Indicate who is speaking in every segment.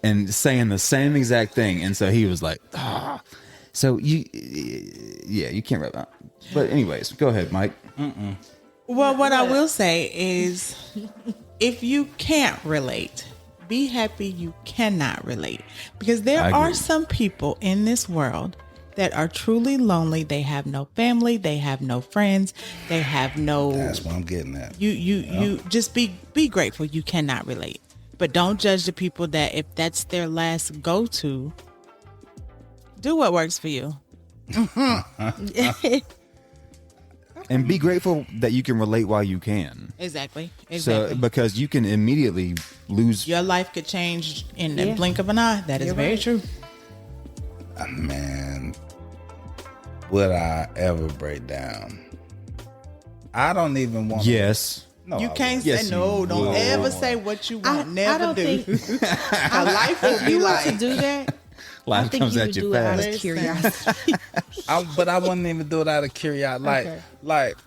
Speaker 1: and saying the same exact thing. And so he was like, so you can't wrap that. But anyways, go ahead, Mike.
Speaker 2: Well, what I will say is, if you can't relate, be happy you cannot relate. Because there are some people in this world that are truly lonely. They have no family. They have no friends. They have no...
Speaker 3: That's what I'm getting at.
Speaker 2: You just be grateful you cannot relate. But don't judge the people that if that's their last go-to, do what works for you.
Speaker 1: And be grateful that you can relate while you can.
Speaker 2: Exactly.
Speaker 1: So, because you can immediately lose.
Speaker 2: Your life could change in the blink of an eye. That is very true.
Speaker 3: Man, would I ever break down? I don't even want.
Speaker 1: Yes.
Speaker 3: No,
Speaker 2: you can't say no. Don't ever say what you want. Never do. Life will be like
Speaker 4: to do that.
Speaker 1: Life comes at you fast.
Speaker 4: Out of curiosity.
Speaker 3: But I wouldn't even do it out of curiosity. Like,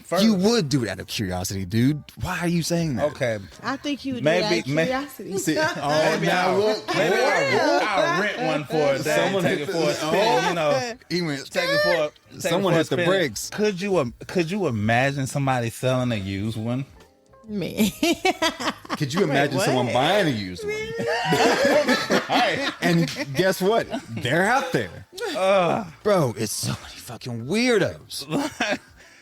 Speaker 3: first,
Speaker 1: you would do it out of curiosity, dude. Why are you saying that?
Speaker 3: Okay.
Speaker 4: I think you would do it out of curiosity.
Speaker 1: Maybe
Speaker 3: I'll rent one for a day. Someone take it for a spin. You know,
Speaker 1: he went.
Speaker 3: take it for.
Speaker 1: Someone hit the brakes.
Speaker 3: Could you imagine somebody selling a used one?
Speaker 4: Man.
Speaker 1: Could you imagine someone buying a used one? And guess what? They're out there. Bro, it's so many fucking weirdos.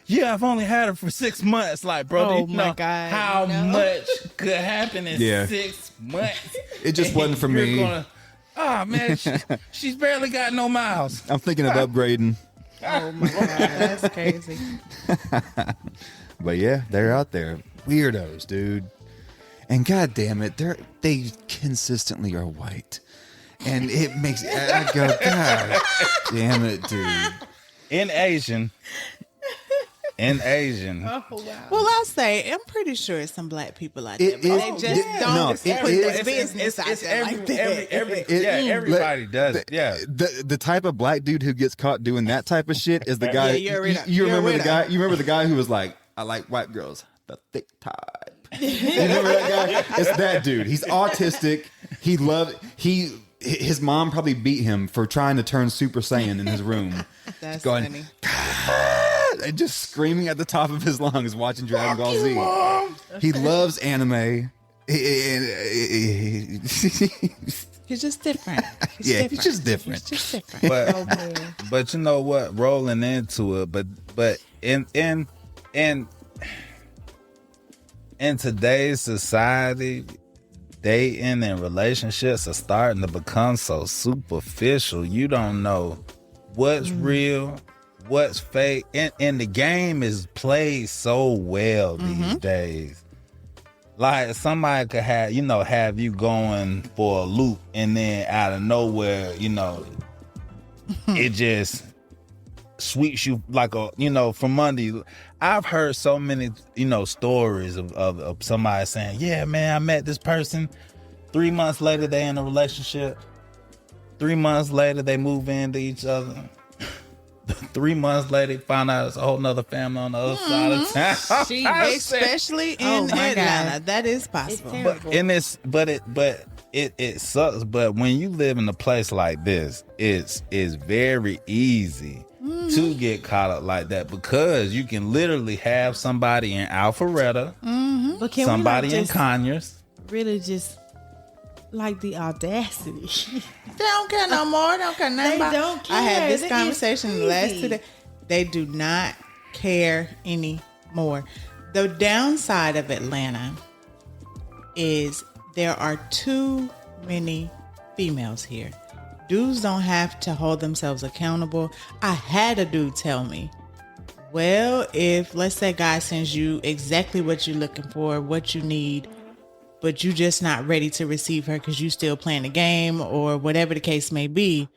Speaker 3: Yeah, I've only had it for 6 months. Like, bro, do you know
Speaker 2: God,
Speaker 3: how much could happen in 6 months?
Speaker 1: It just wasn't for me.
Speaker 3: Man, she's barely got no miles.
Speaker 1: I'm thinking of upgrading.
Speaker 2: oh my God, that's crazy.
Speaker 1: But yeah, they're out there. Weirdos, dude. And god damn it, they consistently are white. And it makes I go, God damn it, dude.
Speaker 3: In Asian.
Speaker 2: Oh, wow. Well, I'll say, I'm pretty sure it's some black people out there. But they just don't put their business out there like that.
Speaker 3: Everybody does it. Yeah.
Speaker 1: The type of black dude who gets caught doing that type of shit is the guy.
Speaker 2: Yeah,
Speaker 1: you remember the guy? You remember the guy who was like, I like white girls, the thick type. You remember that guy? It's that dude. He's autistic. His mom probably beat him for trying to turn Super Saiyan in his room.
Speaker 2: That's
Speaker 1: going,
Speaker 2: funny.
Speaker 1: And just screaming at the top of his lungs watching Dragon Ball Z. He loves anime.
Speaker 2: He's just different.
Speaker 1: He's just different.
Speaker 3: But you know what? Rolling into it, but in today's society, dating and relationships are starting to become so superficial. You don't know what's real, what's fake, and the game is played so well these days. Like somebody could have you going for a loop, and then out of nowhere, it just sweeps you like from under you. I've heard so many, stories of somebody saying, yeah, man, I met this person. 3 months later, they in a relationship. 3 months later, they move into each other. 3 months later, found out it's a whole nother family on the other side of town.
Speaker 2: Especially in Atlanta, that is possible.
Speaker 3: But it sucks. But when you live in a place like this, it's very easy to get caught up like that, because you can literally have somebody in Alpharetta, somebody in Conyers.
Speaker 4: Really just like the audacity.
Speaker 2: They don't care no more. They don't care nothing.
Speaker 4: They don't care.
Speaker 2: I had this
Speaker 4: That
Speaker 2: conversation
Speaker 4: is
Speaker 2: the last
Speaker 4: crazy.
Speaker 2: 2 days. They do not care anymore. The downside of Atlanta is there are too many females here. Dudes don't have to hold themselves accountable. I had a dude tell me, well, if let's say guy sends you exactly what you're looking for, what you need, but you're just not ready to receive her because you still playing the game or whatever the case may be.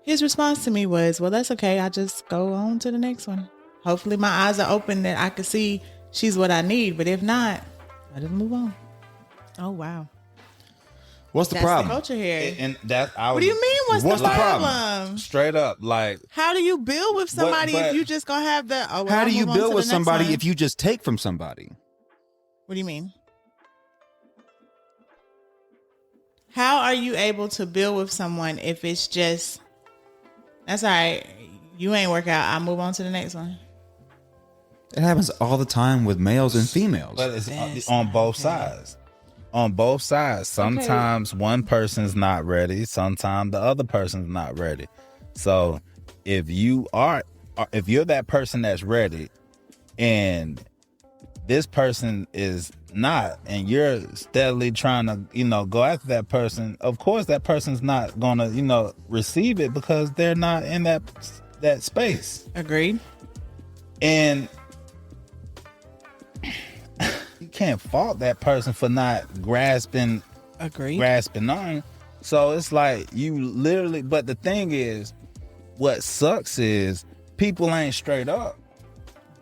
Speaker 2: His response to me was, well, that's okay. I just go on to the next one. Hopefully my eyes are open that I can see she's what I need. But if not, I just move on.
Speaker 4: Oh, wow.
Speaker 1: What's the
Speaker 2: That's
Speaker 1: problem?
Speaker 2: the culture here.
Speaker 3: What
Speaker 2: do you mean? What's the problem?
Speaker 3: Straight up, like,
Speaker 2: how do you build with somebody if you just gonna have the? Oh, well,
Speaker 1: how
Speaker 2: I'll
Speaker 1: do you
Speaker 2: move on
Speaker 1: build
Speaker 2: to
Speaker 1: with
Speaker 2: the next
Speaker 1: somebody
Speaker 2: one.
Speaker 1: if you just take from somebody?
Speaker 2: What do you mean? How are you able to build with someone if it's just, that's all right, you ain't work out, I'll move on to the next one?
Speaker 1: It happens all the time with males and females.
Speaker 3: But it's on both sides. On both sides. Sometimes one person's not ready. Sometimes the other person's not ready. So if you're that person that's ready and this person is not, and you're steadily trying to, go after that person, of course that person's not gonna, receive it because they're not in that space.
Speaker 2: Agreed.
Speaker 3: And you can't fault that person for not grasping on. So it's like you literally, but the thing is, what sucks is people ain't straight up.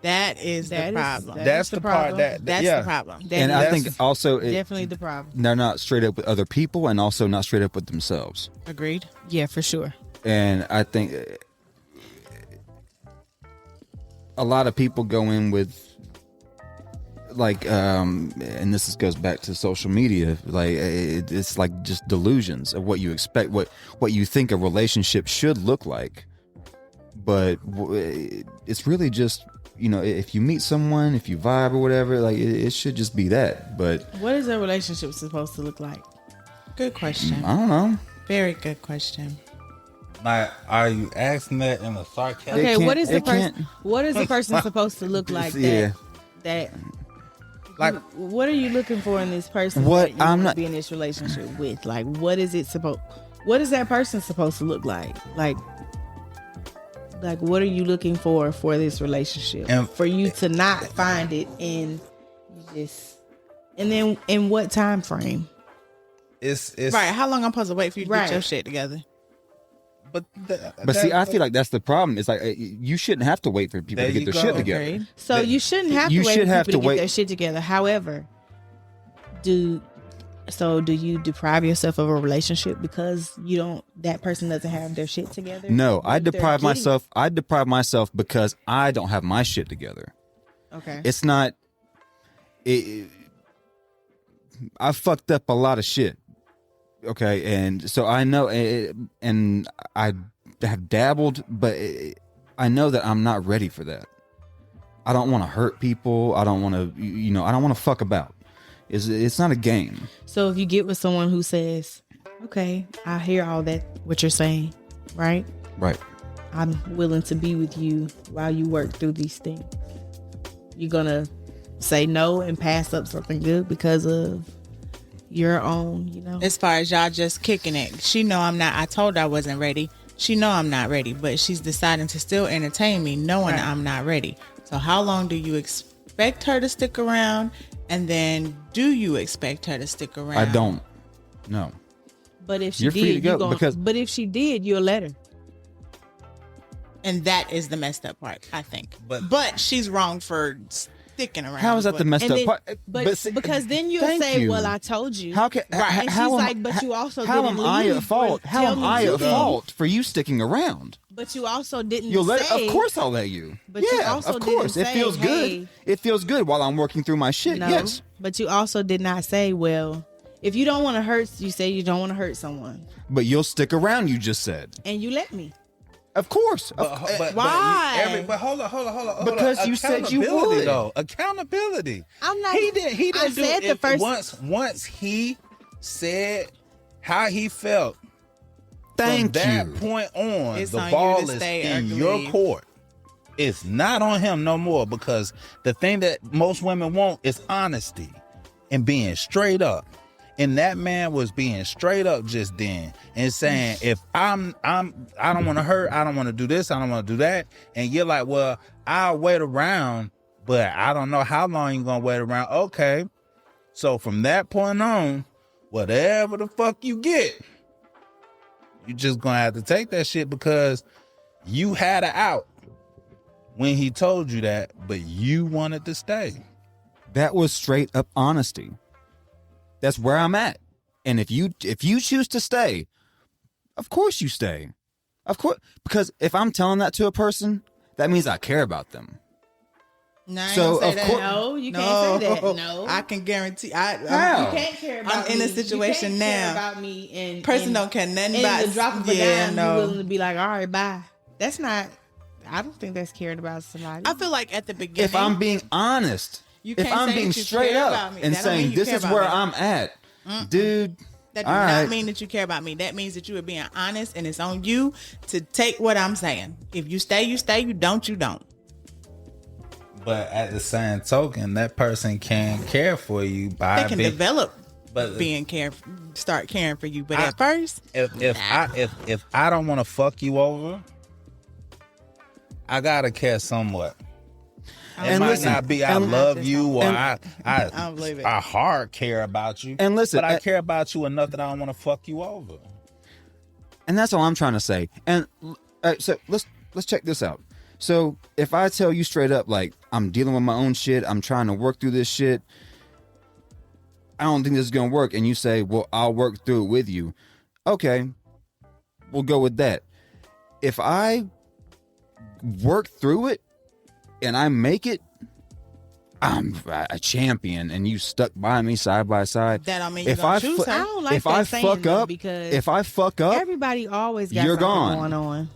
Speaker 2: That is the problem.
Speaker 3: That's the part
Speaker 2: that's the problem.
Speaker 1: And I think also
Speaker 4: definitely the problem.
Speaker 1: They're not straight up with other people and also not straight up with themselves.
Speaker 2: Agreed.
Speaker 4: Yeah, for sure.
Speaker 1: And I think a lot of people go in with like, and this goes back to social media. Like it's like just delusions of what you expect, what you think a relationship should look like. But it's really just, if you meet someone, if you vibe or whatever, like it should just be that. But
Speaker 4: what is a relationship supposed to look like?
Speaker 2: Good question.
Speaker 1: I don't know.
Speaker 2: Very good question.
Speaker 3: Like, are you asking that in a sarcastic?
Speaker 4: Okay, what is the person supposed to look like? Like, what are you looking for in this person?
Speaker 1: What
Speaker 4: that you want to be in this relationship with? Like, what is that person supposed to look like? Like, what are you looking for this relationship? And for you to not find it in this, and then in what time frame?
Speaker 3: It's
Speaker 2: right. How long I'm supposed to wait for you to get your shit together?
Speaker 3: But
Speaker 1: see, I feel like that's the problem. It's like you shouldn't have to wait for people to get their shit together.
Speaker 2: Okay.
Speaker 4: So you shouldn't have to wait for people to get their shit together. However, do you deprive yourself of a relationship because that person doesn't have their shit together?
Speaker 1: No, I deprive myself because I don't have my shit together.
Speaker 4: Okay.
Speaker 1: It's not I fucked up a lot of shit. Okay, and so I know, and I have dabbled, but I know that I'm not ready for that. I don't want to hurt people. I don't want to, I don't want to fuck about. It's not a game.
Speaker 4: So if you get with someone who says, okay, I hear all that, what you're saying, right?
Speaker 1: Right.
Speaker 4: I'm willing to be with you while you work through these things. You're going to say no and pass up something good because of your own,
Speaker 2: As far as y'all just kicking it, she know I'm not. I told her I wasn't ready. She know I'm not ready, but she's deciding to still entertain me knowing I'm not ready. So how long do you expect her to stick around? And then do you expect her to stick around?
Speaker 1: I don't. No.
Speaker 4: But if she
Speaker 1: You're free to go,
Speaker 4: but if she did, you'll let her.
Speaker 2: And that is the messed up part, I think. But she's wrong for sticking around.
Speaker 1: How is that the messed up part?
Speaker 4: But because then you'll say, "Well, I told you."
Speaker 1: How can?
Speaker 4: Right? And she's like, "But you also
Speaker 1: how
Speaker 4: didn't
Speaker 1: am I
Speaker 4: leave
Speaker 1: at fault? How am I at fault for you sticking around?"
Speaker 4: But you also didn't.
Speaker 1: You'll let. Of course, I'll let you.
Speaker 4: But you also
Speaker 1: of course,
Speaker 4: didn't
Speaker 1: it feels
Speaker 4: say,
Speaker 1: good.
Speaker 4: hey,
Speaker 1: it feels good while I'm working through my shit.
Speaker 4: No,
Speaker 1: yes.
Speaker 4: But you also did not say, "Well, if you don't want to hurt, you say you don't want to hurt someone."
Speaker 1: But you'll stick around. You just said.
Speaker 4: And you let me.
Speaker 1: Of course.
Speaker 2: Why?
Speaker 3: But hold on.
Speaker 1: Because you said you would.
Speaker 3: Though. Accountability.
Speaker 4: I'm not.
Speaker 3: He didn't
Speaker 4: I
Speaker 3: do
Speaker 4: said
Speaker 3: it.
Speaker 4: the first.
Speaker 3: Once he said how he felt.
Speaker 1: Thank
Speaker 3: from
Speaker 1: you.
Speaker 3: that point on,
Speaker 2: It's
Speaker 3: the
Speaker 2: on
Speaker 3: ball
Speaker 2: you to
Speaker 3: is
Speaker 2: stay
Speaker 3: in
Speaker 2: or
Speaker 3: your
Speaker 2: leave.
Speaker 3: court. It's not on him no more because the thing that most women want is honesty and being straight up. And that man was being straight up just then and saying, if I don't want to hurt, I don't want to do this, I don't want to do that. And you're like, well, I'll wait around, but I don't know how long you're going to wait around. Okay. So from that point on, whatever the fuck you get, you just going to have to take that shit because you had it out when he told you that, but you wanted to stay.
Speaker 1: That was straight up honesty. That's where I'm at. And if you choose to stay, of course you stay. Of course, because if I'm telling that to a person, that means I care about them.
Speaker 2: No, I ain't
Speaker 1: So,
Speaker 2: gonna
Speaker 1: of
Speaker 2: say that.
Speaker 1: course-
Speaker 4: No, you can't say that. No.
Speaker 2: I can guarantee.
Speaker 1: How?
Speaker 4: You can't care about
Speaker 2: I'm in
Speaker 4: me.
Speaker 2: a situation
Speaker 4: you can't
Speaker 2: now.
Speaker 4: Care about me and
Speaker 2: Person don't care nothing
Speaker 4: and
Speaker 2: about
Speaker 4: the drop of a
Speaker 2: yeah,
Speaker 4: dime.
Speaker 2: no.
Speaker 4: You willing to be like, all right, bye. That's not. I don't think that's caring about somebody.
Speaker 2: I feel like at the beginning,
Speaker 1: If I'm being honest,
Speaker 2: You
Speaker 1: if
Speaker 2: can't
Speaker 1: I'm
Speaker 2: say
Speaker 1: being
Speaker 2: that you
Speaker 1: straight
Speaker 2: care
Speaker 1: up
Speaker 2: about me.
Speaker 1: and
Speaker 2: That don't mean
Speaker 1: saying
Speaker 2: you
Speaker 1: this
Speaker 2: care
Speaker 1: is
Speaker 2: about
Speaker 1: where
Speaker 2: me.
Speaker 1: I'm at, dude.
Speaker 2: that do
Speaker 1: all
Speaker 2: not
Speaker 1: right.
Speaker 2: mean that you care about me. That means that you are being honest, and it's on you to take what I'm saying. If you stay, you stay. You don't, you don't.
Speaker 3: But at the same token, that person can care for you by
Speaker 2: They can develop
Speaker 3: but
Speaker 2: start caring for you. But at first,
Speaker 3: if I don't want to fuck you over, I gotta care somewhat. It might
Speaker 1: listen,
Speaker 3: not be I
Speaker 1: and-
Speaker 3: love you or
Speaker 2: I don't believe it.
Speaker 3: I hard care about you.
Speaker 1: And listen,
Speaker 3: but I care about you enough that I don't want to fuck you over.
Speaker 1: And that's all I'm trying to say. And so let's check this out. So if I tell you straight up, like, I'm dealing with my own shit, I'm trying to work through this shit, I don't think this is gonna work, and you say, well, I'll work through it with you. Okay, we'll go with that. If I work through it and I make it, I'm a champion, and you stuck by me side by side.
Speaker 2: That don't mean you're gonna choose her.
Speaker 4: I don't like
Speaker 1: if
Speaker 4: that
Speaker 1: I
Speaker 4: saying
Speaker 1: fuck
Speaker 4: though,
Speaker 1: up,
Speaker 4: because
Speaker 1: if I fuck up,
Speaker 4: everybody always got
Speaker 1: you're
Speaker 4: something
Speaker 1: gone.
Speaker 4: going on.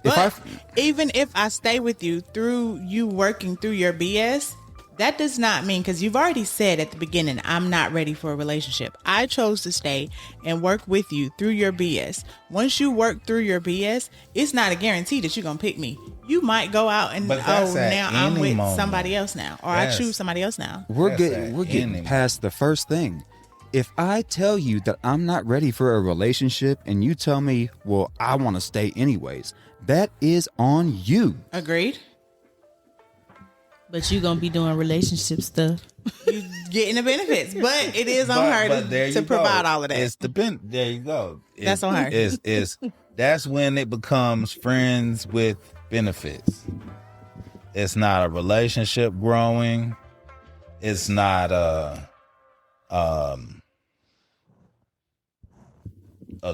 Speaker 2: But even if I stay with you through you working through your BS, that does not mean, because you've already said at the beginning, I'm not ready for a relationship. I chose to stay and work with you through your BS. Once you work through your BS, it's not a guarantee that you're going to pick me. You might go out and,
Speaker 3: But that's at
Speaker 2: now I'm
Speaker 3: any
Speaker 2: with
Speaker 3: moment.
Speaker 2: somebody else now. Or I choose somebody else now.
Speaker 1: we're
Speaker 3: That's
Speaker 1: getting
Speaker 3: any-
Speaker 1: past the first thing. If I tell you that I'm not ready for a relationship and you tell me, well, I want to stay anyways, that is on you.
Speaker 2: Agreed?
Speaker 4: But you gonna be doing relationship stuff.
Speaker 2: You getting the benefits. But it is on
Speaker 3: But
Speaker 2: her
Speaker 3: there
Speaker 2: to
Speaker 3: you
Speaker 2: provide
Speaker 3: go.
Speaker 2: all of that.
Speaker 3: It's there you go.
Speaker 2: That's on her.
Speaker 3: That's when it becomes friends with benefits. It's not a relationship growing. It's not a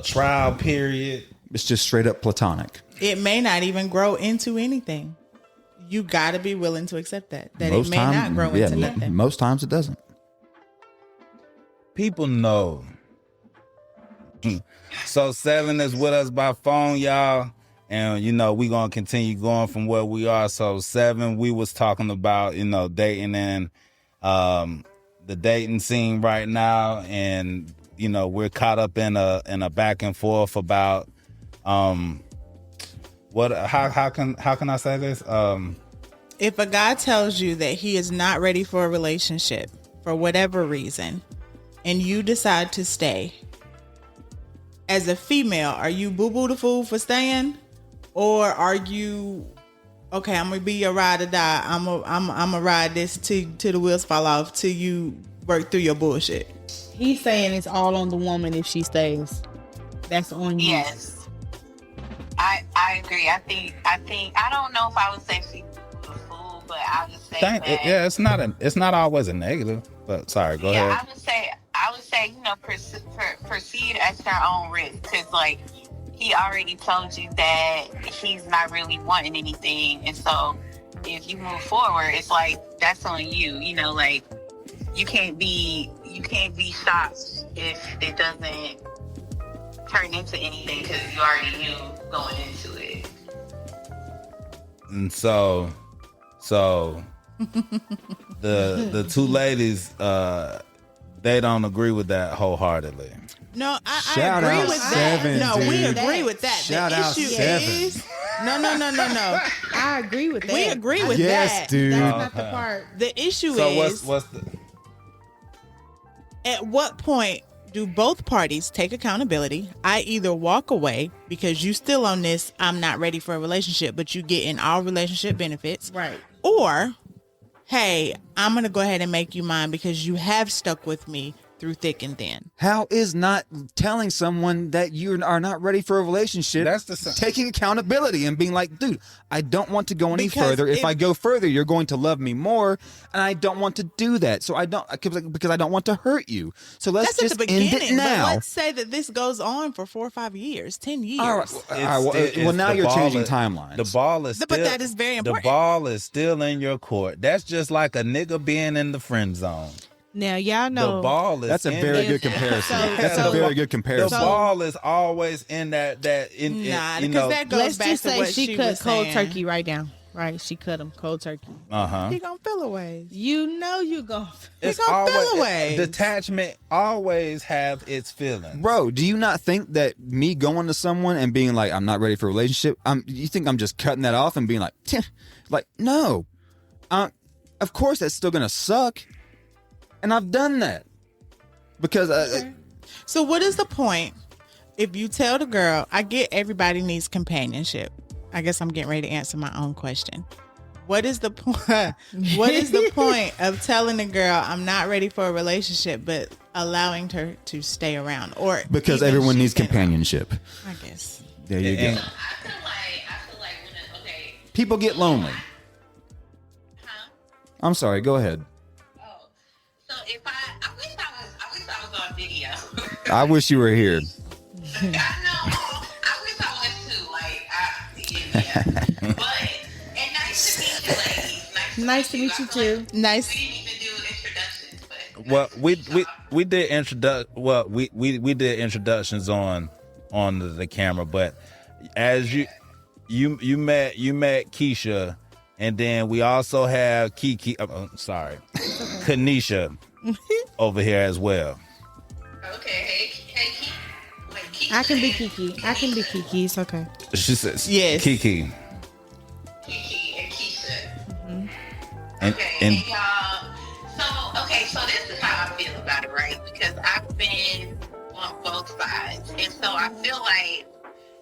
Speaker 3: trial period.
Speaker 1: It's just straight up platonic.
Speaker 2: It may not even grow into anything. You got to be willing to accept that it may not grow into nothing.
Speaker 1: Most times it doesn't.
Speaker 3: People know. So 7 is with us by phone, y'all. And, we going to continue going from where we are. So 7, we was talking about, dating and the dating scene right now. And, we're caught up in a back and forth about how can I say this?
Speaker 2: If a guy tells you that he is not ready for a relationship for whatever reason, and you decide to stay, as a female, are you boo-boo the fool for staying? Or are you, okay, I'm going to be your ride or die. I'm gonna ride this till the wheels fall off, till you work through your bullshit?
Speaker 4: He's saying it's all on the woman if she stays. That's on you.
Speaker 5: Yes, I agree. I think I don't know if I would say she's a fool, but I would say that.
Speaker 3: Yeah, it's not always a negative. But sorry, go ahead.
Speaker 5: I would say proceed at your own risk, because like he already told you that he's not really wanting anything, and so if you move forward, it's like that's on you. Like you can't be shocked if it doesn't turn into anything, because you already knew going into it.
Speaker 3: And so the two ladies, they don't agree with that wholeheartedly.
Speaker 2: No, I
Speaker 1: Shout
Speaker 2: agree
Speaker 1: out
Speaker 2: with
Speaker 1: 7,
Speaker 2: that. No, we
Speaker 1: dude.
Speaker 2: agree with that.
Speaker 1: Shout
Speaker 2: the
Speaker 1: out
Speaker 2: issue
Speaker 1: 7.
Speaker 2: is no.
Speaker 4: I agree with that.
Speaker 2: We agree with
Speaker 1: Yes,
Speaker 2: that.
Speaker 1: dude.
Speaker 4: That's not the part.
Speaker 2: The issue
Speaker 3: So
Speaker 2: is
Speaker 3: what's the
Speaker 2: at what point do both parties take accountability? I either walk away because you still on this, I'm not ready for a relationship, but you get in all relationship benefits.
Speaker 4: Right.
Speaker 2: Or, hey, I'm going to go ahead and make you mine because you have stuck with me through thick and thin.
Speaker 1: How is not telling someone that you are not ready for a relationship taking accountability and being like, dude, I don't want to go any further. If I go further, you're going to love me more, and I don't want to do that. So I don't, because I don't want to hurt you. So let's just end it now.
Speaker 2: But let's say that this goes on for 4 or 5 years, 10 years.
Speaker 1: All right. Well, now you're changing timelines.
Speaker 3: The ball is still,
Speaker 2: but that is very important.
Speaker 3: The ball is still in your court. That's just like a nigga being in the friend zone.
Speaker 4: Now y'all know
Speaker 3: the ball is.
Speaker 1: That's a very good comparison. That's a very good comparison.
Speaker 3: The ball is always in that. Because
Speaker 2: that goes
Speaker 4: let's
Speaker 2: back
Speaker 4: just
Speaker 2: to
Speaker 4: say
Speaker 2: what
Speaker 4: she cut cold turkey right now. Right, she cut him cold turkey.
Speaker 2: He gonna feel away.
Speaker 4: You know you gonna.
Speaker 2: It's gonna feel away.
Speaker 3: Detachment always have its feelings.
Speaker 1: Bro, do you not think that me going to someone and being like, I'm not ready for a relationship, you think I'm just cutting that off and being like, no. Of course that's still gonna suck. And I've done that. Because
Speaker 2: So what is the point if you tell the girl, I get everybody needs companionship. I guess I'm getting ready to answer my own question. What is the point? What is the point of telling the girl I'm not ready for a relationship, but allowing her to stay around? Or
Speaker 1: because everyone needs companionship.
Speaker 2: I guess.
Speaker 1: There you go.
Speaker 5: I feel like when
Speaker 1: people get lonely.
Speaker 5: Huh?
Speaker 1: I'm sorry. Go ahead.
Speaker 5: Oh, so if I wish I was on video.
Speaker 1: I wish you were here.
Speaker 5: I know. I wish I was too. But and nice to meet you, ladies.
Speaker 4: Nice to meet you too.
Speaker 2: Nice.
Speaker 5: We didn't even do introductions, but
Speaker 3: well, we did introductions on the camera, but as you met Keisha, and then we also have Kiki. Kanisha over here as well.
Speaker 5: Okay, hey, Kiki. Wait, Kiki.
Speaker 4: I can be Kiki. I can be Kiki. It's okay.
Speaker 3: She says,
Speaker 2: yes.
Speaker 3: Kiki.
Speaker 5: Kiki and Keisha.
Speaker 3: Mm-hmm.
Speaker 5: And y'all. So this is how I feel about it, right? Because I've been on both sides, and so I feel like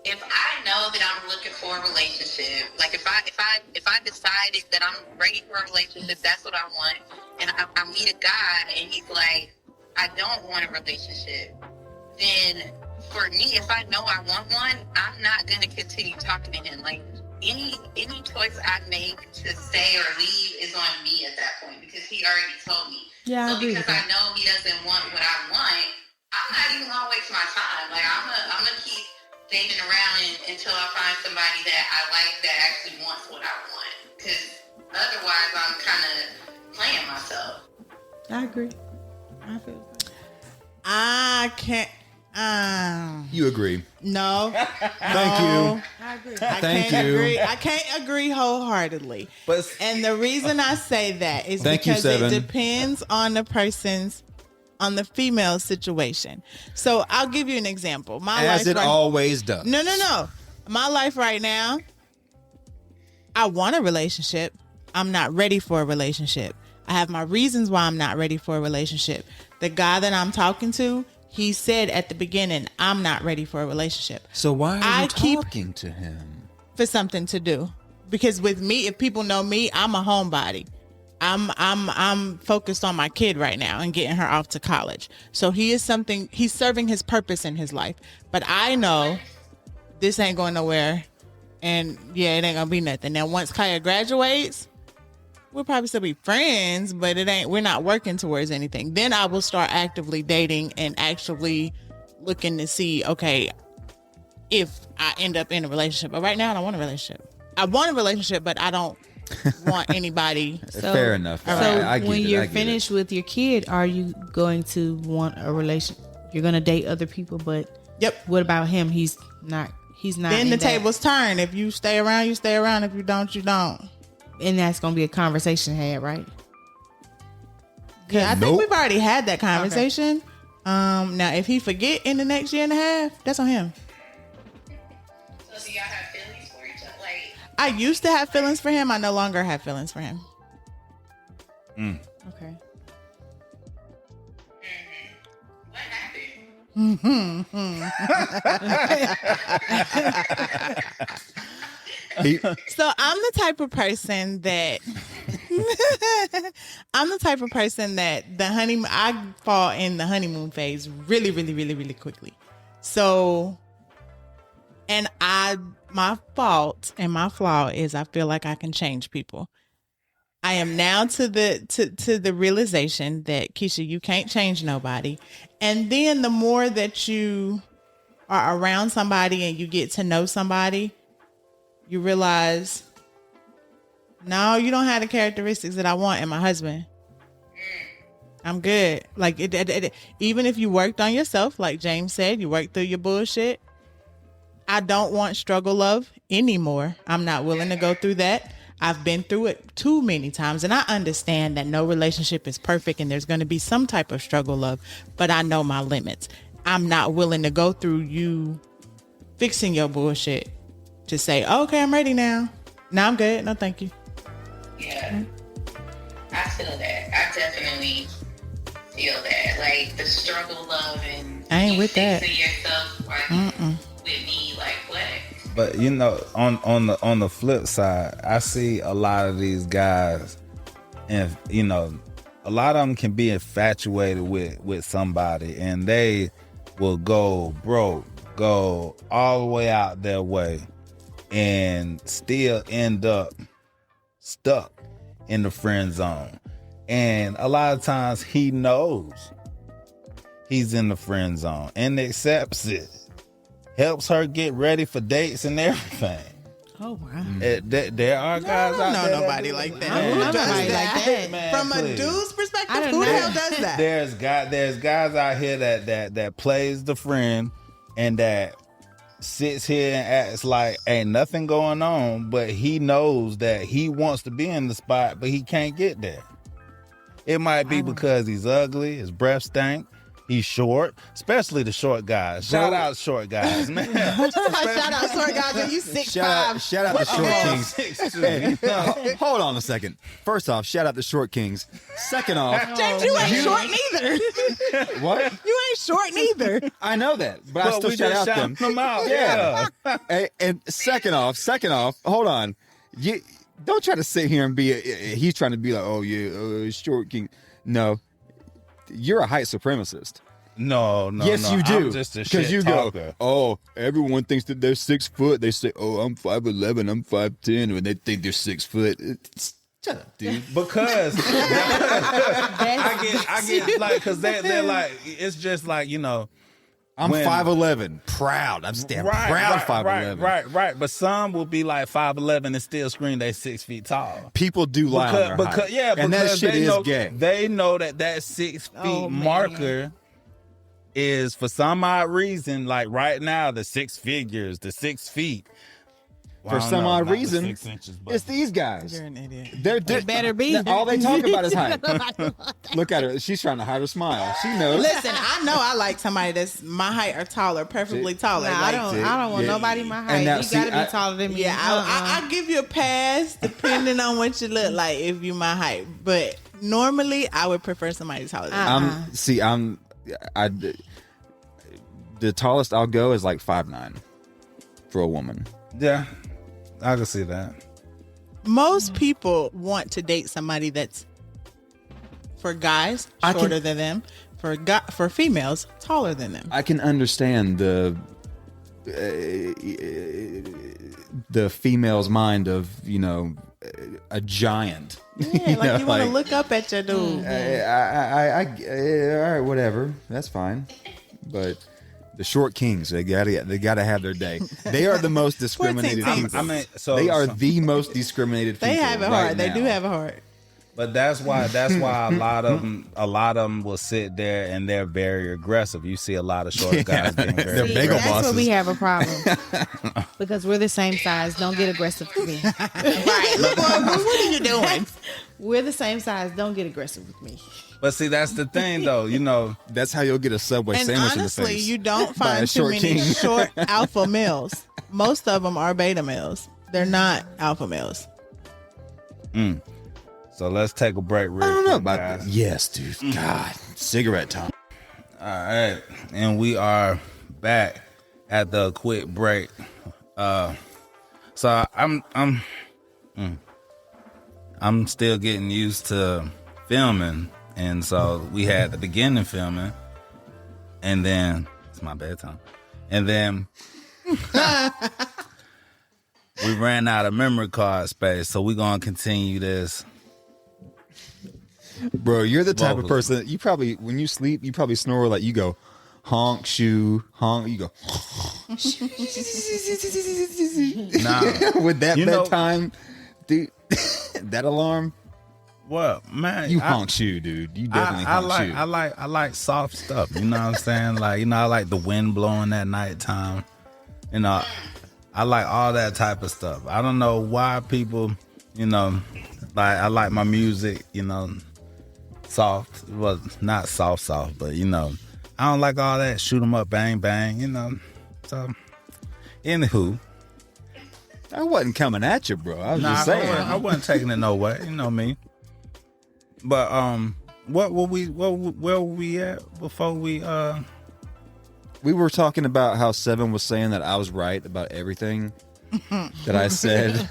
Speaker 5: if I know that I'm looking for a relationship, like if I decided that I'm ready for a relationship, that's what I want, and I meet a guy and he's like, I don't want a relationship, then for me, if I know I want one, I'm not going to continue talking to him. Like any choice I make to stay or leave is on me at that point, because he already told me.
Speaker 4: Yeah,
Speaker 5: so
Speaker 4: I agree
Speaker 5: because I know he doesn't want what I want, I'm not even going to waste my time. Like I'm gonna keep dating around until I find somebody that I like that actually wants what I want. Because otherwise, I'm kind of playing myself.
Speaker 4: I agree. I feel good.
Speaker 2: I can't.
Speaker 1: You agree?
Speaker 2: No.
Speaker 1: Thank you.
Speaker 2: I agree. I can't agree wholeheartedly. And the reason I say that is because it depends on the person's, on the female situation. So I'll give you an example.
Speaker 1: As it always does.
Speaker 2: No. My life right now, I want a relationship. I'm not ready for a relationship. I have my reasons why I'm not ready for a relationship. The guy that I'm talking to, he said at the beginning, I'm not ready for a relationship.
Speaker 1: So why are you talking to him?
Speaker 2: For something to do. Because with me, if people know me, I'm a homebody. I'm focused on my kid right now and getting her off to college. So he's serving his purpose in his life. But I know this ain't going nowhere. And yeah, it ain't gonna be nothing. Now once Kaya graduates, we'll probably still be friends, but we're not working towards anything. Then I will start actively dating and actually looking to see, okay, if I end up in a relationship. But right now I don't want a relationship. I want a relationship, but I don't want anybody.
Speaker 1: Fair enough.
Speaker 4: So when you're finished with your kid, are you going to want a relationship? You're going to date other people, but what about him? He's not.
Speaker 2: Then the tables turn. If you stay around, you stay around. If you don't, you don't.
Speaker 4: And that's going to be a conversation had, right?
Speaker 2: Yeah, I think we've already had that conversation. Okay. Now, if he forget in the next year and a half, that's on him.
Speaker 5: So do y'all have feelings for each other? Like,
Speaker 2: I used to have feelings for him. I no longer have feelings for him.
Speaker 4: Okay.
Speaker 5: What happened?
Speaker 2: So I'm the type of person that I'm the type of person that I fall in the honeymoon phase really, really, really, really quickly. So, and my fault and my flaw is I feel like I can change people. I am now to the realization that, Keisha, you can't change nobody. And then the more that you are around somebody and you get to know somebody, you realize, no, you don't have the characteristics that I want in my husband. I'm good. Like even if you worked on yourself, like James said, you worked through your bullshit. I don't want struggle love anymore. I'm not willing to go through that. I've been through it too many times, and I understand that no relationship is perfect and there's going to be some type of struggle love, but I know my limits. I'm not willing to go through you fixing your bullshit to say, okay, I'm ready now. No, I'm good. No, thank you.
Speaker 5: Yeah. I feel that. I definitely feel that. Like the struggle love and
Speaker 2: I ain't with that.
Speaker 5: Yourself, like, with me, like what?
Speaker 3: But you know, on the flip side, I see a lot of these guys, and you know, a lot of them can be infatuated with somebody, and they will go broke, go all the way out their way, and still end up stuck in the friend zone. And a lot of times he knows he's in the friend zone and accepts it. Helps her get ready for dates and everything.
Speaker 2: Oh, wow.
Speaker 3: There are guys out there.
Speaker 2: Nobody like that.
Speaker 4: I don't know nobody like that.
Speaker 3: Man,
Speaker 2: From
Speaker 3: please.
Speaker 2: a dude's perspective,
Speaker 4: I don't
Speaker 2: who the
Speaker 4: know.
Speaker 2: hell does that?
Speaker 3: There's guys out here that plays the friend and that sits here and acts like ain't nothing going on, but he knows that he wants to be in the spot, but he can't get there. It might be because he's ugly, his breath stank, he's short, especially the short guys. Shout out short guys, man.
Speaker 2: Shout out short guys, and you 6'5".
Speaker 1: Shout out the short kings.
Speaker 3: 6'2".
Speaker 1: Hold on a second. First off, shout out the short kings. Second off,
Speaker 2: James, you ain't short neither.
Speaker 1: what?
Speaker 2: You ain't short neither.
Speaker 1: I know that, but I
Speaker 3: But
Speaker 1: still
Speaker 3: we
Speaker 1: shout
Speaker 3: just
Speaker 1: out
Speaker 3: shouting
Speaker 1: them.
Speaker 3: them out.
Speaker 1: Yeah.
Speaker 3: Yeah.
Speaker 1: And second off, hold on. You don't try to sit here and be. He's trying to be like, oh yeah, short king. No, you're a height supremacist.
Speaker 3: No.
Speaker 1: Yes, you do.
Speaker 3: I'm just a
Speaker 1: Because
Speaker 3: shit
Speaker 1: you
Speaker 3: talker.
Speaker 1: go, oh, everyone thinks that they're 6 foot. They say, oh, I'm 5'11", I'm 5'10", when they think they're 6 foot. Shut up, dude.
Speaker 3: Because I get like, because they're like, it's just like, you know,
Speaker 1: I'm
Speaker 3: when-
Speaker 1: 5'11", proud. I'm damn proud 5'11".
Speaker 3: Right. But some will be like 5'11" and still scream they 6 feet tall.
Speaker 1: People do lie on their height. And that shit
Speaker 3: they
Speaker 1: is
Speaker 3: know,
Speaker 1: gay.
Speaker 3: They know that 6 feet marker is, for some odd reason, like right now, the 6 figures, the 6 feet. Well,
Speaker 1: For
Speaker 3: I don't
Speaker 1: some
Speaker 3: know,
Speaker 1: odd
Speaker 3: not the
Speaker 1: reason,
Speaker 3: 6 inches, but
Speaker 1: it's these guys.
Speaker 2: You're an idiot.
Speaker 1: They're
Speaker 4: better be.
Speaker 1: All they talk about is height. Look at her. She's trying to hide her smile. She knows.
Speaker 2: Listen, I know I like somebody that's my height or taller, preferably taller.
Speaker 4: Nah,
Speaker 2: Like,
Speaker 4: I don't want nobody my height.
Speaker 1: now,
Speaker 4: You
Speaker 1: see,
Speaker 4: gotta be taller than me.
Speaker 2: yeah, I give you a pass depending on what you look like if you my height. But normally, I would prefer somebody taller than me.
Speaker 1: The tallest I'll go is like 5'9" for a woman.
Speaker 3: yeah, I can see that.
Speaker 2: Most people want to date somebody that's, for guys, shorter than them. For females, taller than them.
Speaker 1: I can understand the female's mind of, you know, a giant.
Speaker 2: Yeah, like you want to look up at your dude.
Speaker 1: All right, whatever. That's fine. But the short kings, they gotta have their day. They are the most discriminated
Speaker 2: 14
Speaker 1: people.
Speaker 3: I mean, so
Speaker 1: they are the most discriminated people.
Speaker 2: They have a
Speaker 1: right
Speaker 2: heart. They
Speaker 1: now.
Speaker 2: do have a heart.
Speaker 3: But that's why a lot of them will sit there and they're very aggressive. You see a lot of short guys being very
Speaker 1: They're
Speaker 4: See,
Speaker 1: bagel
Speaker 4: that's
Speaker 1: bosses.
Speaker 4: where we have a problem. Because we're the same size. Don't get aggressive with me.
Speaker 2: Right. Look, what are you doing?
Speaker 4: We're the same size. Don't get aggressive with me.
Speaker 3: But see, that's the thing, though. You know,
Speaker 1: That's how you'll get a Subway
Speaker 2: And
Speaker 1: sandwich in the
Speaker 2: honestly,
Speaker 1: face.
Speaker 2: you don't
Speaker 1: By a
Speaker 2: find too
Speaker 1: short
Speaker 2: many
Speaker 1: king.
Speaker 2: short alpha males. Most of them are beta males. They're not alpha males.
Speaker 3: so let's take a break real
Speaker 1: I don't know
Speaker 3: quick,
Speaker 1: about
Speaker 3: guys.
Speaker 1: that. Yes, dude. God, cigarette time.
Speaker 3: All right, and we are back at the quick break. So I'm I'm still getting used to filming, and so we had the beginning filming, and then it's my bedtime, and then we ran out of memory card space, so we're gonna continue this.
Speaker 1: Bro, you're the type of person that you probably, when you sleep, you probably snore like you go honk, shoe, honk, you go.
Speaker 3: Nah,
Speaker 1: with that bedtime, dude, that alarm.
Speaker 3: Well, man,
Speaker 1: you honk shoe, dude. You definitely honk shoe.
Speaker 3: I like soft stuff. You know what I'm saying? Like, you know, I like the wind blowing at nighttime. You know, I like all that type of stuff. I don't know why people, you know, like I like my music, you know, soft. Well, not soft, but you know, I don't like all that shoot 'em up, bang, bang, you know. So, anywho.
Speaker 1: I wasn't coming at you, bro. I was just saying.
Speaker 3: I wasn't taking it no way. You know me. But where were we at before we
Speaker 1: We were talking about how Seven was saying that I was right about everything that I said.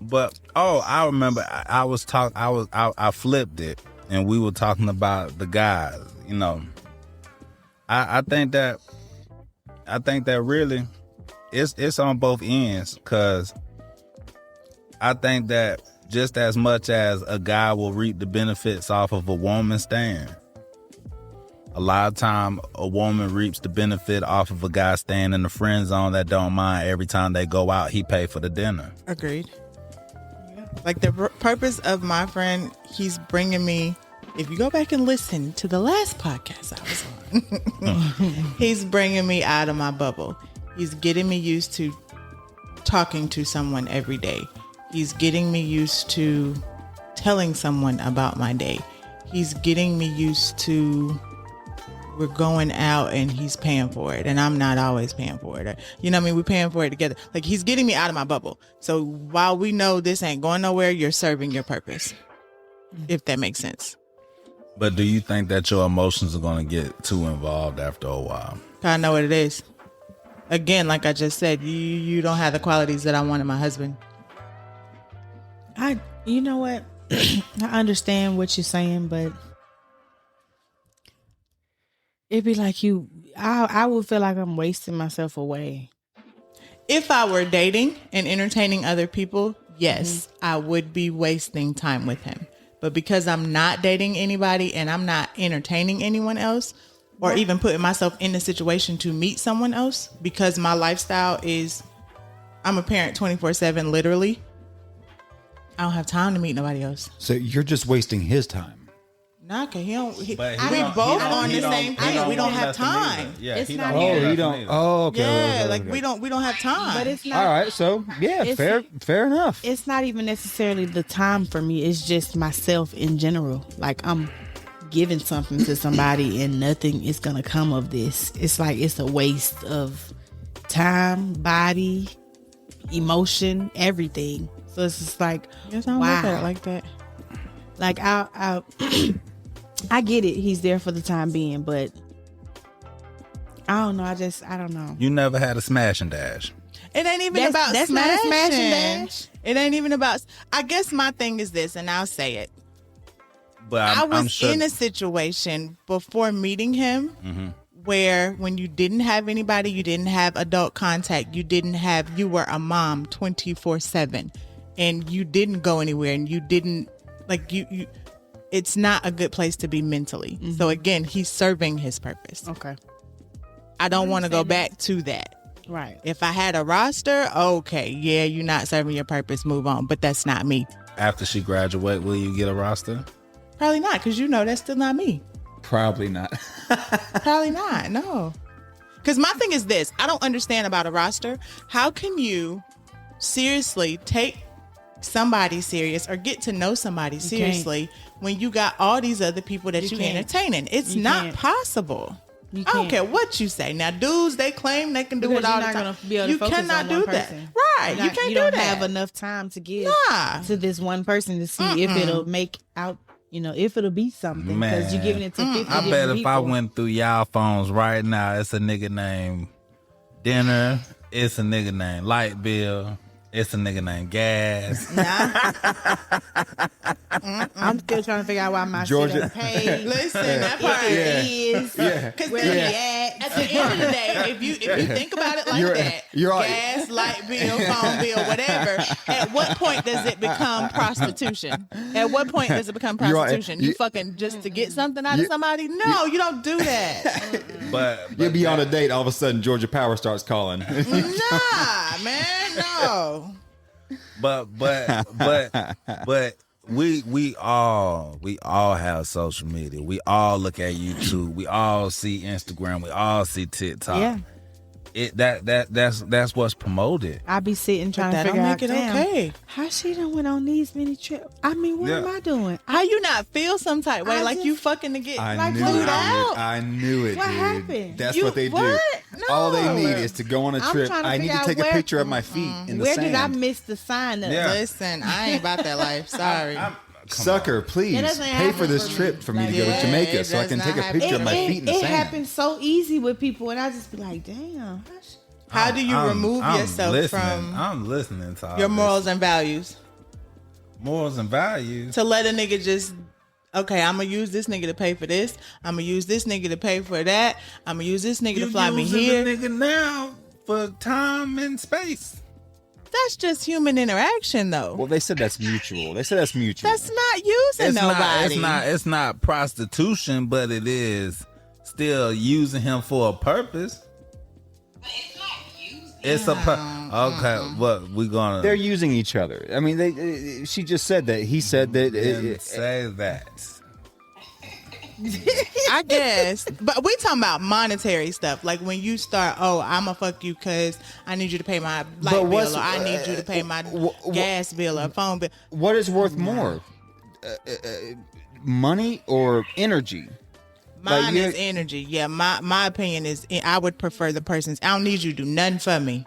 Speaker 3: But I remember I flipped it, and we were talking about the guys. You know, I think that really it's on both ends, because I think that just as much as a guy will reap the benefits off of a woman staying, a lot of time a woman reaps the benefit off of a guy staying in the friend zone that don't mind every time they go out, he pay for the dinner.
Speaker 2: Agreed. Like the purpose of my friend, he's bringing me, if you go back and listen to the last podcast I was on, he's bringing me out of my bubble. He's getting me used to talking to someone every day. He's getting me used to telling someone about my day. He's getting me used to, we're going out and he's paying for it, and I'm not always paying for it. You know what I mean? We're paying for it together. Like, he's getting me out of my bubble. So while we know this ain't going nowhere, you're serving your purpose, if that makes sense.
Speaker 3: But do you think that your emotions are going to get too involved after a while?
Speaker 2: I know what it is. Again, like I just said, you don't have the qualities that I want in my husband.
Speaker 4: You know what? I understand what you're saying, but it'd be like I would feel like I'm wasting myself away.
Speaker 2: If I were dating and entertaining other people, yes, I would be wasting time with him. But because I'm not dating anybody and I'm not entertaining anyone else, or even putting myself in the situation to meet someone else, because my lifestyle is, I'm a parent 24/7, literally. I don't have time to meet nobody else.
Speaker 1: So you're just wasting his time.
Speaker 2: Nah, cause we
Speaker 3: don't
Speaker 2: both on the same thing. We don't have time.
Speaker 3: Yeah,
Speaker 4: it's
Speaker 3: he
Speaker 4: not
Speaker 3: don't.
Speaker 4: here.
Speaker 1: Oh, you don't. Oh, okay.
Speaker 2: Yeah,
Speaker 1: okay,
Speaker 2: like
Speaker 1: okay.
Speaker 2: we don't have time.
Speaker 4: But it's not.
Speaker 1: All right, so yeah, fair enough.
Speaker 4: It's not even necessarily the time for me. It's just myself in general. Like, I'm giving something to somebody and nothing is gonna come of this. It's like it's a waste of time, body, emotion, everything. So it's just like,
Speaker 2: Yes, I don't
Speaker 4: wow.
Speaker 2: look at it like that.
Speaker 4: Like, I get it. He's there for the time being, but I don't know. I don't know.
Speaker 3: You never had a smash and dash.
Speaker 2: It ain't even about
Speaker 4: That's not a
Speaker 2: smashing.
Speaker 4: smash and dash.
Speaker 2: It ain't even about. I guess my thing is this, and I'll say it.
Speaker 3: But
Speaker 2: I was
Speaker 3: I'm sure
Speaker 2: in a situation before meeting him where when you didn't have anybody, you didn't have adult contact, you were a mom 24/7, and you didn't go anywhere, and you didn't like you. It's not a good place to be mentally. So again, he's serving his purpose.
Speaker 4: Okay.
Speaker 2: I don't want to go back to that.
Speaker 4: Right.
Speaker 2: If I had a roster, okay, yeah, you're not serving your purpose, move on. But that's not me.
Speaker 3: after she graduate, will you get a roster?
Speaker 2: Probably not, because you know that's still not me.
Speaker 1: Probably not.
Speaker 2: Probably not, no. Because my thing is this. I don't understand about a roster. How can you seriously take somebody serious or get to know somebody seriously when you got all these other people that you entertaining? It's not possible. I don't care what you say. Now, dudes, they claim they can do it all the time. You cannot do that. Right. You can't do that.
Speaker 4: You don't have enough time to give to this one person to see if it'll make out, you know, if it'll be something. Because you're giving it to 50
Speaker 3: I bet if
Speaker 4: people.
Speaker 3: I went through y'all phones right now, it's a nigga named Dinner. It's a nigga named Light Bill. It's a nigga named Gas.
Speaker 4: I'm still trying to figure out why my
Speaker 1: Georgia-
Speaker 4: shit ain't paid.
Speaker 2: Listen, that part
Speaker 4: Is.
Speaker 2: Because
Speaker 4: Where he at?
Speaker 2: at the end of the day, if you think about it like
Speaker 1: You're right.
Speaker 2: gas, light bill, phone bill, whatever, at what point does it become prostitution? At what point does it become
Speaker 1: You're right.
Speaker 2: prostitution? You fucking just to get something out of somebody? No, you don't do that.
Speaker 3: But
Speaker 1: You'll be on a date. All of a sudden, Georgia Power starts calling.
Speaker 2: Nah, man, no.
Speaker 3: But we all have social media. We all look at YouTube. We all see Instagram. We all see TikTok.
Speaker 4: Yeah.
Speaker 3: That's what's promoted.
Speaker 4: I be sitting trying
Speaker 2: that
Speaker 4: to figure
Speaker 2: don't
Speaker 4: out,
Speaker 2: make it
Speaker 4: damn,
Speaker 2: okay.
Speaker 4: how she done went on these many trips. I mean, what am I doing?
Speaker 2: How you not feel some type way?
Speaker 4: I
Speaker 2: Like
Speaker 4: just-
Speaker 2: you fucking to get
Speaker 1: I
Speaker 2: like
Speaker 1: knew
Speaker 2: flued
Speaker 1: it.
Speaker 2: out?
Speaker 1: I knew it,
Speaker 4: What
Speaker 1: dude.
Speaker 4: happened?
Speaker 1: That's
Speaker 2: You-
Speaker 1: what they do.
Speaker 2: what?
Speaker 1: All they
Speaker 2: No.
Speaker 1: need is to go on a
Speaker 4: I'm
Speaker 1: trip.
Speaker 4: trying to
Speaker 1: I need
Speaker 4: figure
Speaker 1: to
Speaker 4: out
Speaker 1: take a
Speaker 4: where-
Speaker 1: picture of my feet in the
Speaker 4: Where
Speaker 1: sand.
Speaker 4: did I miss the sign up?
Speaker 3: Yeah.
Speaker 2: Listen, I ain't about that life. Sorry.
Speaker 1: Sucker, please
Speaker 4: It doesn't
Speaker 1: pay for
Speaker 4: happen
Speaker 1: this
Speaker 4: for me.
Speaker 1: trip for me to
Speaker 2: Like,
Speaker 1: go to
Speaker 2: yeah,
Speaker 1: Jamaica
Speaker 2: it
Speaker 1: so I
Speaker 2: does
Speaker 1: can
Speaker 2: not
Speaker 1: take a
Speaker 2: happen.
Speaker 1: picture of my feet in the
Speaker 4: It
Speaker 1: sand.
Speaker 4: happens so easy with people, and I just be like, damn.
Speaker 2: How do you remove yourself
Speaker 3: listening.
Speaker 2: from
Speaker 3: I'm listening to all
Speaker 2: your
Speaker 3: this.
Speaker 2: morals and values?
Speaker 3: morals and values.
Speaker 2: To let a nigga just, okay, I'm gonna use this nigga to pay for this. I'm gonna use this nigga to pay for that. I'm gonna use this nigga to fly me
Speaker 3: using
Speaker 2: here.
Speaker 3: the nigga now for time and space.
Speaker 2: That's just human interaction, though.
Speaker 1: Well, they said that's mutual. That's mutual.
Speaker 2: That's not using
Speaker 3: It's
Speaker 2: nobody.
Speaker 3: It's not prostitution, but it is still using him for a purpose. It's a okay. What we gonna?
Speaker 1: They're using each other. I mean, they. She just said that. He said that.
Speaker 3: Didn't say that.
Speaker 2: I guess, but we talking about monetary stuff. Like when you start, oh, I'ma fuck you because I need you to pay my light bill,
Speaker 1: what's-
Speaker 2: or I need you to pay my gas bill or phone bill.
Speaker 1: What is worth more, money or energy?
Speaker 2: Mine
Speaker 1: you-
Speaker 2: is energy. Yeah, my opinion is I would prefer the person's. I don't need you to do nothing for me.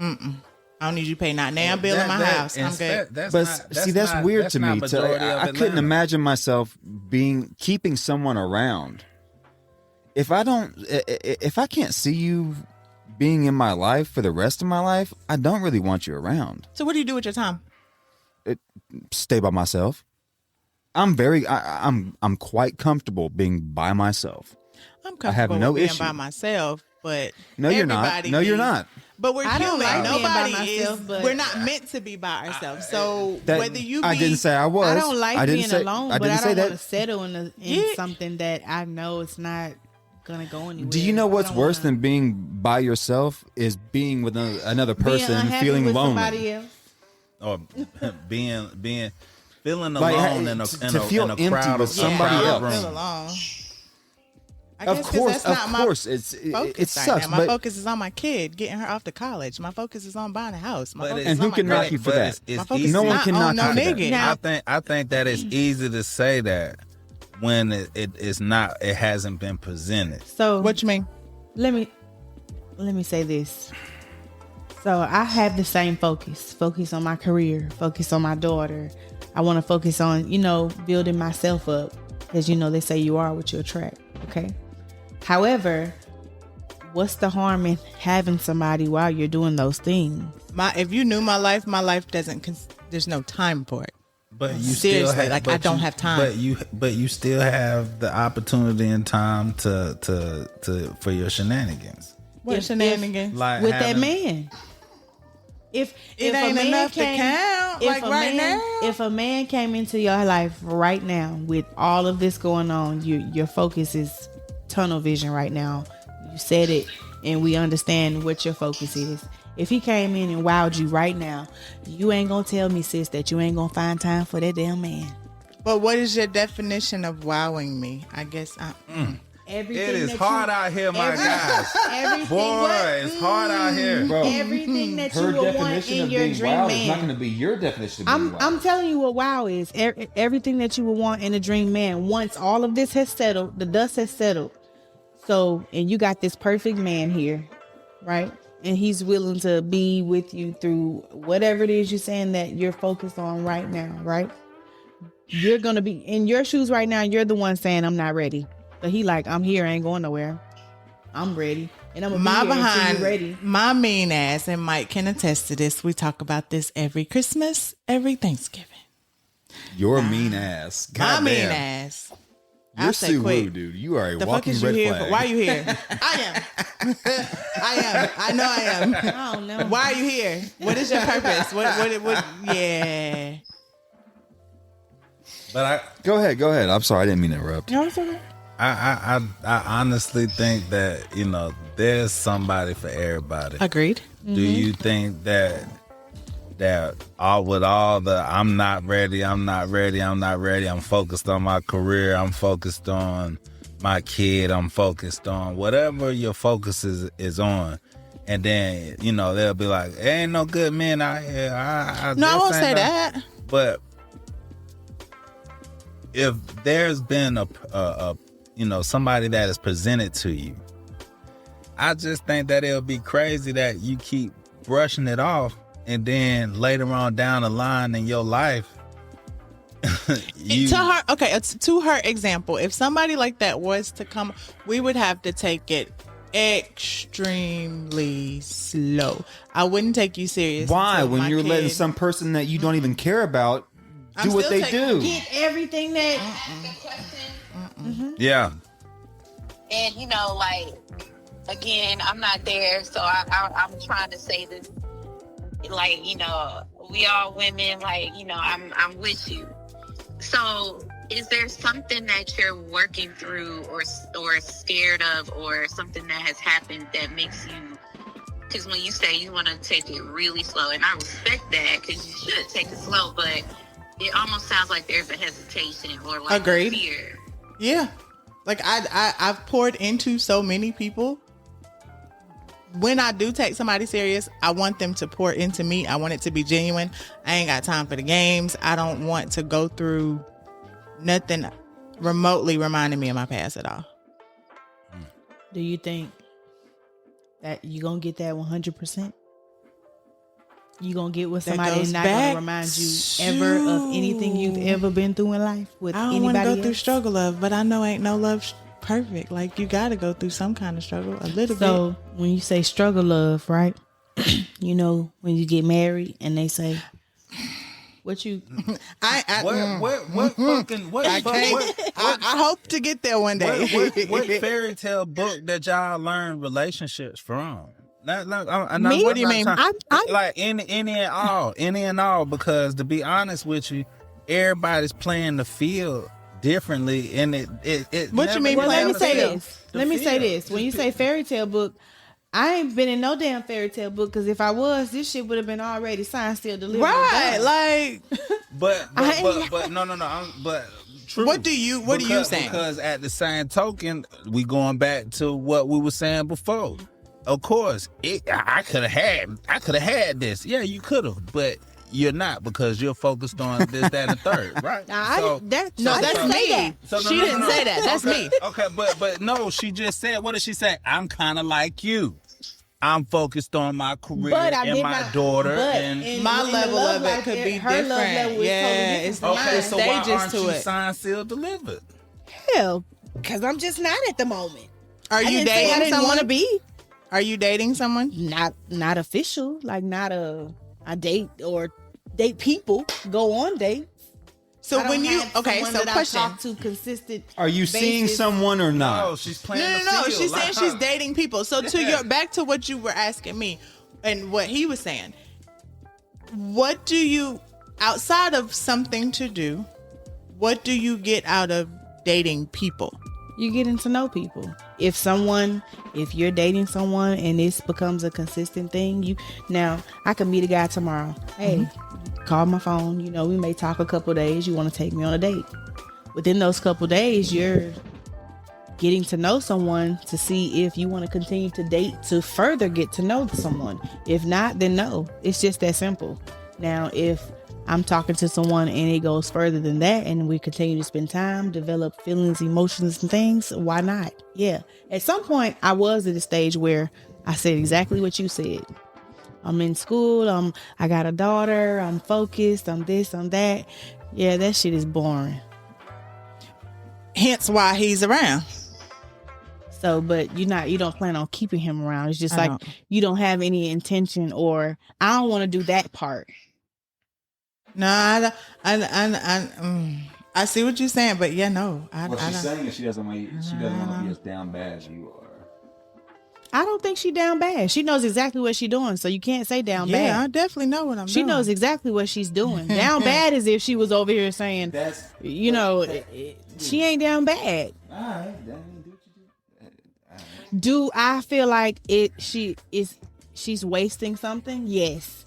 Speaker 2: I don't need you to pay not now bill in my house. I'm good.
Speaker 1: That's weird to me. I couldn't imagine myself keeping someone around. If I can't see you being in my life for the rest of my life, I don't really want you around.
Speaker 2: So what do you do with your time?
Speaker 1: Stay by myself. I'm quite comfortable being by myself.
Speaker 2: I'm comfortable
Speaker 1: have no
Speaker 2: with being
Speaker 1: issue.
Speaker 2: by myself, but
Speaker 1: No, you're not.
Speaker 2: everybody
Speaker 1: No, you're
Speaker 2: needs-
Speaker 1: not.
Speaker 2: But we're
Speaker 4: I don't
Speaker 2: human.
Speaker 4: like being by
Speaker 2: Nobody
Speaker 4: myself,
Speaker 2: is.
Speaker 4: but-
Speaker 2: We're not meant to be by ourselves. So whether you be,
Speaker 1: I didn't say I was.
Speaker 4: I don't like
Speaker 1: didn't
Speaker 4: being
Speaker 1: say,
Speaker 4: alone,
Speaker 1: I
Speaker 4: but
Speaker 1: didn't
Speaker 4: I
Speaker 1: say
Speaker 4: don't want to
Speaker 1: that.
Speaker 4: settle in
Speaker 2: Yeah.
Speaker 4: something that I know it's not gonna go anywhere.
Speaker 1: Do you know what's
Speaker 4: I don't
Speaker 1: worse
Speaker 4: wanna
Speaker 1: than being by yourself is being with another
Speaker 4: being
Speaker 1: person
Speaker 4: unhappy
Speaker 1: feeling
Speaker 4: with
Speaker 1: lonely.
Speaker 4: somebody else?
Speaker 3: or feeling
Speaker 1: Like,
Speaker 3: alone
Speaker 1: hey,
Speaker 3: in a
Speaker 1: to feel
Speaker 3: in a
Speaker 1: empty
Speaker 3: crowd
Speaker 1: with
Speaker 3: of
Speaker 1: somebody
Speaker 3: crowded
Speaker 1: else.
Speaker 2: I don't feel
Speaker 3: room.
Speaker 2: alone. I
Speaker 1: Of
Speaker 2: guess 'cause
Speaker 1: course,
Speaker 2: that's
Speaker 1: of
Speaker 2: not my
Speaker 1: course, it
Speaker 2: focus right
Speaker 1: sucks,
Speaker 2: now. My
Speaker 1: but
Speaker 2: focus is on my kid, getting her off to college. My focus is on buying a house. My
Speaker 3: But
Speaker 2: focus
Speaker 3: it's-
Speaker 2: is
Speaker 1: And who
Speaker 2: on
Speaker 1: can
Speaker 2: my
Speaker 1: knock
Speaker 2: credit.
Speaker 1: you for
Speaker 3: But
Speaker 1: that?
Speaker 3: it's
Speaker 2: My
Speaker 3: easy.
Speaker 2: focus
Speaker 1: No
Speaker 2: is
Speaker 1: one
Speaker 2: not
Speaker 1: can
Speaker 2: on
Speaker 1: knock
Speaker 2: no
Speaker 1: you for that.
Speaker 2: nigga.
Speaker 4: Now-
Speaker 3: I think that it's easy to say that when it hasn't been presented.
Speaker 4: So
Speaker 2: What you mean?
Speaker 4: let me say this. So I have the same focus on my career, focus on my daughter. I want to focus on, building myself up, because they say you are what you attract. Okay. However, what's the harm in having somebody while you're doing those things?
Speaker 2: If you knew my life doesn't. There's no time for it.
Speaker 3: But you
Speaker 2: Seriously,
Speaker 3: still have,
Speaker 2: like, I don't have time.
Speaker 3: But you still have the opportunity and time to for your shenanigans.
Speaker 2: What
Speaker 4: If-
Speaker 2: shenanigans?
Speaker 3: Like
Speaker 4: With that
Speaker 3: having-
Speaker 4: man. If
Speaker 2: It
Speaker 4: a
Speaker 2: ain't
Speaker 4: man
Speaker 2: enough to count, like, right now.
Speaker 4: If a man came into your life right now with all of this going on, your focus is tunnel vision right now. You said it, and we understand what your focus is. If he came in and wowed you right now, you ain't gonna tell me, sis, that you ain't gonna find time for that damn man.
Speaker 2: But what is your definition of wowing me? I guess
Speaker 4: Everything
Speaker 3: It is
Speaker 4: that
Speaker 3: hard out here, my guys.
Speaker 4: Everything,
Speaker 3: Boy, it's hard out here.
Speaker 1: Bro,
Speaker 4: everything that you would want in your dream man.
Speaker 1: to be your definition of
Speaker 4: I'm telling you what wow is. Everything that you would want in a dream man. Once all of this has settled, the dust has settled. So, and you got this perfect man here, right? And he's willing to be with you through whatever it is you're saying that you're focused on right now, right? You're going to be in your shoes right now. You're the one saying, I'm not ready. But he like, I'm here. I ain't going nowhere. I'm ready. And I'm gonna
Speaker 2: My
Speaker 4: be here until
Speaker 2: behind,
Speaker 4: you ready.
Speaker 2: my mean ass, and Mike can attest to this. We talk about this every Christmas, every Thanksgiving.
Speaker 1: Your mean ass.
Speaker 2: My
Speaker 1: God
Speaker 2: mean
Speaker 1: damn.
Speaker 2: ass.
Speaker 1: You're
Speaker 2: I'll say
Speaker 1: Sue
Speaker 2: quick.
Speaker 1: Woo, dude. You are a
Speaker 2: The fuck
Speaker 1: walking
Speaker 2: is you
Speaker 1: red
Speaker 2: here
Speaker 1: flag.
Speaker 2: for? Why are you here? I am. I am. I know I am.
Speaker 4: I don't know.
Speaker 2: Why are you here? What is your purpose? What yeah.
Speaker 3: But
Speaker 1: Go ahead. I'm sorry, I didn't mean to interrupt.
Speaker 2: No, it's okay.
Speaker 3: I honestly think that, there's somebody for everybody.
Speaker 2: Agreed.
Speaker 3: Do you think that with all the I'm not ready, I'm focused on my career, I'm focused on my kid, I'm focused on whatever your focus is on, and then they'll be like, ain't no good men out here.
Speaker 2: No, I won't say that.
Speaker 3: But if there's been a somebody that is presented to you, I just think that it'll be crazy that you keep brushing it off, and then later on down the line in your life,
Speaker 2: to her example, if somebody like that was to come, we would have to take it extremely slow. I wouldn't take you serious.
Speaker 1: Why?
Speaker 2: until
Speaker 1: When
Speaker 2: my
Speaker 1: you're letting
Speaker 2: kid-
Speaker 1: some person that you don't even care about do
Speaker 2: I'm
Speaker 1: what
Speaker 2: still
Speaker 1: they
Speaker 2: taking-
Speaker 1: do.
Speaker 4: Get everything that.
Speaker 3: yeah.
Speaker 5: And again, I'm not there, so I'm trying to say this. We all women. I'm with you. So, is there something that you're working through, or scared of, or something that has happened that makes you? Because when you say you want to take it really slow, and I respect that, because you should take it slow, but it almost sounds like there's a hesitation or
Speaker 2: Agreed.
Speaker 5: fear.
Speaker 2: Yeah. I've poured into so many people. When I do take somebody serious, I want them to pour into me. I want it to be genuine. I ain't got time for the games. I don't want to go through nothing remotely reminding me of my past at all.
Speaker 4: Do you think that you gonna get that 100%? You gonna get with
Speaker 2: That
Speaker 4: somebody
Speaker 2: goes
Speaker 4: and not
Speaker 2: back
Speaker 4: gonna remind you ever of anything you've ever been through in life with
Speaker 2: I don't want
Speaker 4: anybody
Speaker 2: to go through
Speaker 4: else?
Speaker 2: struggle love, but I know ain't no love perfect. Like, you got to go through some kind of struggle a little bit.
Speaker 4: So when you say struggle love, right? When you get married and they say, "What you?"
Speaker 2: I hope to get there one day.
Speaker 3: What fairy tale book that y'all learn relationships from?
Speaker 4: Me?
Speaker 2: What do you mean?
Speaker 4: I'm
Speaker 3: Like any and all, because to be honest with you, everybody's playing the field differently, and it
Speaker 2: What you
Speaker 3: never
Speaker 2: mean
Speaker 4: Well, let me
Speaker 3: plays
Speaker 4: say
Speaker 3: the
Speaker 4: this.
Speaker 3: field.
Speaker 4: Let me say this. When you say fairy tale book, I ain't been in no damn fairy tale book, because if I was, this shit would have been already signed, sealed, delivered. and
Speaker 2: Right.
Speaker 4: done.
Speaker 2: Like,
Speaker 3: but no. But true.
Speaker 2: What are you saying?
Speaker 3: Because at the same token, we going back to what we were saying before. Of course, I could have had this. Yeah, you could have, but you're not, because you're focused on this, that, and the third, right?
Speaker 2: that's me. She didn't say that. That's
Speaker 3: okay,
Speaker 2: me.
Speaker 3: Okay, but no, she just said, what did she say? I'm kind of like you. I'm focused on my career
Speaker 4: But I
Speaker 3: and
Speaker 4: did
Speaker 3: my
Speaker 4: not-
Speaker 3: daughter.
Speaker 4: but
Speaker 3: And
Speaker 4: in
Speaker 2: My
Speaker 4: the
Speaker 2: level
Speaker 4: love
Speaker 2: of it
Speaker 4: life,
Speaker 2: could be
Speaker 4: her love
Speaker 2: different.
Speaker 4: level is
Speaker 2: Yeah,
Speaker 4: totally different
Speaker 2: it's
Speaker 4: from
Speaker 3: okay,
Speaker 4: mine.
Speaker 3: so why
Speaker 2: stages
Speaker 3: aren't
Speaker 2: to
Speaker 3: you
Speaker 2: it.
Speaker 3: signed, sealed, delivered?
Speaker 4: Hell, because I'm just not at the moment.
Speaker 2: Are
Speaker 4: I
Speaker 2: you
Speaker 4: didn't say I
Speaker 2: dating
Speaker 4: didn't want
Speaker 2: someone?
Speaker 4: to be.
Speaker 2: Are you dating someone?
Speaker 4: Not official, like not a date or date people. Go on dates.
Speaker 2: So
Speaker 4: I don't
Speaker 2: when you
Speaker 4: have
Speaker 2: okay,
Speaker 4: someone
Speaker 2: so
Speaker 4: that I
Speaker 2: question.
Speaker 4: talk to consistent.
Speaker 1: Are you seeing
Speaker 4: basis.
Speaker 1: someone or not?
Speaker 3: No, she's playing the
Speaker 2: No.
Speaker 3: field.
Speaker 2: She's
Speaker 3: like
Speaker 2: saying
Speaker 3: her.
Speaker 2: she's dating people. So to your back to what you were asking me and what he was saying. What do you, outside of something to do, what do you get out of dating people?
Speaker 4: You getting to know people. If you're dating someone and this becomes a consistent thing, now I could meet a guy tomorrow. Hey, call my phone. We may talk a couple days. You want to take me on a date? Within those couple days, you're getting to know someone to see if you want to continue to date to further get to know someone. If not, then no. It's just that simple. Now, if I'm talking to someone and it goes further than that and we continue to spend time, develop feelings, emotions, and things, why not? Yeah. At some point, I was at a stage where I said exactly what you said. I'm in school. I got a daughter. I'm focused. I'm this, I'm that. Yeah, that shit is boring.
Speaker 2: Hence why he's around.
Speaker 4: So, but you don't plan on keeping him around. It's just
Speaker 2: I
Speaker 4: like
Speaker 2: don't.
Speaker 4: you don't have any intention, or I don't want to do that part.
Speaker 2: No, I see what you're saying, but yeah, no.
Speaker 1: What
Speaker 2: I
Speaker 1: she's
Speaker 2: don't.
Speaker 1: saying is she doesn't want to be as down bad as you are.
Speaker 4: I don't think she down bad. She knows exactly what she's doing, so you can't say down bad.
Speaker 2: Yeah, I definitely know what I'm doing.
Speaker 4: She knows exactly what she's doing. Down bad is if she was over here saying,
Speaker 1: That's
Speaker 4: she ain't down bad.
Speaker 1: all right. Then do what you do.
Speaker 4: Do I feel like she's wasting something? Yes.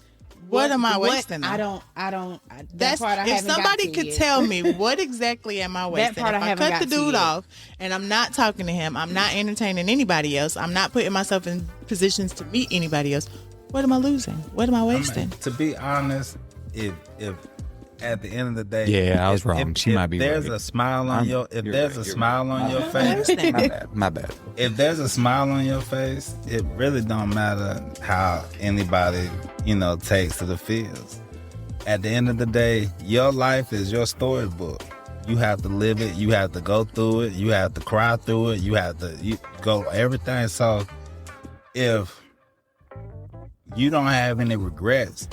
Speaker 2: What am I wasting?
Speaker 4: I don't. That
Speaker 2: That's
Speaker 4: part I
Speaker 2: if
Speaker 4: haven't
Speaker 2: somebody
Speaker 4: got to
Speaker 2: could
Speaker 4: yet.
Speaker 2: tell me what exactly am I wasting.
Speaker 4: part
Speaker 2: if
Speaker 4: I
Speaker 2: I
Speaker 4: haven't
Speaker 2: cut the
Speaker 4: got to
Speaker 2: dude
Speaker 4: yet.
Speaker 2: off and I'm not talking to him, I'm not entertaining anybody else, I'm not putting myself in positions to meet anybody else. What am I losing? What am I wasting?
Speaker 3: To be honest, if at the end of the day,
Speaker 1: Yeah, I was wrong. She might be
Speaker 3: There's
Speaker 1: right.
Speaker 3: a smile on your
Speaker 1: you're
Speaker 3: there's
Speaker 1: right,
Speaker 3: a
Speaker 1: you're
Speaker 3: smile on your face.
Speaker 1: My bad.
Speaker 3: If there's a smile on your face, it really don't matter how anybody, takes to the fields. At the end of the day, your life is your storybook. You have to live it. You have to go through it. You have to cry through it. You have to go everything. So if you don't have any regrets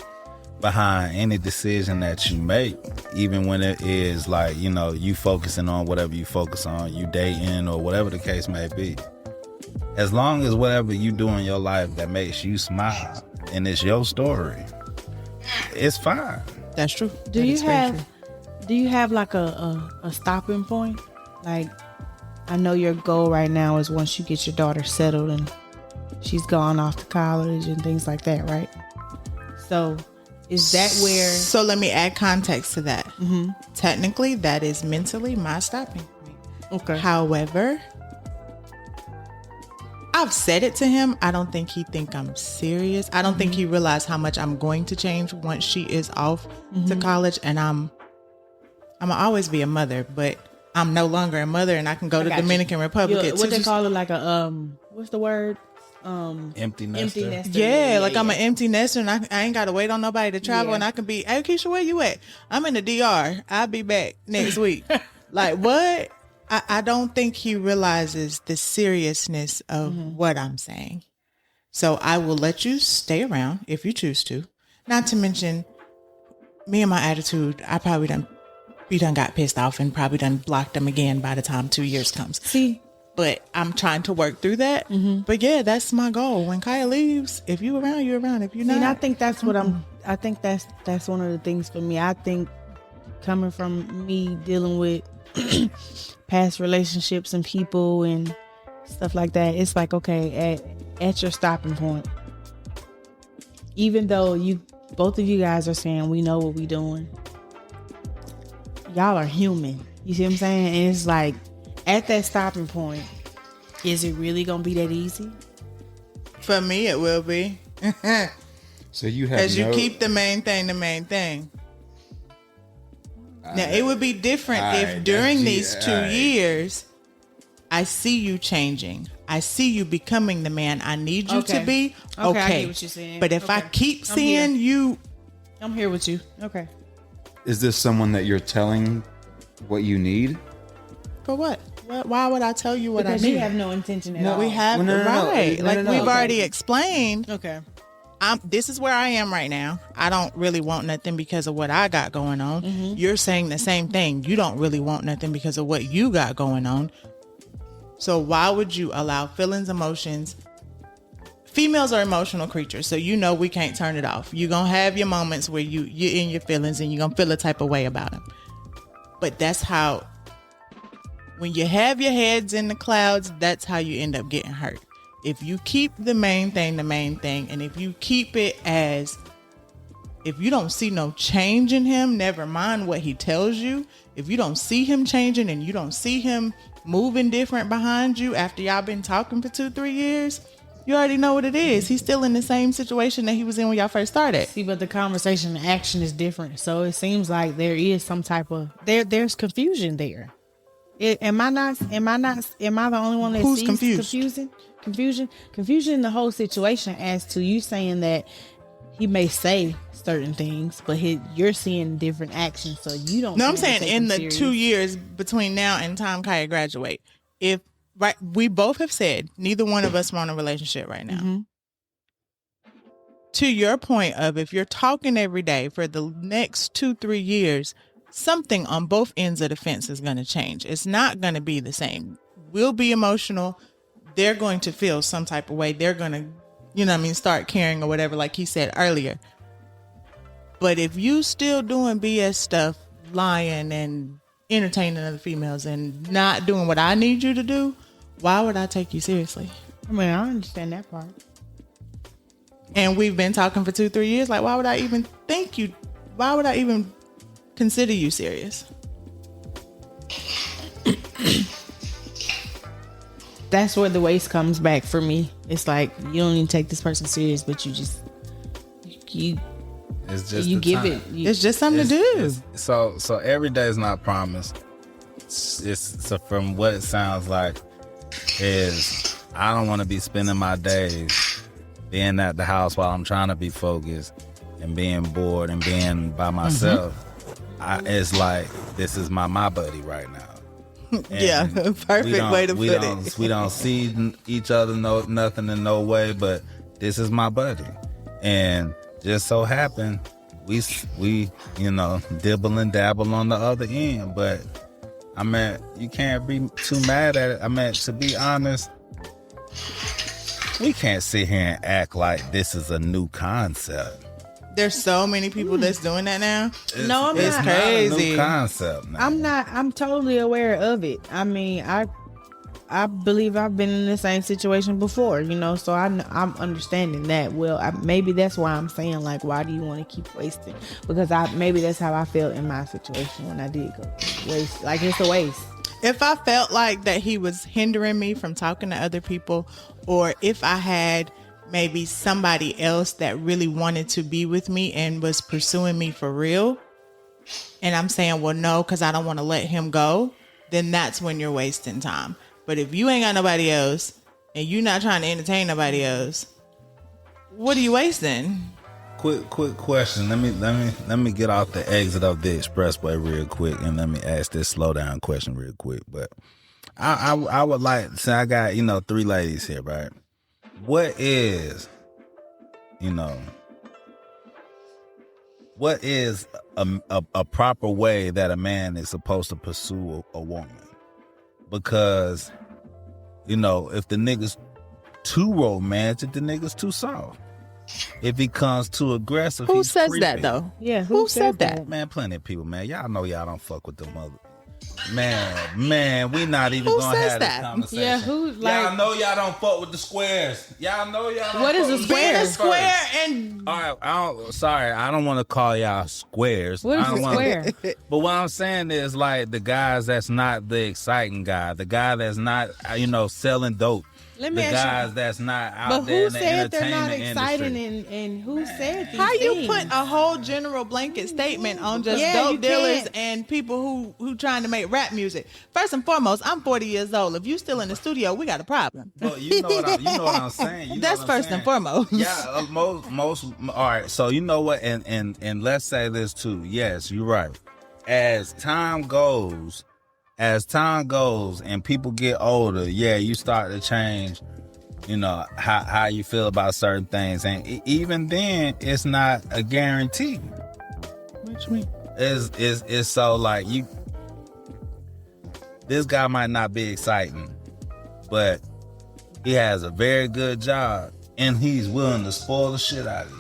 Speaker 3: behind any decision that you make, even when it is like, you focusing on whatever you focus on, you dating or whatever the case may be. As long as whatever you do in your life that makes you smile and it's your story, it's fine.
Speaker 2: That's true.
Speaker 4: Do you have like a stopping point? Like, I know your goal right now is once you get your daughter settled and she's gone off to college and things like that, right? So is that where...
Speaker 2: So let me add context to that.
Speaker 4: Mm-hmm.
Speaker 2: Technically, that is mentally my stopping point.
Speaker 4: Okay.
Speaker 2: However, I've said it to him. I don't think he think I'm serious. I don't think he realized how much I'm going to change once she is off to college, and I'm gonna always be a mother, but I'm no longer a mother, and I can go to
Speaker 4: got you.
Speaker 2: Dominican Republic.
Speaker 4: What they call it, like a what's the word?
Speaker 3: Empty nester.
Speaker 4: Empty nester.
Speaker 2: Yeah, like I'm an empty nester, and I ain't got to wait on nobody to travel,
Speaker 4: Yeah.
Speaker 2: and I can be, hey, Keisha, where you at? I'm in the DR. I'll be back next week. Like, what? I don't think he realizes the seriousness of what I'm saying. So I will let you stay around if you choose to. Not to mention, me and my attitude, I probably done got pissed off and probably done blocked them again by the time 2 years comes.
Speaker 4: See,
Speaker 2: But I'm trying to work through that. But yeah, that's my goal. When Kaya leaves, if you around, you're around. If you're not,
Speaker 4: and I think that's what I think that's one of the things for me. I think coming from me dealing with past relationships and people and stuff like that, it's like, okay, at your stopping point, even though both of you guys are saying we know what we doing, y'all are human. You see what I'm saying? And it's like, at that stopping point, is it really gonna be that easy?
Speaker 2: for me, it will be.
Speaker 1: So you have
Speaker 2: As you keep the main thing. Now, it would be different if
Speaker 1: Alright,
Speaker 2: during
Speaker 1: that's-
Speaker 2: these 2
Speaker 1: alright.
Speaker 2: years, I see you changing. I see you becoming the man I need you to
Speaker 4: Okay.
Speaker 2: be.
Speaker 4: Okay,
Speaker 2: Okay.
Speaker 4: I get what you're saying.
Speaker 2: But if I
Speaker 4: Okay.
Speaker 2: keep
Speaker 4: I'm
Speaker 2: seeing
Speaker 4: here.
Speaker 2: you,
Speaker 4: I'm here with you. Okay.
Speaker 1: Is this someone that you're telling what you need?
Speaker 2: for what? Why would I tell you what
Speaker 4: Because
Speaker 2: I need?
Speaker 4: you have no intention at
Speaker 2: No,
Speaker 4: all.
Speaker 2: we have
Speaker 1: Well, no,
Speaker 2: right.
Speaker 1: no,
Speaker 2: Like
Speaker 1: no, no.
Speaker 2: we've already explained.
Speaker 4: Okay.
Speaker 2: This is where I am right now. I don't really want nothing because of what I got going on. You're saying the same thing. You don't really want nothing because of what you got going on. So why would you allow feelings, emotions? Females are emotional creatures, so we can't turn it off. You're gonna have your moments where you're in your feelings and you're gonna feel a type of way about them. But that's how, when you have your heads in the clouds, that's how you end up getting hurt. If you keep the main thing, and if you keep it as, if you don't see no change in him, never mind what he tells you. If you don't see him changing and you don't see him moving different behind you after y'all been talking for 2-3 years, you already know what it is. He's still in the same situation that he was in when y'all first started.
Speaker 4: See, but the conversation and action is different. So it seems like there is some type of there's confusion there. Am I the only one that
Speaker 2: Who's
Speaker 4: sees
Speaker 2: confused?
Speaker 4: confusion in the whole situation, as to you saying that he may say certain things, but you're seeing different actions, so you don't.
Speaker 2: No, I'm
Speaker 4: seem to
Speaker 2: saying
Speaker 4: take
Speaker 2: in
Speaker 4: him
Speaker 2: the
Speaker 4: serious.
Speaker 2: 2 years between now and time Kaya graduate, if right, we both have said neither one of us want a relationship right now.
Speaker 4: Mm-hmm.
Speaker 2: To your point of if you're talking every day for the next 2-3 years, something on both ends of the fence is going to change. It's not going to be the same. We'll be emotional. They're going to feel some type of way. They're going to, you know what I mean, start caring or whatever, like he said earlier. But if you still doing BS stuff, lying and entertaining other females and not doing what I need you to do, why would I take you seriously?
Speaker 4: I mean, I understand that part.
Speaker 2: And we've been talking for 2-3 years. Like, why would I even think you? Why would I even consider you serious?
Speaker 4: That's where the waste comes back for me. It's like you don't even take this person serious, but you just
Speaker 3: It's just
Speaker 4: you
Speaker 3: the
Speaker 4: give
Speaker 3: time.
Speaker 4: it.
Speaker 2: It's just something to do.
Speaker 3: So every day is not promised. So from what it sounds like is I don't want to be spending my days being at the house while I'm trying to be focused and being bored and being by myself. It's like this is my buddy right now. And
Speaker 2: Yeah, perfect way to put it.
Speaker 3: We don't see each other nothing in no way, but this is my buddy. And just so happen we dibble and dabble on the other end, but I mean, you can't be too mad at it. I mean, to be honest, we can't sit here and act like this is a new concept.
Speaker 2: There's so many people that's doing that now.
Speaker 4: No, I'm
Speaker 2: It's
Speaker 4: not.
Speaker 3: Not a
Speaker 2: crazy.
Speaker 3: new concept now.
Speaker 4: I'm not. I'm totally aware of it. I mean, I believe I've been in the same situation before, you know, so I'm understanding that. Well, maybe that's why I'm saying, like, why do you want to keep wasting? Because maybe that's how I felt in my situation when I did go waste. Like, it's a waste.
Speaker 2: If I felt like that he was hindering me from talking to other people, or if I had maybe somebody else that really wanted to be with me and was pursuing me for real, and I'm saying, well, no, because I don't want to let him go, then that's when you're wasting time. But if you ain't got nobody else and you're not trying to entertain nobody else, what are you wasting?
Speaker 3: Quick question. Let me get off the exit of the expressway real quick, and let me ask this slow down question real quick. But I would like to say I got 3 ladies here, right? What is a proper way that a man is supposed to pursue a woman? Because if the nigga's too romantic, the nigga's too soft. If he comes too aggressive,
Speaker 2: Who
Speaker 3: he's
Speaker 2: says
Speaker 3: creepy.
Speaker 2: that though?
Speaker 4: Yeah,
Speaker 2: Who said that?
Speaker 3: Man, plenty of people, man. Y'all know y'all don't fuck with the mother. Man, we not even
Speaker 2: Who
Speaker 3: gonna
Speaker 2: says
Speaker 3: have
Speaker 2: that?
Speaker 3: this conversation.
Speaker 4: Yeah, who, like-
Speaker 3: y'all know y'all don't fuck with the squares. Y'all know y'all don't
Speaker 4: What is
Speaker 3: fuck
Speaker 4: a
Speaker 3: with
Speaker 4: square?
Speaker 2: Being a
Speaker 3: the
Speaker 2: square
Speaker 3: first.
Speaker 2: and
Speaker 3: All right, I don't want to call y'all squares.
Speaker 4: What is
Speaker 3: I don't
Speaker 4: a
Speaker 3: wanna-
Speaker 4: square?
Speaker 3: But what I'm saying is like the guys that's not the exciting guy, the guy that's not selling dope.
Speaker 4: Let me
Speaker 3: The
Speaker 4: ask
Speaker 3: guys that's not out
Speaker 4: But
Speaker 3: there
Speaker 4: who
Speaker 3: in the
Speaker 4: said they're not
Speaker 3: entertainment
Speaker 4: exciting,
Speaker 3: industry.
Speaker 4: and who said these
Speaker 2: how you
Speaker 4: things?
Speaker 2: put a whole general blanket statement on just
Speaker 4: Yeah, you
Speaker 2: dope dealers
Speaker 4: can't.
Speaker 2: and people who trying to make rap music? First and foremost, I'm 40 years old. If you still in the studio, we got a problem.
Speaker 3: But you know what I'm saying. You know
Speaker 2: That's
Speaker 3: what I'm
Speaker 2: first and
Speaker 3: saying.
Speaker 2: foremost.
Speaker 3: Yeah, most. All right, so you know what, and let's say this too. Yes, you're right. As time goes, and people get older, yeah, you start to change. How you feel about certain things, and even then, it's not a guarantee.
Speaker 2: What you mean?
Speaker 3: It's so like you. This guy might not be exciting, but he has a very good job, and he's willing to spoil the shit out of you.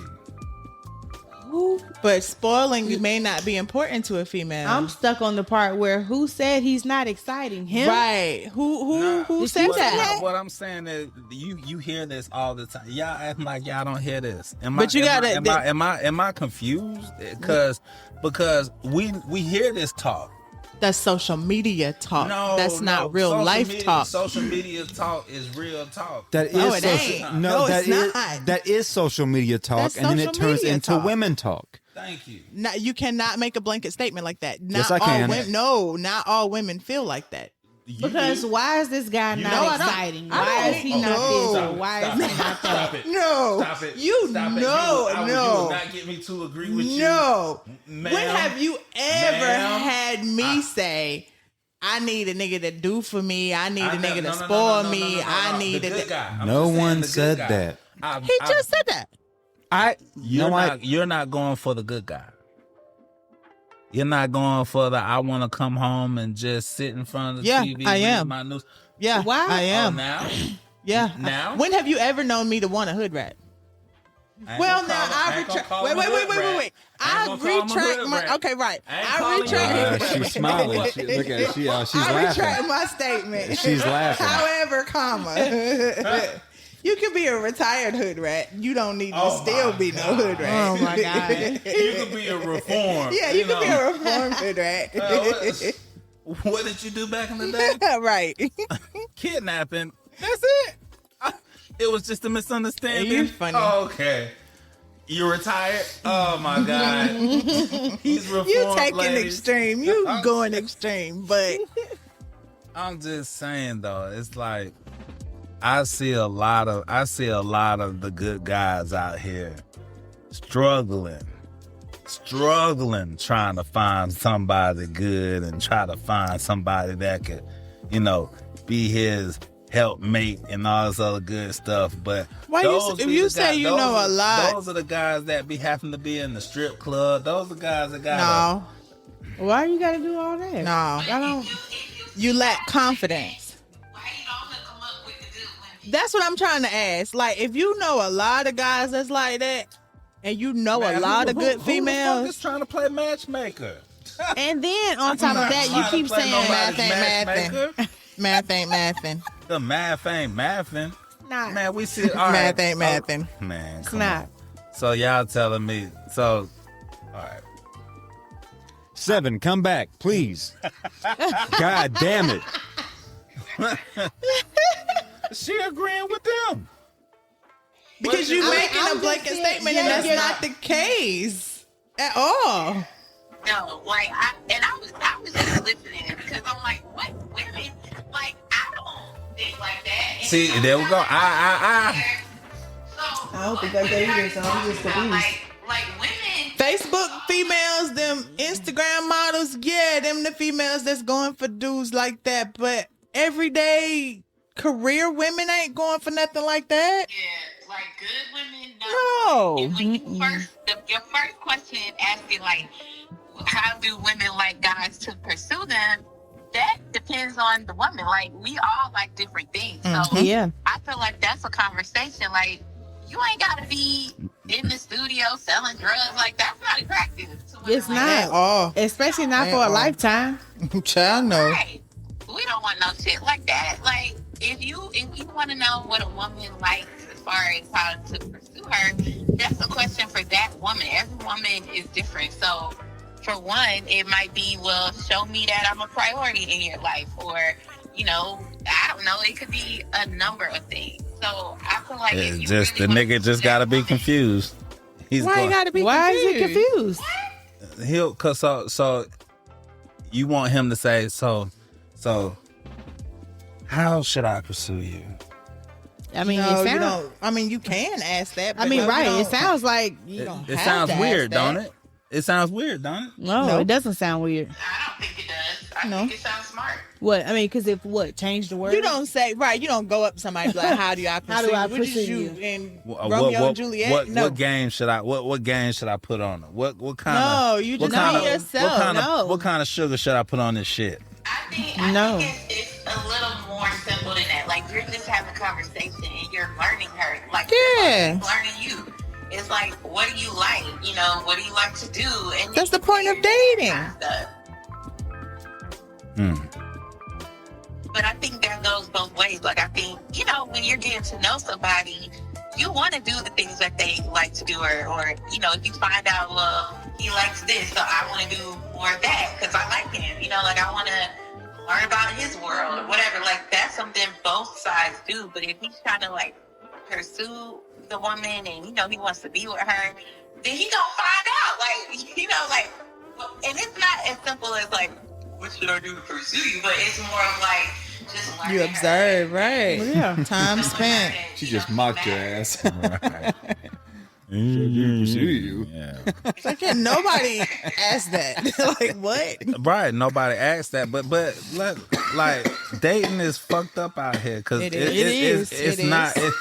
Speaker 2: But spoiling may not be important to a female.
Speaker 4: I'm stuck on the part where who said he's not exciting? Him?
Speaker 2: right. Who said that?
Speaker 3: What I'm saying is, you hear this all the time. Y'all acting like y'all don't hear this.
Speaker 2: But you gotta-
Speaker 3: Am I confused? Because we hear this talk.
Speaker 2: That's social media talk.
Speaker 3: No,
Speaker 2: That's not
Speaker 3: no.
Speaker 2: real
Speaker 3: Social
Speaker 2: life
Speaker 3: media,
Speaker 2: talk.
Speaker 3: Social media talk is real talk.
Speaker 1: That is
Speaker 2: No, it
Speaker 1: social.
Speaker 2: ain't.
Speaker 1: No,
Speaker 2: No,
Speaker 1: that
Speaker 2: it's
Speaker 1: is
Speaker 2: not.
Speaker 1: that is social media talk,
Speaker 2: That's
Speaker 1: and then it
Speaker 2: social
Speaker 1: turns
Speaker 2: media
Speaker 1: into
Speaker 2: talk.
Speaker 1: women talk.
Speaker 3: Thank you.
Speaker 2: You cannot make a blanket statement like that. Not
Speaker 1: Yes, I
Speaker 2: all
Speaker 1: can.
Speaker 2: women. No, not all women feel like that.
Speaker 4: Because why is this guy
Speaker 3: You
Speaker 4: not
Speaker 3: know I don't-
Speaker 4: exciting?
Speaker 2: I
Speaker 4: Why
Speaker 2: don't
Speaker 4: is he
Speaker 2: know.
Speaker 4: not this?
Speaker 2: Stop
Speaker 4: Or
Speaker 2: it,
Speaker 4: why
Speaker 3: stop
Speaker 4: is
Speaker 3: it,
Speaker 4: he not
Speaker 3: stop
Speaker 4: that?
Speaker 3: it.
Speaker 2: No.
Speaker 3: Stop it.
Speaker 2: You
Speaker 3: Stop it.
Speaker 2: know,
Speaker 3: You
Speaker 2: no.
Speaker 3: will not get me to agree with you.
Speaker 2: No.
Speaker 3: Ma'am,
Speaker 2: When have you ever
Speaker 3: ma'am,
Speaker 2: had me say, I need a nigga to do for me. I need a nigga to spoil me. I need
Speaker 3: the
Speaker 2: a
Speaker 3: good guy. I'm
Speaker 1: No
Speaker 3: just saying
Speaker 1: one
Speaker 3: the good
Speaker 1: said
Speaker 3: guy.
Speaker 1: that.
Speaker 2: He just said that.
Speaker 3: You're not going for the good guy. You're not going for the I want to come home and just sit in front of the
Speaker 2: Yeah,
Speaker 3: TV.
Speaker 2: I
Speaker 3: read
Speaker 2: am.
Speaker 3: My news.
Speaker 2: Yeah,
Speaker 4: Why?
Speaker 2: I am.
Speaker 3: Oh, now?
Speaker 2: Yeah.
Speaker 3: Now?
Speaker 2: When have you ever known me to want a hood rat? Well, now I retract. Wait. I retract my. Okay, right. I retract.
Speaker 1: She's smiling. Look at her. She's
Speaker 2: I retract
Speaker 1: laughing.
Speaker 2: my statement.
Speaker 1: She's laughing.
Speaker 2: However, comma. You can be a retired hood rat. You don't need to still be no hood rat.
Speaker 4: Oh my God.
Speaker 3: You could be a reform.
Speaker 2: Yeah, you can be a reformed hood rat.
Speaker 3: What did you do back in the day?
Speaker 2: Right.
Speaker 3: Kidnapping. That's it. It was just a misunderstanding.
Speaker 2: You funny.
Speaker 3: Oh, okay. You retired? Oh my God. He's reformed.
Speaker 2: You taking
Speaker 3: ladies.
Speaker 2: extreme. You going extreme, but
Speaker 3: I'm just saying though, it's like I see a lot of the good guys out here struggling trying to find somebody good and try to find somebody that could, be his helpmate and all this other good stuff. But
Speaker 2: if you say you know a lot,
Speaker 3: those are the guys that be having to be in the strip club. Those are the guys that got
Speaker 4: Why you gotta do all that?
Speaker 2: no, I don't. You lack confidence.
Speaker 5: Why you don't come up with the good women?
Speaker 2: That's what I'm trying to ask. Like, if you know a lot of guys that's like that, and you know a lot of good
Speaker 3: Who
Speaker 2: females,
Speaker 3: is trying to play matchmaker?
Speaker 4: And then on top of that, you keep saying
Speaker 2: math ain't mathing. Math ain't mathing.
Speaker 3: The math ain't mathing.
Speaker 4: Nah,
Speaker 3: Man, we see all
Speaker 2: Math
Speaker 3: right.
Speaker 2: ain't mathing.
Speaker 3: Oh, man,
Speaker 4: it's
Speaker 3: come
Speaker 4: not.
Speaker 3: on. So y'all telling me? So, all right.
Speaker 1: 7, come back, please. God damn it.
Speaker 3: She agreeing with them.
Speaker 2: Because you making a blanket statement, and that's not the case at all.
Speaker 5: No, like I was just listening because I'm like, what women? Like I don't think like that. And
Speaker 3: See, there we go.
Speaker 5: So
Speaker 2: I don't think like that either, so I'm just confused.
Speaker 5: Like women.
Speaker 2: Facebook females, them Instagram models, yeah, them the females that's going for dudes like that. But everyday career women ain't going for nothing like that.
Speaker 5: Yeah, like good women.
Speaker 2: No.
Speaker 5: And when your first question asking like, how do women like guys to pursue them? That depends on the woman. Like we all like different things. So
Speaker 4: Yeah.
Speaker 5: I feel like that's a conversation. Like you ain't gotta be in the studio selling drugs. Like that's not attractive to women.
Speaker 4: It's
Speaker 5: like
Speaker 4: not.
Speaker 5: that.
Speaker 2: Oh,
Speaker 4: Especially not for a lifetime.
Speaker 2: child, no.
Speaker 5: Right. We don't want no shit like that. Like if you want to know what a woman likes as far as how to pursue her, that's a question for that woman. Every woman is different. So for one, it might be, well, show me that I'm a priority in your life, or I don't know. It could be a number of things. So I feel like if you
Speaker 3: Just
Speaker 5: really
Speaker 3: the
Speaker 5: want to
Speaker 3: nigga just
Speaker 5: pursue that
Speaker 3: gotta be
Speaker 5: woman-
Speaker 3: confused. He's
Speaker 2: Why you gotta be
Speaker 4: Why is
Speaker 2: confused?
Speaker 4: he confused?
Speaker 3: He'll cause so you want him to say so how should I pursue you?
Speaker 4: I mean,
Speaker 2: No,
Speaker 4: it
Speaker 2: you
Speaker 4: sounds.
Speaker 2: don't. I mean, you can ask that.
Speaker 4: I
Speaker 2: But
Speaker 4: mean,
Speaker 2: no,
Speaker 4: right?
Speaker 2: you
Speaker 4: It
Speaker 2: don't.
Speaker 4: sounds like
Speaker 2: You don't
Speaker 3: It
Speaker 2: have
Speaker 3: sounds
Speaker 2: to
Speaker 3: weird,
Speaker 2: ask
Speaker 3: don't
Speaker 2: that.
Speaker 3: it? It sounds weird, don't it?
Speaker 4: no,
Speaker 2: Nope.
Speaker 4: it doesn't sound weird.
Speaker 5: I don't think it does. I
Speaker 2: No.
Speaker 5: think it sounds smart.
Speaker 4: What? I mean, because if what change the word?
Speaker 2: You don't say right. You don't go up to somebody and be like, "How do I pursue?
Speaker 4: How do I
Speaker 2: What is
Speaker 4: pursue
Speaker 2: you
Speaker 4: you?
Speaker 2: in
Speaker 3: What-
Speaker 2: Romeo and Juliet? No,
Speaker 3: What game should I put on it? What kind of
Speaker 2: No, you just know yourself.
Speaker 3: What kind of sugar should I put on this shit?
Speaker 5: I think
Speaker 4: No.
Speaker 5: it's a little more simple than that. Like you're just having a conversation and you're learning her. Like
Speaker 2: Yeah.
Speaker 5: she's learning you. It's like, what do you like? What do you like to do? And
Speaker 2: That's the point of dating.
Speaker 5: Stuff. But I think that goes both ways. Like I think, when you're getting to know somebody, you want to do the things that they like to do, or if you find out, well, he likes this, so I want to do more of that because I like him. Like I want to learn about his world or whatever. Like that's something both sides do. But if he's trying to like pursue the woman and he wants to be with her, then he gonna find out. And it's not as simple as like, what should I do to pursue you? But it's more of like just learning
Speaker 2: You observe, right?
Speaker 4: Yeah.
Speaker 2: Time spent.
Speaker 1: She just mocked your ass.
Speaker 3: Right. Yeah.
Speaker 2: It's like, yeah, nobody asked that. Like, what?
Speaker 3: Right, nobody asked that, but like dating is fucked up out here because
Speaker 2: It is.
Speaker 3: it's
Speaker 2: It
Speaker 3: not
Speaker 2: is.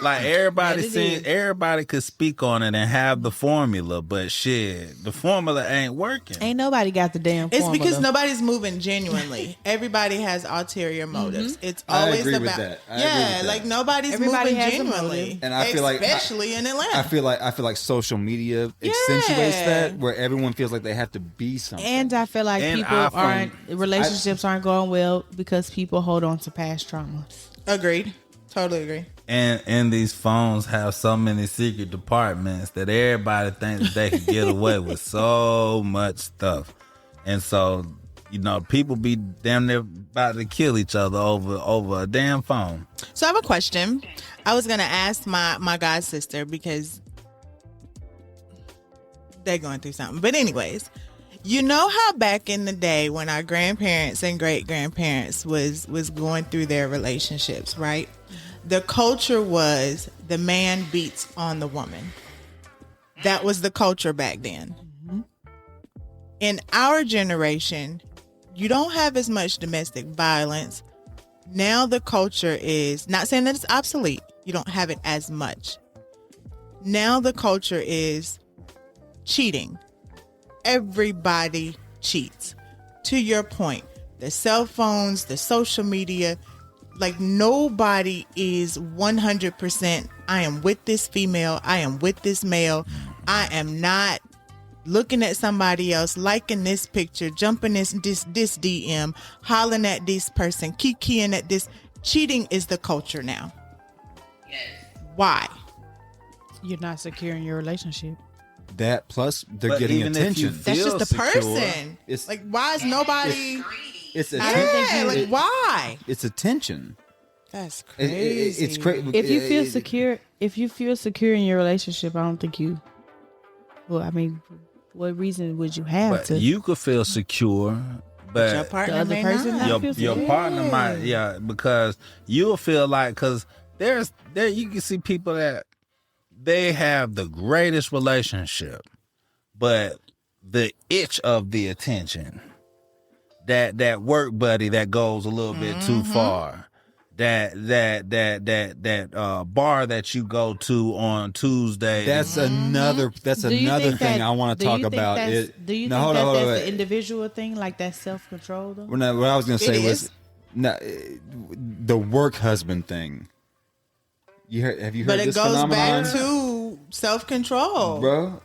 Speaker 3: like everybody
Speaker 4: That it is.
Speaker 3: everybody could speak on it and have the formula, but shit, the formula ain't working.
Speaker 4: Ain't nobody got the damn
Speaker 2: It's
Speaker 4: formula.
Speaker 2: because nobody's moving genuinely. Everybody has ulterior motives. It's
Speaker 1: I
Speaker 2: always
Speaker 1: agree with
Speaker 2: about
Speaker 1: that. I agree with that.
Speaker 2: like nobody's
Speaker 4: Everybody
Speaker 2: moving
Speaker 4: has a
Speaker 2: genuinely.
Speaker 4: motive.
Speaker 1: And I feel like
Speaker 2: especially in Atlanta.
Speaker 1: I feel like social media accentuates that, where everyone feels like they have to be something.
Speaker 4: And I feel like
Speaker 3: And
Speaker 4: relationships aren't going well because people hold on to past traumas.
Speaker 2: Agreed. Totally agree.
Speaker 3: And these phones have so many secret departments that everybody thinks that they can get away with so much stuff. And so, people be damn near about to kill each other over a damn phone.
Speaker 2: So I have a question. I was gonna ask my god sister because they're going through something. But anyways, you know how back in the day when our grandparents and great grandparents was going through their relationships, right? The culture was the man beats on the woman. That was the culture back then.
Speaker 4: Mm-hmm.
Speaker 2: In our generation, you don't have as much domestic violence. Now the culture is, not saying that it's obsolete, you don't have it as much. Now the culture is cheating. Everybody cheats. To your point, the cell phones, the social media, like nobody is 100%, I am with this female, I am with this male, I am not looking at somebody else, liking this picture, jumping this DM, hollering at this person, kikiing at this. Cheating is the culture now.
Speaker 5: Yes.
Speaker 2: Why?
Speaker 4: You're not secure in your relationship.
Speaker 1: That plus they're
Speaker 3: But
Speaker 1: getting
Speaker 3: even if you
Speaker 1: attention.
Speaker 2: That's just the
Speaker 3: secure,
Speaker 2: person.
Speaker 1: it's-
Speaker 2: Like, why is nobody?
Speaker 1: It's
Speaker 2: Yeah,
Speaker 1: attention.
Speaker 2: like why?
Speaker 1: It's attention.
Speaker 2: That's
Speaker 1: It-
Speaker 2: crazy.
Speaker 1: it's crazy.
Speaker 4: If you feel secure in your relationship, I don't think you. Well, I mean, what reason would you have
Speaker 3: But
Speaker 4: to?
Speaker 3: you could feel secure,
Speaker 2: Your
Speaker 3: but
Speaker 2: partner
Speaker 4: The other
Speaker 2: may
Speaker 4: person
Speaker 2: not.
Speaker 4: not.
Speaker 3: your
Speaker 4: feel secure.
Speaker 3: partner might, because you'll feel like, because there you can see people that they have the greatest relationship, but the itch of the attention, that work buddy that goes a little bit too far, that bar that you go to on Tuesday.
Speaker 1: That's another. That's
Speaker 4: Do you
Speaker 1: another
Speaker 4: think
Speaker 1: thing
Speaker 4: that-
Speaker 1: I want to
Speaker 4: do you
Speaker 1: talk
Speaker 4: think
Speaker 1: about.
Speaker 4: that's- Do you think
Speaker 1: hold
Speaker 4: that
Speaker 1: on,
Speaker 4: that's
Speaker 1: wait,
Speaker 4: an
Speaker 1: wait.
Speaker 4: individual thing, like that self-control though?
Speaker 1: Well, no, what I was gonna say
Speaker 2: It
Speaker 1: was
Speaker 2: is.
Speaker 1: the work husband thing. Have you heard
Speaker 2: But it
Speaker 1: this
Speaker 2: goes
Speaker 1: phenomenon?
Speaker 2: back to self-control.
Speaker 1: Bro,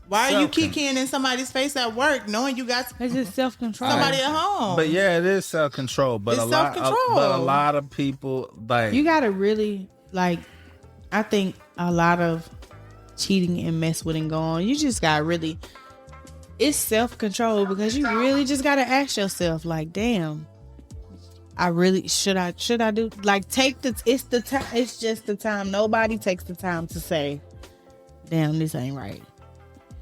Speaker 2: Why are you
Speaker 3: Self-con-
Speaker 2: kikiing in somebody's face at work knowing you got
Speaker 4: It's just self-control.
Speaker 2: somebody at home?
Speaker 3: But yeah, it is self-control. But
Speaker 2: It's
Speaker 3: a lot,
Speaker 2: self-control.
Speaker 3: but a lot of people like
Speaker 4: You gotta really I think a lot of cheating and mess with and go on. You just gotta really. It's self-control because you really just gotta ask yourself, like, damn, I really should I do take it's the time. It's just the time. Nobody takes the time to say, damn, this ain't right.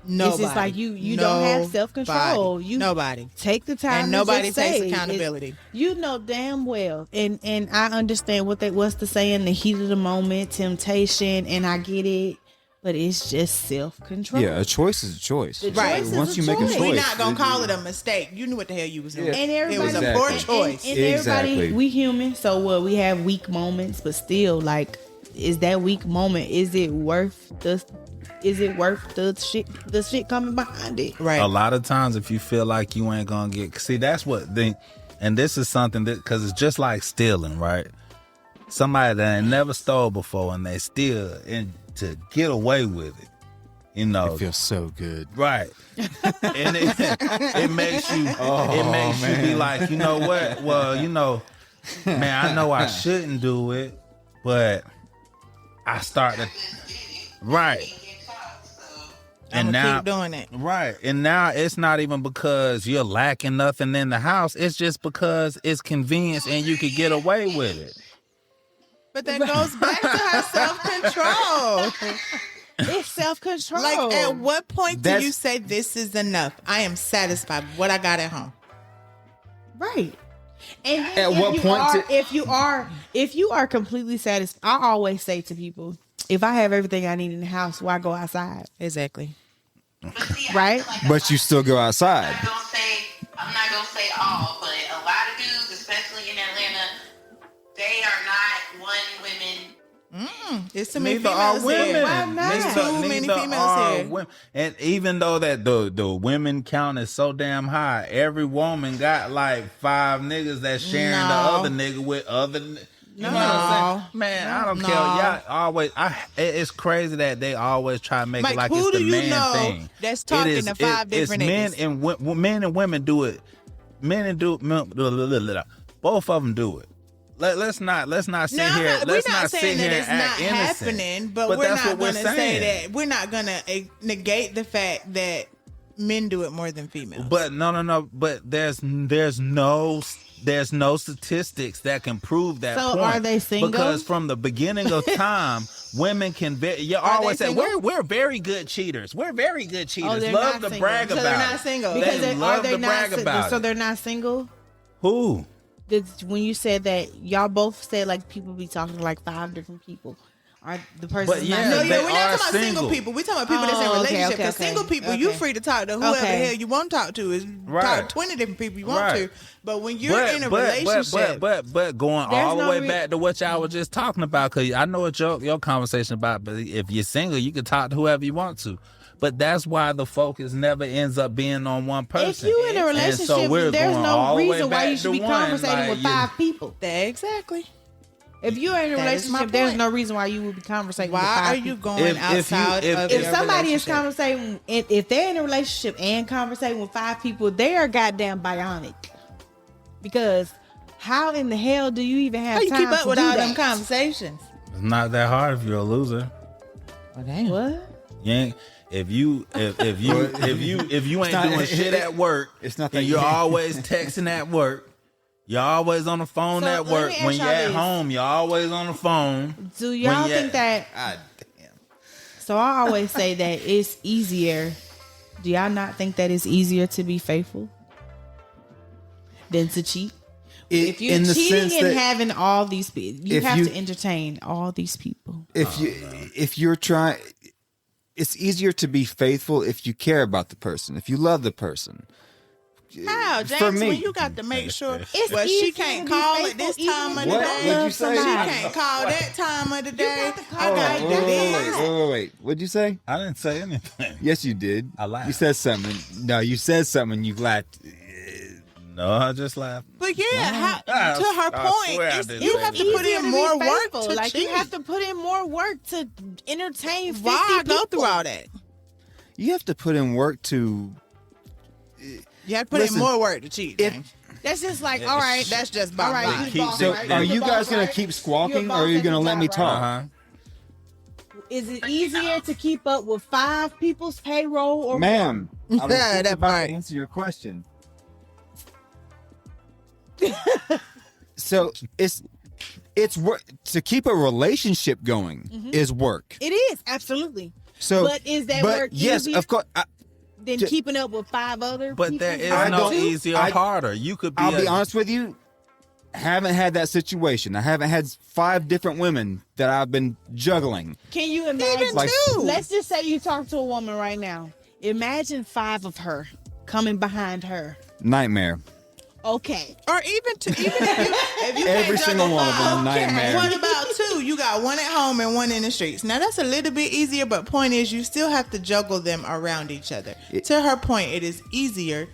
Speaker 2: nobody.
Speaker 4: It's just like you don't have self-control. You
Speaker 2: nobody.
Speaker 4: take the time
Speaker 2: And
Speaker 4: to
Speaker 2: nobody
Speaker 4: just
Speaker 2: takes
Speaker 4: say,
Speaker 2: accountability.
Speaker 4: You know damn well, and I understand what's the saying, the heat of the moment, temptation, and I get it, but it's just self-control.
Speaker 1: yeah, a choice is a choice.
Speaker 4: The
Speaker 2: Right.
Speaker 4: choice is
Speaker 1: Once
Speaker 4: a
Speaker 1: you make a
Speaker 4: choice.
Speaker 1: choice,
Speaker 2: We're not gonna call it a mistake. You knew what the hell you was doing.
Speaker 1: Yeah.
Speaker 4: And
Speaker 2: It
Speaker 4: everybody,
Speaker 2: was a
Speaker 1: Exactly.
Speaker 2: poor
Speaker 1: And-
Speaker 2: choice.
Speaker 4: And
Speaker 1: Exactly.
Speaker 4: everybody, we human, so what? We have weak moments, but still, like, is that weak moment? Is it worth the shit coming behind it?
Speaker 2: Right.
Speaker 3: a lot of times if you feel like you ain't gonna get, see, that's what and this is something that, because it's just like stealing, right? Somebody that ain't never stole before and they steal, and to get away with it,
Speaker 1: It feels so good.
Speaker 3: right? And it makes you you be like, you know what? Well, man, I know I shouldn't do it, but I start to right.
Speaker 2: I'm
Speaker 3: And
Speaker 2: gonna
Speaker 3: now,
Speaker 2: keep doing it.
Speaker 3: right. And now it's not even because you're lacking nothing in the house. It's just because it's convenience and you could get away with it.
Speaker 2: But that goes back to her self-control.
Speaker 4: It's self-control.
Speaker 2: Like, at what point do
Speaker 1: That's-
Speaker 2: you say this is enough? I am satisfied with what I got at home.
Speaker 4: Right. And then
Speaker 1: At what point
Speaker 4: if you are completely satisfied, I always say to people, If I have everything I need in the house, why go outside?
Speaker 2: Exactly.
Speaker 5: But see, I
Speaker 4: Right?
Speaker 5: feel like
Speaker 1: But you still go outside.
Speaker 5: I'm not gonna say all, but a lot of dudes, especially in Atlanta, they are not one women.
Speaker 2: It's too many
Speaker 3: Neither are
Speaker 2: females
Speaker 3: women.
Speaker 2: here.
Speaker 4: Why not?
Speaker 2: There's too many
Speaker 3: Neither
Speaker 2: females
Speaker 3: are
Speaker 2: here.
Speaker 3: women. And even though that the women count is so damn high, every woman got like 5 niggas that's sharing the
Speaker 2: No.
Speaker 3: other nigga with other. You know what I'm saying? Man, I don't care. Y'all always. It's crazy that they always try to make
Speaker 2: Mike,
Speaker 3: it like
Speaker 2: who
Speaker 3: it's the
Speaker 2: do you
Speaker 3: man
Speaker 2: know
Speaker 3: thing.
Speaker 2: that's talking to 5 different
Speaker 3: it's men
Speaker 2: niggas?
Speaker 3: and men and women do it. Both of them do it. Let's not sit
Speaker 2: No,
Speaker 3: here.
Speaker 2: we're
Speaker 3: Let's
Speaker 2: not
Speaker 3: not sit
Speaker 2: saying
Speaker 3: here
Speaker 2: that
Speaker 3: and
Speaker 2: it's
Speaker 3: act
Speaker 2: not
Speaker 3: innocent.
Speaker 2: happening, but we're
Speaker 3: that's
Speaker 2: not
Speaker 3: what
Speaker 2: going to
Speaker 3: saying.
Speaker 2: say that. We're not going to negate the fact that men do it more than females.
Speaker 3: But no. But there's no statistics that can prove that
Speaker 4: So
Speaker 3: point.
Speaker 4: are they single?
Speaker 3: Because from the beginning of time, women can. You always say
Speaker 2: single?
Speaker 3: we're very good cheaters. We're very good cheaters.
Speaker 4: they're
Speaker 3: Love
Speaker 4: not
Speaker 3: to
Speaker 4: single.
Speaker 3: brag
Speaker 2: So
Speaker 3: about.
Speaker 2: they're not
Speaker 3: it.
Speaker 2: single.
Speaker 4: Because
Speaker 3: They
Speaker 4: are
Speaker 3: love
Speaker 4: they
Speaker 3: to
Speaker 4: not
Speaker 3: brag about
Speaker 4: so
Speaker 3: it.
Speaker 4: they're not single?
Speaker 3: Who?
Speaker 4: When you said that, y'all both said like people be talking to like 5 different people. Are the person
Speaker 3: But yeah,
Speaker 2: no,
Speaker 3: they
Speaker 2: yeah, we're not
Speaker 3: are
Speaker 2: talking about single
Speaker 3: single.
Speaker 2: people. We're talking about people that's in
Speaker 4: Oh,
Speaker 2: a
Speaker 4: okay,
Speaker 2: relationship. Because
Speaker 4: okay.
Speaker 2: single people, you
Speaker 4: Okay.
Speaker 2: free to talk to whoever the
Speaker 4: Okay.
Speaker 2: hell you want to talk to. Is talk
Speaker 3: Right.
Speaker 2: to 20 different people you want
Speaker 3: Right.
Speaker 2: to. But when you're in a relationship,
Speaker 3: but going
Speaker 4: There's
Speaker 3: all the
Speaker 4: no
Speaker 3: way back to what y'all were just talking about, because I know what your conversation about. But if you're single, you can talk to whoever you want to. But that's why the focus never ends up being on one person.
Speaker 4: If you in a
Speaker 3: And
Speaker 4: relationship,
Speaker 3: so we're
Speaker 4: there's
Speaker 3: going
Speaker 4: no
Speaker 3: all the way
Speaker 4: reason why
Speaker 3: back
Speaker 4: you should
Speaker 3: to
Speaker 4: be
Speaker 3: one,
Speaker 4: conversating
Speaker 3: like,
Speaker 4: with
Speaker 3: you-
Speaker 4: 5 people.
Speaker 2: exactly.
Speaker 4: If you're in a
Speaker 2: That is my
Speaker 4: relationship, there's
Speaker 2: point.
Speaker 4: no reason why you would be conversating with
Speaker 2: Why
Speaker 4: 5
Speaker 2: are
Speaker 4: people.
Speaker 2: you going
Speaker 3: If you-
Speaker 2: outside
Speaker 3: if-
Speaker 2: of
Speaker 3: if
Speaker 2: your
Speaker 4: Somebody is
Speaker 2: relationship?
Speaker 4: conversating, if they're in a relationship and conversating with 5 people, they are goddamn bionic. Because how in the hell do you even have
Speaker 2: How you
Speaker 4: time
Speaker 2: keep up
Speaker 4: to
Speaker 2: with
Speaker 4: do
Speaker 2: all
Speaker 4: that?
Speaker 2: them conversations?
Speaker 3: It's not that hard if you're a loser.
Speaker 2: Oh, damn.
Speaker 4: What?
Speaker 3: You ain't, if you ain't
Speaker 1: not-
Speaker 3: doing shit at work,
Speaker 1: it's not that
Speaker 3: and you're
Speaker 1: you-
Speaker 3: always texting at work. You're always on the phone
Speaker 4: So,
Speaker 3: at
Speaker 4: let
Speaker 3: work.
Speaker 4: me ask
Speaker 3: When
Speaker 4: y'all
Speaker 3: you're at
Speaker 4: this.
Speaker 3: home, you're always on the phone.
Speaker 4: Do y'all
Speaker 3: When you-
Speaker 4: think that?
Speaker 1: God damn.
Speaker 4: So I always say that it's easier. Do y'all not think that it's easier to be faithful than to cheat? If you're
Speaker 1: in the
Speaker 4: cheating
Speaker 1: sense
Speaker 4: and
Speaker 1: that
Speaker 4: having all these people, you
Speaker 1: if
Speaker 4: have
Speaker 1: you-
Speaker 4: to entertain all these people.
Speaker 1: if you're trying, it's easier to be faithful if you care about the person, if you love the person.
Speaker 2: How, James,
Speaker 1: For me.
Speaker 2: when you got to make sure
Speaker 4: It's
Speaker 2: well,
Speaker 4: easier
Speaker 2: she
Speaker 4: to
Speaker 2: can't
Speaker 4: be
Speaker 2: call at
Speaker 4: faithful
Speaker 2: this
Speaker 4: even
Speaker 2: time
Speaker 4: if
Speaker 2: of
Speaker 4: you
Speaker 2: the
Speaker 1: What?
Speaker 2: day.
Speaker 1: What'd you say?
Speaker 2: She
Speaker 4: somebody.
Speaker 2: can't call that time of the day.
Speaker 4: got to call
Speaker 2: I got
Speaker 4: right
Speaker 2: this.
Speaker 1: Wait. What'd you say?
Speaker 3: I didn't say anything.
Speaker 1: Yes, you did.
Speaker 3: I laughed.
Speaker 1: You said something. No, you said something. You laughed.
Speaker 3: No, I just laughed.
Speaker 2: But yeah, to her
Speaker 3: I
Speaker 2: point,
Speaker 3: swear I
Speaker 2: it's,
Speaker 3: didn't
Speaker 2: you
Speaker 3: say
Speaker 2: have to
Speaker 3: that.
Speaker 2: put
Speaker 4: Easier
Speaker 2: in
Speaker 4: to be
Speaker 2: more work
Speaker 4: faithful.
Speaker 2: to
Speaker 4: like
Speaker 2: cheat.
Speaker 4: you have to put in more work to entertain 50
Speaker 2: Why
Speaker 4: people.
Speaker 2: go through all that?
Speaker 1: You have to put in work to.
Speaker 2: You have to put
Speaker 1: Listen,
Speaker 2: in more work to cheat.
Speaker 1: if-
Speaker 2: James.
Speaker 4: That's just like, all right,
Speaker 2: That's just
Speaker 4: all
Speaker 2: bottom
Speaker 4: right.
Speaker 2: line.
Speaker 4: You
Speaker 3: Keep-
Speaker 4: boss,
Speaker 3: so
Speaker 4: right?
Speaker 1: Are
Speaker 4: You
Speaker 1: you
Speaker 4: boss,
Speaker 1: guys gonna
Speaker 4: right?
Speaker 1: keep
Speaker 4: You're
Speaker 1: squawking,
Speaker 4: boss
Speaker 1: or are you
Speaker 4: at
Speaker 1: gonna
Speaker 4: your
Speaker 1: let me
Speaker 4: job,
Speaker 1: talk?
Speaker 4: right? Is it easier to keep up with 5 people's payroll or
Speaker 1: Ma'am, I was
Speaker 2: Yeah,
Speaker 1: just
Speaker 2: that
Speaker 1: about
Speaker 2: part.
Speaker 1: to answer your question. So it's work to keep a relationship going is work.
Speaker 4: It is absolutely.
Speaker 1: So,
Speaker 4: But is that work
Speaker 1: yes,
Speaker 4: easier?
Speaker 1: of course.
Speaker 4: Than
Speaker 1: Ju-
Speaker 4: keeping up with 5 other
Speaker 3: But
Speaker 4: people?
Speaker 3: there is
Speaker 1: I
Speaker 3: no
Speaker 1: don't-
Speaker 3: easier or
Speaker 1: I-
Speaker 3: harder. You could be.
Speaker 1: I'll be honest with you. Haven't had that situation. I haven't had 5 different women that I've been juggling.
Speaker 4: Can you imagine?
Speaker 2: Even
Speaker 1: Like-
Speaker 2: two.
Speaker 4: Let's just say you talk to a woman right now. Imagine 5 of her coming behind her.
Speaker 1: Nightmare.
Speaker 4: Okay.
Speaker 2: Or even if you
Speaker 1: Every
Speaker 2: can't
Speaker 1: single
Speaker 2: juggle
Speaker 1: one of them,
Speaker 2: five,
Speaker 1: nightmare.
Speaker 2: What about 2? You got one at home and one in the streets. Now that's a little bit easier, but point is you still have to juggle them around each other. To her point, it is easier.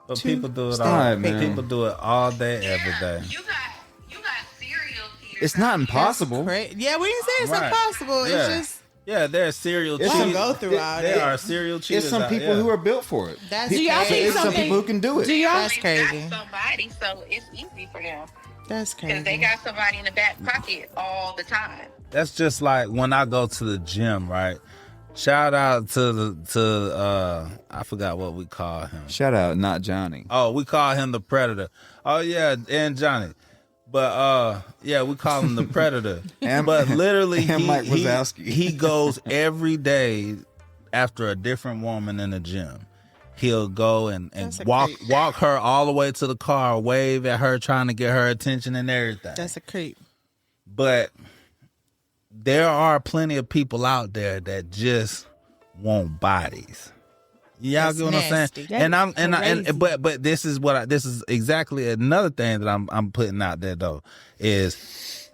Speaker 3: But
Speaker 2: to
Speaker 3: people do it
Speaker 2: stay
Speaker 3: all.
Speaker 1: Alright, man.
Speaker 3: People do it all day, every day.
Speaker 5: You got serial cheaters.
Speaker 1: It's not impossible.
Speaker 2: Yeah, we didn't say it's
Speaker 3: Right.
Speaker 2: impossible.
Speaker 3: Yeah.
Speaker 2: It's just
Speaker 3: Yeah, there are serial
Speaker 1: It's
Speaker 3: cheaters.
Speaker 2: go through all
Speaker 3: There
Speaker 2: that.
Speaker 3: are serial cheaters.
Speaker 1: It's some
Speaker 3: out
Speaker 1: people
Speaker 3: there.
Speaker 1: who are built for it.
Speaker 2: That's
Speaker 4: Do y'all
Speaker 2: crazy.
Speaker 4: think
Speaker 1: It's some
Speaker 4: something-
Speaker 1: people who can do it.
Speaker 4: Do y'all?
Speaker 2: That's crazy.
Speaker 5: Got somebody, so it's easy for them
Speaker 2: That's
Speaker 5: because
Speaker 2: crazy.
Speaker 5: they got somebody in the back pocket all the time.
Speaker 3: That's just like when I go to the gym, right? Shout out to I forgot what we call him.
Speaker 1: Shout out, not Johnny.
Speaker 3: Oh, we call him the Predator. Oh yeah, and Johnny. But yeah, we call him the Predator.
Speaker 1: And-
Speaker 3: but literally
Speaker 1: and Mike
Speaker 3: he
Speaker 1: Wazowski.
Speaker 3: he goes every day after a different woman in the gym. He'll go and
Speaker 2: That's a
Speaker 3: walk
Speaker 2: creep.
Speaker 3: walk her all the way to the car, wave at her, trying to get her attention and everything.
Speaker 2: That's a creep.
Speaker 3: But there are plenty of people out there that just want bodies. Y'all
Speaker 2: That's
Speaker 3: get what I'm
Speaker 2: nasty.
Speaker 3: saying?
Speaker 4: That's crazy.
Speaker 3: But this is exactly another thing that I'm putting out there though is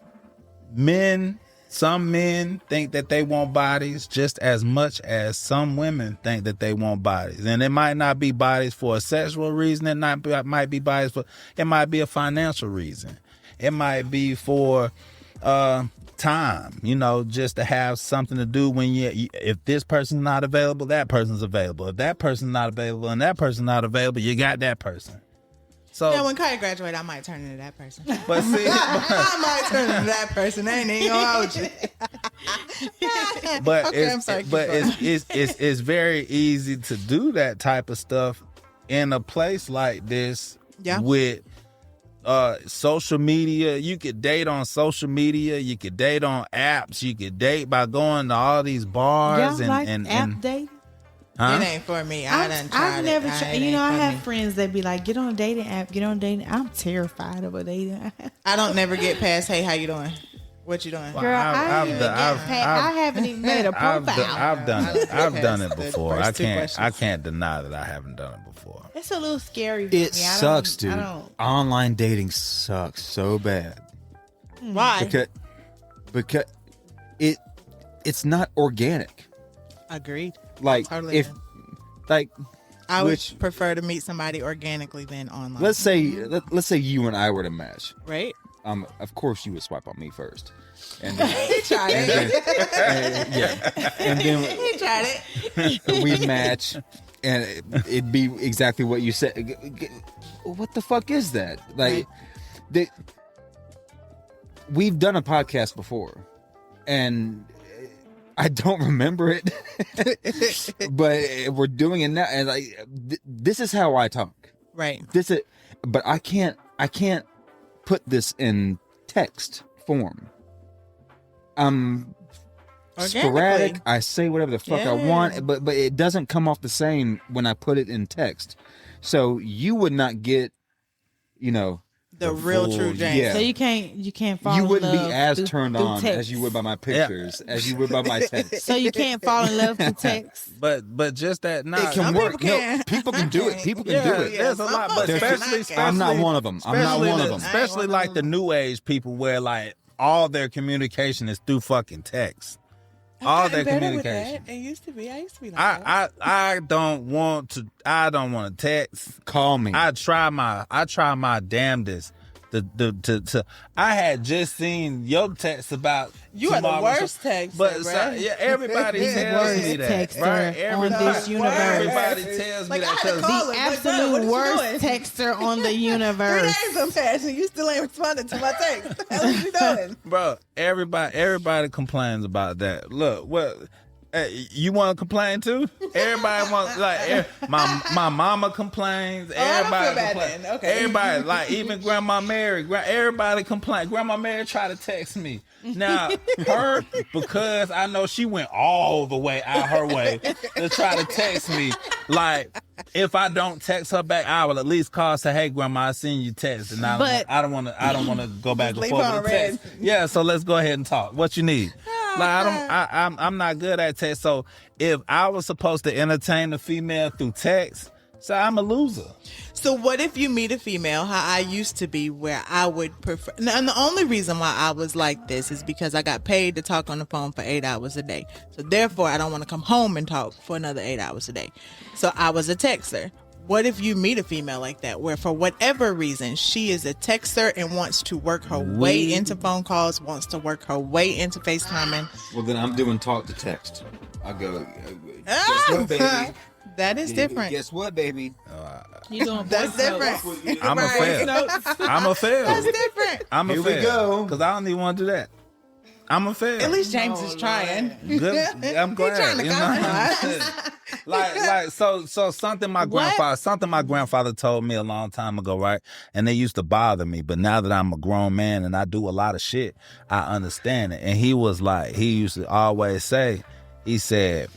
Speaker 3: some men think that they want bodies just as much as some women think that they want bodies. And it might not be bodies for a sexual reason. It might be bodies for, it might be a financial reason. It might be for time, just to have something to do when if this person's not available, that person's available. If that person's not available and that person's not available, you got that person. So
Speaker 2: Yeah, when Kaya graduate, I might turn into that person.
Speaker 3: but see,
Speaker 2: I might turn into that person. I ain't even gonna hold you.
Speaker 3: but
Speaker 2: Okay, I'm sorry, keep going.
Speaker 3: it's very easy to do that type of stuff in a place like this.
Speaker 2: Yeah.
Speaker 3: With social media. You could date on social media, you could date on apps, you could date by going to all these bars
Speaker 4: Y'all like
Speaker 3: and
Speaker 4: app dating?
Speaker 3: huh?
Speaker 2: It ain't for me. I done tried
Speaker 4: I've never
Speaker 2: it.
Speaker 4: tried.
Speaker 2: It
Speaker 4: You know,
Speaker 2: ain't
Speaker 4: I
Speaker 2: for
Speaker 4: have
Speaker 2: me.
Speaker 4: friends that be like, "Get on a dating app. Get on a dating." I'm terrified of a dating app.
Speaker 2: I don't never get past, hey, how you doing? What you doing?
Speaker 4: Girl, I haven't even made a profile.
Speaker 3: I've done it. I've done it
Speaker 2: The
Speaker 3: before.
Speaker 2: first two
Speaker 3: I
Speaker 2: questions.
Speaker 3: can't deny that I haven't done it before.
Speaker 4: It's a little scary. For
Speaker 1: It
Speaker 4: me. I
Speaker 1: sucks,
Speaker 4: don't-
Speaker 1: dude.
Speaker 4: I don't.
Speaker 1: Online dating sucks so bad
Speaker 2: Why?
Speaker 1: because it's not organic.
Speaker 2: Agreed.
Speaker 1: Like
Speaker 2: Totally.
Speaker 1: I
Speaker 2: would
Speaker 1: which
Speaker 2: prefer to meet somebody organically than online.
Speaker 1: let's say you and I were to match.
Speaker 2: right?
Speaker 1: Of course you would swipe on me first, and then,
Speaker 2: He tried it.
Speaker 1: and then
Speaker 2: He tried it.
Speaker 1: we'd match, and it'd be exactly what you said. What the fuck is that? Like, we've done a podcast before, and I don't remember it, but we're doing it now, and this is how I talk.
Speaker 2: Right.
Speaker 1: But I can't put this in text form. I'm sporadic. I say whatever the fuck I want, but it doesn't come off the same when I put it in text. So you would not get,
Speaker 2: The real true James.
Speaker 1: Yeah.
Speaker 4: So you can't fall.
Speaker 1: you
Speaker 4: in
Speaker 1: wouldn't be
Speaker 4: love
Speaker 1: as
Speaker 4: through-
Speaker 1: turned
Speaker 4: through
Speaker 1: on
Speaker 4: text.
Speaker 1: as you would by my pictures, as you would by my text.
Speaker 4: So you can't fall in love through text.
Speaker 3: But just that
Speaker 1: It
Speaker 3: not
Speaker 1: can
Speaker 2: Some
Speaker 1: work.
Speaker 2: people can.
Speaker 1: No, people can do it. People can do it.
Speaker 3: There's a
Speaker 2: some
Speaker 3: lot, but
Speaker 2: folks
Speaker 3: especially,
Speaker 2: can.
Speaker 1: I'm not one of them. I'm not one of them.
Speaker 3: Especially like the new age people where like all their communication is through fucking text. All their communication.
Speaker 2: It used to be. I used to be like that.
Speaker 3: I don't want to text.
Speaker 1: Call me.
Speaker 3: I try my damnedest. I had just seen your text about
Speaker 2: You are the
Speaker 3: tomorrow,
Speaker 2: worst texter,
Speaker 3: but
Speaker 2: bruh.
Speaker 3: everybody tells
Speaker 4: Worst
Speaker 3: me that.
Speaker 4: texter
Speaker 3: Right?
Speaker 4: on this universe.
Speaker 3: Everybody tells me
Speaker 2: Like,
Speaker 3: that.
Speaker 2: I had to
Speaker 3: 'cause
Speaker 2: call
Speaker 4: The
Speaker 2: him. Like, bro,
Speaker 4: absolute
Speaker 2: what you
Speaker 4: worst
Speaker 2: doing?
Speaker 4: texter on the
Speaker 2: 3
Speaker 4: universe.
Speaker 2: days done passed and you still ain't responding to my text. What the hell is you doing?
Speaker 3: Bro, everybody complains about that. Look, what you want to complain too? Everybody wants my mama complains.
Speaker 2: I don't
Speaker 3: Everybody
Speaker 2: feel bad
Speaker 3: complains.
Speaker 2: then. Okay.
Speaker 3: Everybody, like even Grandma Mary. Everybody complains. Grandma Mary tried to text me. Now her, because I know she went all the way out her way to try to text me. Like if I don't text her back, I will at least call and say, "Hey, Grandma, I seen you text," and I don't want to go back and
Speaker 2: leave
Speaker 3: forth
Speaker 2: her on
Speaker 3: with the text.
Speaker 2: red.
Speaker 3: Yeah, so let's go ahead and talk. What you need? Like I'm not good at text. So if I was supposed to entertain a female through text, so I'm a loser.
Speaker 2: So what if you meet a female, how I used to be, where I would prefer, and the only reason why I was like this is because I got paid to talk on the phone for 8 hours a day. So therefore I don't want to come home and talk for another 8 hours a day. So I was a texter. What if you meet a female like that, where for whatever reason she is a texter and wants to work her way into phone calls, wants to work her way into FaceTiming?
Speaker 1: Well, then I'm doing talk to text. I go, guess
Speaker 2: Ah!
Speaker 1: what, baby?
Speaker 2: That is different.
Speaker 1: Guess what, baby?
Speaker 4: You doing
Speaker 2: That's
Speaker 4: voice notes.
Speaker 2: different.
Speaker 3: I'm a fail. I'm a fail.
Speaker 2: That's different.
Speaker 3: I'm a
Speaker 1: Here we
Speaker 3: fail.
Speaker 1: go.
Speaker 3: Because I don't even want to do that. I'm a fail.
Speaker 2: At least James is trying.
Speaker 3: Good. I'm glad.
Speaker 2: trying to
Speaker 3: you know? like so something my grandfather told me a long time ago, right? And they used to bother me, but now that I'm a grown man and I do a lot of shit, I understand it. And he used to always say, he said,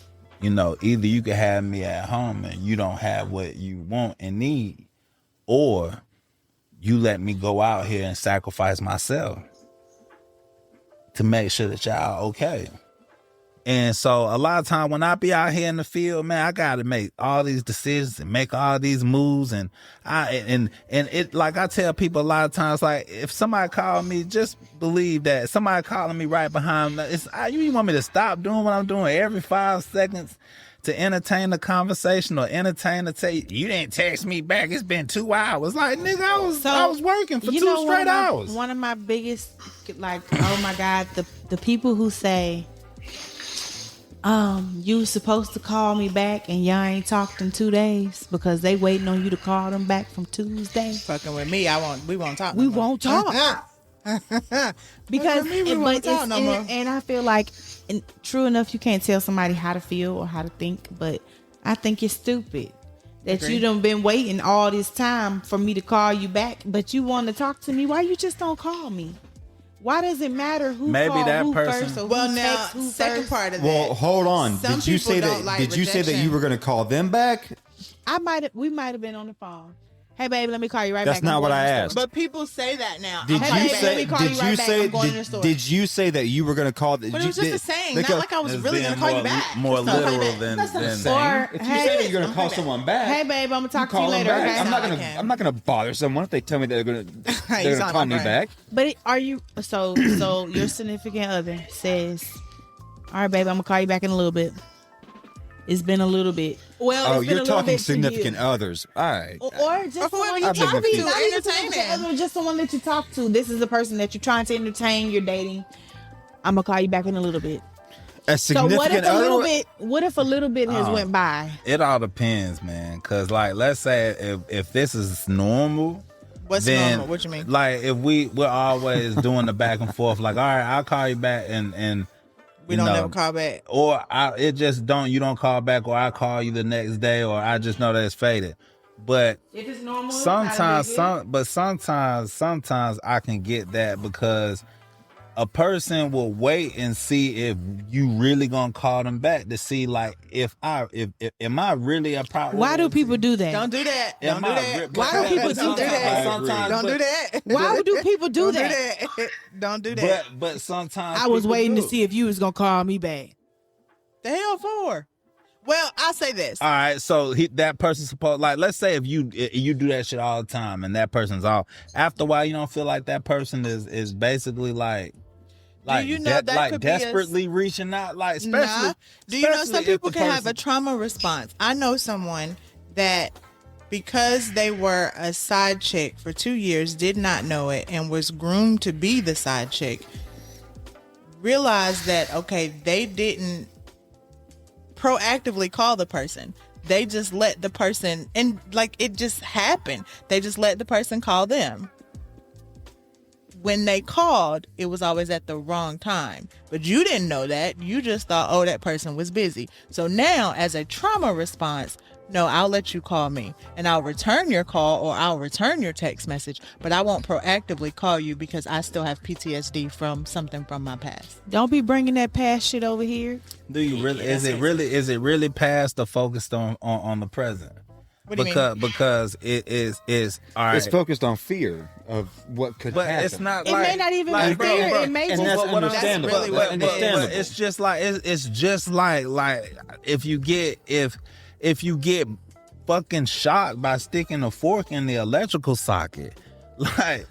Speaker 3: either you can have me at home and you don't have what you want and need, or you let me go out here and sacrifice myself to make sure that y'all okay. And so a lot of time when I be out here in the field, man, I gotta make all these decisions and make all these moves, and it like I tell people a lot of times, like if somebody call me, just believe that somebody calling me right behind me, you want me to stop doing what I'm doing every 5 seconds to entertain the conversation or entertain the you didn't text me back. It's been 2 hours. Like nigga, I was working for 2 straight hours.
Speaker 4: One of my biggest, like, oh my God, the people who say, you supposed to call me back and y'all ain't talked in 2 days because they waiting on you to call them back from Tuesday.
Speaker 2: Fucking with me, we won't talk.
Speaker 4: We won't talk. Because and I feel like, and true enough, you can't tell somebody how to feel or how to think, but I think it's stupid that you done been waiting all this time for me to call you back, but you want to talk to me. Why you just don't call me? Why does it matter who called who first or who text who
Speaker 2: second
Speaker 4: first?
Speaker 2: part of that.
Speaker 1: Well, hold on.
Speaker 2: Some
Speaker 1: Did you
Speaker 2: people
Speaker 1: say
Speaker 2: don't
Speaker 1: that?
Speaker 2: like
Speaker 1: Did you say that
Speaker 2: rejection.
Speaker 1: you were going to call them back?
Speaker 4: We might have been on the phone. Hey, babe, let me call you right
Speaker 1: That's
Speaker 4: back.
Speaker 1: not what I asked.
Speaker 2: But people say that now.
Speaker 1: Did
Speaker 2: Hey,
Speaker 1: you
Speaker 2: babe,
Speaker 1: say?
Speaker 2: let me call
Speaker 1: Did
Speaker 2: you
Speaker 1: you
Speaker 2: right back.
Speaker 1: say?
Speaker 2: I'm going to the store.
Speaker 1: Did you say that you were going to call?
Speaker 2: But it was just a saying, not like I was
Speaker 3: It's
Speaker 2: really going to call you back.
Speaker 3: more
Speaker 2: It's not
Speaker 3: literal
Speaker 2: like
Speaker 3: than
Speaker 2: that. That's not
Speaker 4: Or,
Speaker 1: If you
Speaker 4: hey,
Speaker 1: say that you're going to call someone back,
Speaker 4: Hey, babe, I'm gonna talk to you
Speaker 1: call them
Speaker 4: later.
Speaker 1: back.
Speaker 4: Okay?
Speaker 1: I'm not gonna bother someone if they tell me they're gonna
Speaker 2: sound
Speaker 1: call me
Speaker 2: like
Speaker 1: back.
Speaker 4: But are you so your significant other says, "All right, babe, I'm gonna call you back in a little bit." It's been a little bit. Well,
Speaker 1: Oh,
Speaker 4: it's been
Speaker 1: you're
Speaker 4: a little
Speaker 1: talking
Speaker 4: bit
Speaker 1: significant
Speaker 4: to you.
Speaker 1: others. All right.
Speaker 4: Or just
Speaker 2: Or whoever
Speaker 4: someone
Speaker 2: you
Speaker 1: I've been
Speaker 2: talk to,
Speaker 1: confused.
Speaker 4: not even
Speaker 2: entertain
Speaker 4: significant
Speaker 2: them.
Speaker 4: other, just someone that you talk to. This is the person that you're trying to entertain. You're dating. I'm gonna call you back in a little bit.
Speaker 1: A
Speaker 4: So
Speaker 1: significant
Speaker 4: what if a
Speaker 1: other.
Speaker 4: little bit? What if a little bit has went by?
Speaker 3: It all depends, man. Cause like, let's say if this is normal,
Speaker 2: What's
Speaker 3: then,
Speaker 2: normal? What you mean?
Speaker 3: Like if we're always doing the back and forth, like, all right, I'll call you back, and
Speaker 2: We don't never call back.
Speaker 3: or you don't call back, or I call you the next day, or I just know that it's faded. But
Speaker 4: If it's normal,
Speaker 3: sometimes I can get that because a person will wait and see if you really gonna call them back to see like if am I really a priority.
Speaker 4: Why do people do that?
Speaker 2: Don't do that.
Speaker 3: Am
Speaker 2: Don't do
Speaker 3: I
Speaker 2: that.
Speaker 3: Why do people do that? Sometimes,
Speaker 2: Don't do that.
Speaker 4: Why do people do
Speaker 2: Don't
Speaker 4: that?
Speaker 2: do that. Don't do that.
Speaker 3: But sometimes
Speaker 4: I was
Speaker 3: people
Speaker 4: waiting
Speaker 3: do.
Speaker 4: to see if you was gonna call me back.
Speaker 2: The hell for? Well, I'll say this.
Speaker 3: All right, so that person's supposed, like, let's say if you do that shit all the time and that person's off. After a while, you don't feel like that person is basically like
Speaker 2: you know that could be
Speaker 3: desperately reaching out, like especially.
Speaker 2: Nah. Do you know
Speaker 3: especially
Speaker 2: some
Speaker 3: if
Speaker 2: people
Speaker 3: the
Speaker 2: can have a
Speaker 3: person-
Speaker 2: trauma response? I know someone that because they were a side chick for 2 years, did not know it, and was groomed to be the side chick, realized that, okay, they didn't proactively call the person. They just let the person, and like it just happened. They just let the person call them. When they called, it was always at the wrong time. But you didn't know that. You just thought, oh, that person was busy. So now, as a trauma response, no, I'll let you call me and I'll return your call or I'll return your text message, but I won't proactively call you because I still have PTSD from something from my past.
Speaker 4: Don't be bringing that past shit over here.
Speaker 3: Do you really? Is it really past or focused on the present?
Speaker 2: What do you mean?
Speaker 3: Because it is all right.
Speaker 1: It's focused on fear of what could
Speaker 3: But
Speaker 1: happen.
Speaker 3: it's not
Speaker 4: It
Speaker 3: like
Speaker 4: may not even
Speaker 3: like,
Speaker 4: be
Speaker 3: bro,
Speaker 4: fear.
Speaker 3: bro,
Speaker 4: It may
Speaker 1: and
Speaker 4: just
Speaker 1: that's
Speaker 3: But what I'm-
Speaker 1: understandable.
Speaker 2: That's really what it is.
Speaker 1: understandable.
Speaker 3: But it's just like it's just like if you get fucking shocked by sticking a fork in the electrical socket, like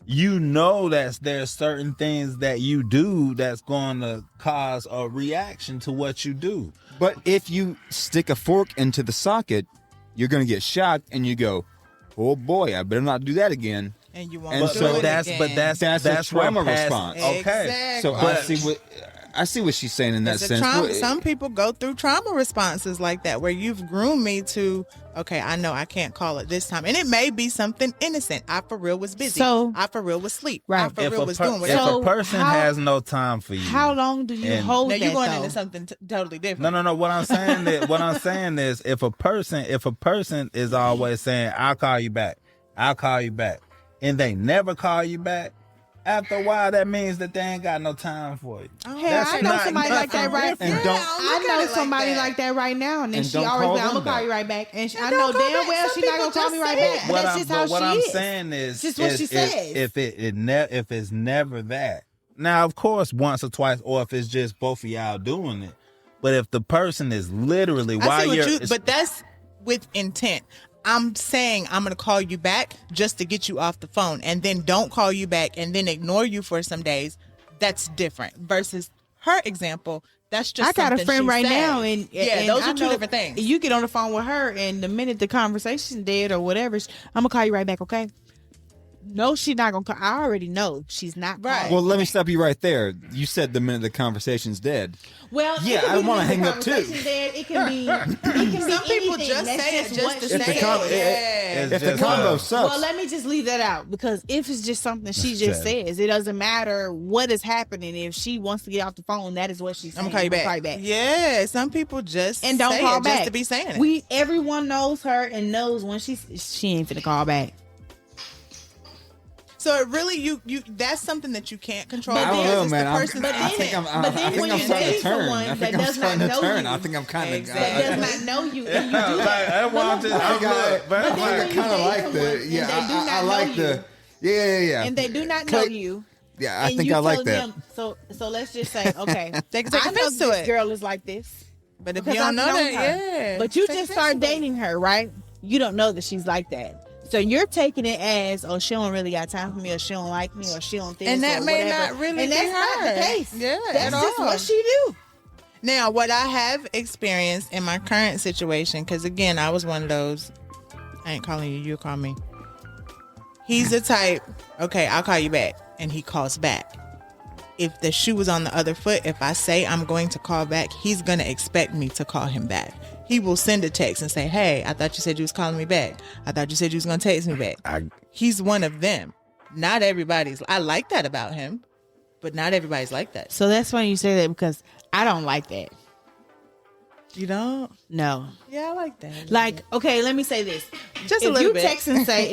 Speaker 3: you know that there's certain things that you do that's going to cause a reaction to what you do.
Speaker 1: But if you stick a fork into the socket, you're going to get shocked and you go, oh boy, I better not do that again.
Speaker 2: And you won't
Speaker 1: And
Speaker 2: do
Speaker 1: so
Speaker 2: it
Speaker 3: that's
Speaker 2: again.
Speaker 1: That's a trauma
Speaker 3: what past-
Speaker 1: response.
Speaker 3: Okay.
Speaker 1: So
Speaker 2: Exactly.
Speaker 1: I see what she's saying in that
Speaker 2: It's a
Speaker 1: sense.
Speaker 2: trauma. Some people go through trauma responses like that, where you've groomed me to, okay, I know I can't call it this time, and it may be something innocent. I for real was busy.
Speaker 4: So-
Speaker 2: I for real was asleep.
Speaker 4: Right.
Speaker 2: I for real was doing
Speaker 3: if
Speaker 2: whatever.
Speaker 4: So
Speaker 3: a person
Speaker 4: how-
Speaker 3: has no time for you,
Speaker 4: How long do you
Speaker 3: And-
Speaker 4: hold
Speaker 2: now
Speaker 4: that
Speaker 2: you're going
Speaker 4: though?
Speaker 2: into something totally different.
Speaker 3: No. What I'm saying is, if a person is always saying, "I'll call you back," and they never call you back, after a while, that means that they ain't got no time for you.
Speaker 2: Oh,
Speaker 4: Hell,
Speaker 3: That's
Speaker 4: I know
Speaker 3: not
Speaker 4: somebody like that
Speaker 3: nothing
Speaker 4: right
Speaker 1: different.
Speaker 4: now.
Speaker 1: And
Speaker 4: I know somebody like that right now, and then
Speaker 1: And
Speaker 4: she
Speaker 1: don't
Speaker 4: always
Speaker 1: call
Speaker 4: like, I'm
Speaker 1: them
Speaker 4: gonna call
Speaker 1: back.
Speaker 4: you right back, and she, I
Speaker 2: don't
Speaker 4: know
Speaker 2: call
Speaker 4: damn
Speaker 2: back.
Speaker 4: well
Speaker 2: Some
Speaker 4: she's not gonna
Speaker 2: people
Speaker 4: call me
Speaker 2: just
Speaker 4: right
Speaker 2: say
Speaker 4: back.
Speaker 2: it.
Speaker 4: But that's just how
Speaker 3: what
Speaker 4: she
Speaker 3: I'm
Speaker 4: is.
Speaker 3: saying is,
Speaker 4: It's just what she says.
Speaker 3: if it's never that, Now, of course, once or twice, or if it's just both of y'all doing it. But if the person is literally
Speaker 2: but that's with intent. I'm saying I'm going to call you back just to get you off the phone, and then don't call you back and then ignore you for some days. That's different versus her example. That's just
Speaker 4: I got a
Speaker 2: something
Speaker 4: friend
Speaker 2: she
Speaker 4: right
Speaker 2: said.
Speaker 4: now, and
Speaker 2: those
Speaker 4: I
Speaker 2: are two
Speaker 4: know
Speaker 2: different things.
Speaker 4: You get on the phone with her, and the minute the conversation dead or whatever, I'm gonna call you right back, okay? No, she's not gonna call. I already know she's not
Speaker 2: Right.
Speaker 4: calling.
Speaker 1: Well, let me stop you right there. You said the minute the conversation's dead.
Speaker 4: Well,
Speaker 1: Yeah,
Speaker 4: it can
Speaker 1: I
Speaker 4: be
Speaker 1: wanna
Speaker 4: the
Speaker 1: hang up too.
Speaker 4: conversation dead. It can be. It can be
Speaker 2: Some people
Speaker 4: anything.
Speaker 2: just
Speaker 4: That's
Speaker 2: say it just
Speaker 4: what
Speaker 2: to
Speaker 4: she
Speaker 2: say
Speaker 4: said.
Speaker 2: it.
Speaker 1: If the combo sucks.
Speaker 4: Well, let me just leave that out, because if it's just something she just
Speaker 3: Okay.
Speaker 4: says, it doesn't matter what is happening. If she wants to get off the phone, that is what she's saying.
Speaker 2: I'm gonna call you back. Yeah, some people just
Speaker 4: And don't
Speaker 2: say
Speaker 4: call
Speaker 2: it
Speaker 4: back
Speaker 2: just to be saying it.
Speaker 4: Everyone knows her and knows when she ain't finna call back.
Speaker 2: So it really you that's something that you can't control.
Speaker 1: I don't
Speaker 2: because
Speaker 1: know,
Speaker 2: it's
Speaker 1: man.
Speaker 2: the person's
Speaker 1: I think
Speaker 2: intent.
Speaker 1: I'm starting to turn. I think I'm starting to turn. I think I'm kind of.
Speaker 2: Exactly.
Speaker 4: Does not know you, and you do
Speaker 3: Like,
Speaker 4: that.
Speaker 3: I wanted to-
Speaker 1: I think
Speaker 4: But
Speaker 1: I
Speaker 4: then
Speaker 1: kind of like the.
Speaker 4: and
Speaker 1: Yeah,
Speaker 4: they do
Speaker 1: I
Speaker 4: not
Speaker 1: like
Speaker 4: know
Speaker 1: the. Yeah.
Speaker 4: and they do not know you.
Speaker 1: Yeah, I
Speaker 4: and
Speaker 1: think
Speaker 4: you
Speaker 1: I like
Speaker 4: tell
Speaker 1: that.
Speaker 4: them, so let's just say, okay,
Speaker 2: They can take
Speaker 4: I know
Speaker 2: offense to
Speaker 4: this
Speaker 2: it.
Speaker 4: girl is like this.
Speaker 2: But if
Speaker 4: because
Speaker 2: you don't
Speaker 4: I've
Speaker 2: know
Speaker 4: known
Speaker 2: that,
Speaker 4: her.
Speaker 2: yeah.
Speaker 4: But you
Speaker 2: Take
Speaker 4: just
Speaker 2: offense
Speaker 4: start
Speaker 2: to it.
Speaker 4: dating her, right? You don't know that she's like that. So you're taking it as, oh, she don't really got time for me, or she don't like me, or she don't think.
Speaker 2: And that
Speaker 4: or
Speaker 2: may
Speaker 4: whatever.
Speaker 2: not really
Speaker 4: and
Speaker 2: be
Speaker 4: that's not
Speaker 2: her.
Speaker 4: the case.
Speaker 2: Yeah,
Speaker 4: that's
Speaker 2: at
Speaker 4: just
Speaker 2: all.
Speaker 4: what she do.
Speaker 2: Now, what I have experienced in my current situation, because again, I was one of those, I ain't calling you, you call me. He's the type, okay, I'll call you back. And he calls back. If the shoe was on the other foot, if I say I'm going to call back, he's going to expect me to call him back. He will send a text and say, hey, I thought you said you was calling me back. I thought you said you was going to text me back. He's one of them. Not everybody's. I like that about him, but not everybody's like that.
Speaker 4: So that's funny you say that, because I don't like that.
Speaker 2: You don't?
Speaker 4: No.
Speaker 2: Yeah, I like that.
Speaker 4: Like, okay, let me say this.
Speaker 2: Just a
Speaker 4: if
Speaker 2: little
Speaker 4: you
Speaker 2: bit.
Speaker 4: text and say,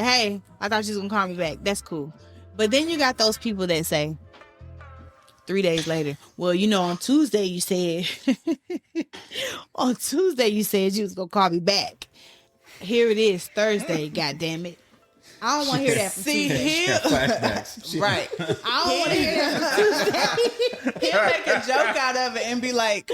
Speaker 4: hey, I thought you was gonna call me back, that's cool. But then you got those people that say 3 days later, well, on Tuesday you said you was gonna call me back. Here it is, Thursday, god damn it. I don't want to hear that from
Speaker 2: See,
Speaker 4: Tuesday.
Speaker 1: Flashbacks.
Speaker 2: Right.
Speaker 4: I don't want to hear that from Tuesday.
Speaker 2: He'll make a joke out of it and be like,